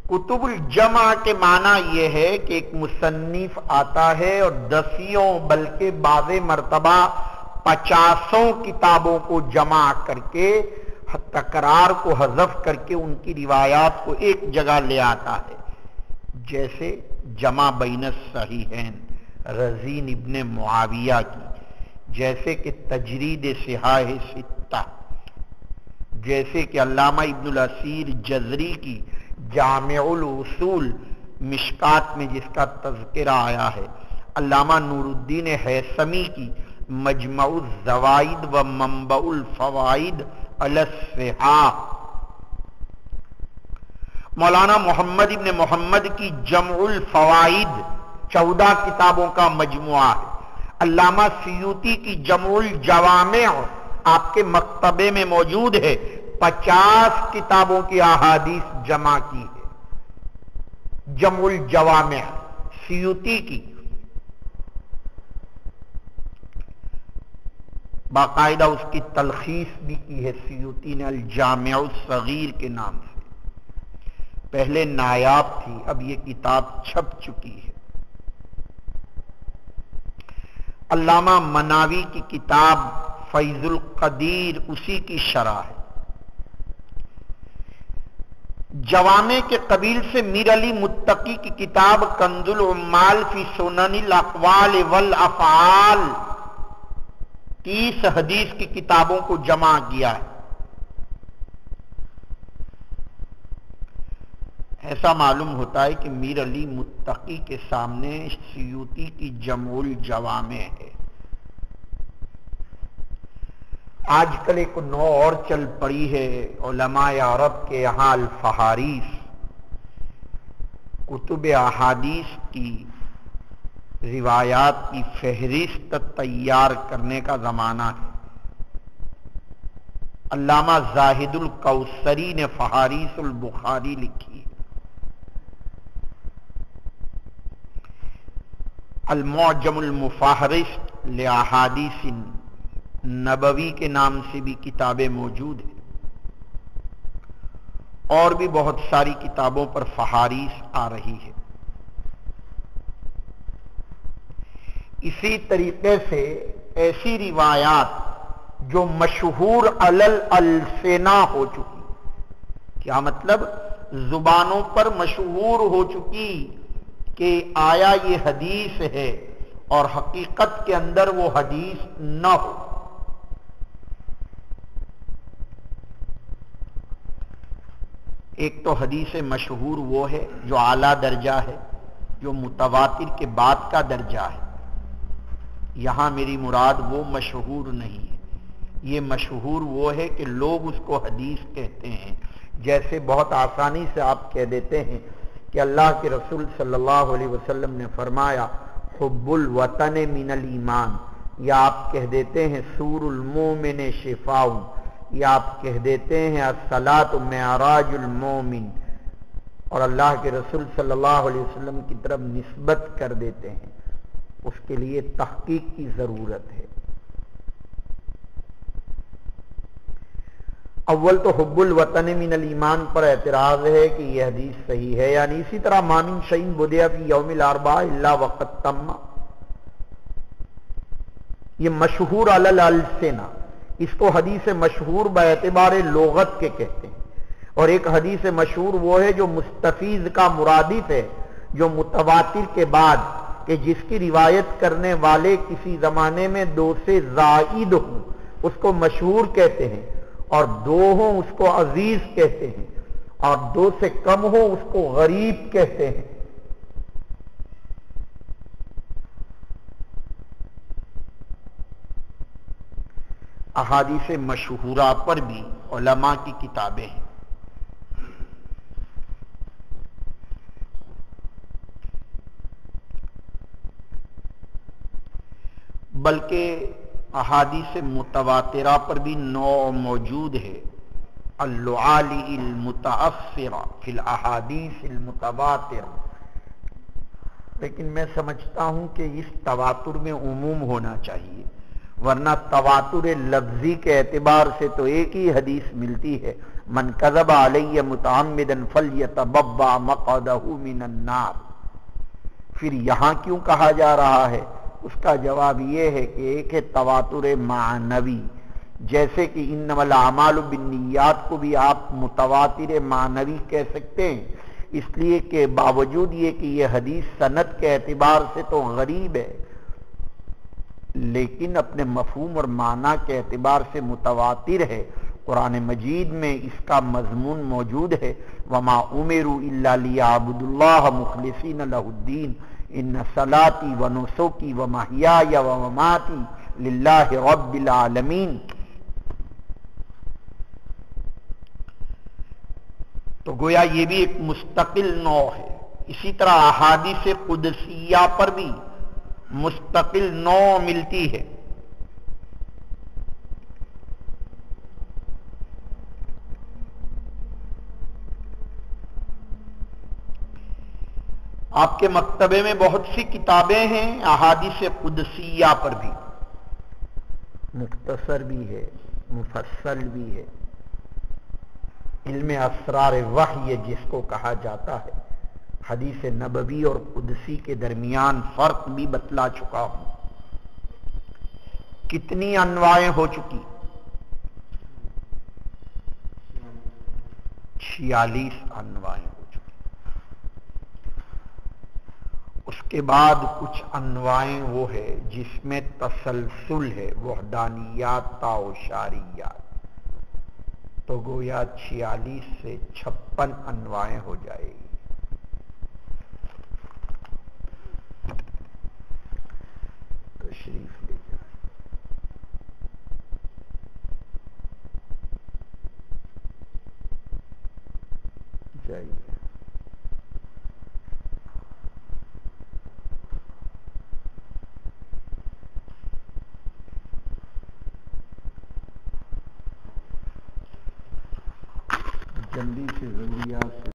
کتب الجمع کے معنی یہ ہے کہ ایک مصنف آتا ہے اور دسیوں بلکہ بعض مرتبہ 50 کتابوں کو جمع کر کے تکرار کو حذف کر کے ان کی روایات کو ایک جگہ لے آتا ہے، جیسے جمع بین الصحیحین رزین ابن معاویہ کی، جیسے کہ تجرید صحاح ستہ، جیسے کہ علامہ ابن الاثیر جزری کی جامع الاصول مشکات میں جس کا تذکرہ آیا ہے، علامہ نور الدین ہیثمی کی مجمع الزوائد و منبع الفوائد علی الصحاح، مولانا محمد ابن محمد کی جمع الفوائد 14 کتابوں کا مجموعہ ہے، علامہ سیوطی کی جمع الجوامع آپ کے مکتبے میں موجود ہے، 50 کتابوں کی احادیث جمع کی ہے، جمع الجوامع سیوطی کی، باقاعدہ اس کی تلخیص بھی کی ہے سیوطی نے الجامع الصغیر کے نام سے، پہلے نایاب تھی اب یہ کتاب چھپ چکی ہے۔ علامہ مناوی کی کتاب فیض القدیر اسی کی شرح ہے۔ جوامع کے قبیل سے میر علی متقی کی کتاب کنز العمال فی سنن الاقوال والافعال 30 حدیث کی کتابوں کو جمع کیا ہے۔ ایسا معلوم ہوتا ہے کہ میر علی متقی کے سامنے سیوطی کی جمع الجوامع ہے۔ آج کل ایک نو اور چل پڑی ہے علماء عرب کے یہاں الفہارس، کتب احادیث کی روایات کی فہرست تیار کرنے کا زمانہ ہے۔ علامہ زاہد الکوثری نے فہارس البخاری لکھی ہے۔ المعجم المفہرست لاحادیث نبوی کے نام سے بھی کتابیں موجود ہیں، اور بھی بہت ساری کتابوں پر فہارس آ رہی ہے۔ اسی طریقے سے ایسی روایات جو مشہور علل السنہ ہو چکی، کیا مطلب؟ زبانوں پر مشہور ہو چکی کہ آیا یہ حدیث ہے اور حقیقت کے اندر وہ حدیث نہ ہو۔ ایک تو حدیث مشہور وہ ہے جو اعلیٰ درجہ ہے، جو متواتر کے بعد کا درجہ ہے۔ یہاں میری مراد وہ مشہور نہیں ہے، یہ مشہور وہ ہے کہ لوگ اس کو حدیث کہتے ہیں۔ جیسے بہت آسانی سے آپ کہہ دیتے ہیں کہ اللہ کے رسول صلی اللہ علیہ وسلم نے فرمایا حب الوطن من الایمان، یا آپ کہہ دیتے ہیں سور المومن شفاء، یا آپ کہہ دیتے ہیں الصلاۃ معراج المومن، اور اللہ کے رسول صلی اللہ علیہ وسلم کی طرف نسبت کر دیتے ہیں۔ اس کے لیے تحقیق کی ضرورت ہے۔ اول تو حب الوطن من الایمان پر اعتراض ہے کہ یہ حدیث صحیح ہے یا نہیں۔ اسی طرح ما من شیء بدع فی یوم الاربعاء الا وقد تم، یہ مشہور علی الالسنہ، اس کو حدیث مشہور باعتبار لغت کے کہتے ہیں۔ اور ایک حدیث مشہور وہ ہے جو مستفیض کا مرادف ہے، جو متواتر کے بعد، کہ جس کی روایت کرنے والے کسی زمانے میں 2 سے زائد ہوں اس کو مشہور کہتے ہیں، اور 2 ہوں اس کو عزیز کہتے ہیں، اور 2 سے کم ہوں اس کو غریب کہتے ہیں۔ احادیث مشہورہ پر بھی علماء کی کتابیں ہیں۔ بلکہ احادیث متواترہ پر بھی نوع موجود ہے، اللعالی المتاثرہ فی الاحادیث المتواترہ، لیکن میں سمجھتا ہوں کہ اس تواتر میں عموم ہونا چاہیے، ورنہ تواتر لفظی کے اعتبار سے تو ایک ہی حدیث ملتی ہے، من کذب علی متعمدا فلیتبوأ مقعدہ من النار۔ پھر یہاں کیوں کہا جا رہا ہے؟ اس کا جواب یہ ہے کہ ایک ہے تواتر معنوی، جیسے کہ انما الاعمال بالنیات کو بھی آپ متواتر معنوی کہہ سکتے ہیں، اس لیے کہ باوجود یہ کہ یہ حدیث سند کے اعتبار سے تو غریب ہے، لیکن اپنے مفہوم اور معنی کے اعتبار سے متواتر ہے۔ قرآن مجید میں اس کا مضمون موجود ہے، وما امروا الا لیعبدوا اللہ مخلصین لہ الدین ان صلاتی و نسکی و محیای و مماتی للہ رب العالمین۔ تو گویا یہ بھی ایک مستقل نوع ہے۔ اسی طرح احادیث قدسیہ پر بھی مستقل نوع ملتی ہے۔ آپ کے مکتبے میں بہت سی کتابیں ہیں احادیث قدسیہ پر بھی، مختصر بھی ہے، مفصل بھی ہے، علم اسرار وحی جس کو کہا جاتا ہے، حدیث نبوی اور قدسی کے درمیان فرق بھی بتلا چکا ہوں۔ کتنی انواعیں ہو چکی؟ 46 انواعیں ہو چکی. اس کے بعد کچھ انواعیں وہ ہے جس میں تسلسل ہے، وحدانیات تا و شاریات، تو گویا 46 سے 56 انواعیں ہو جائے گی. تشریف لے جائیے. جلدی سے ضروریات سے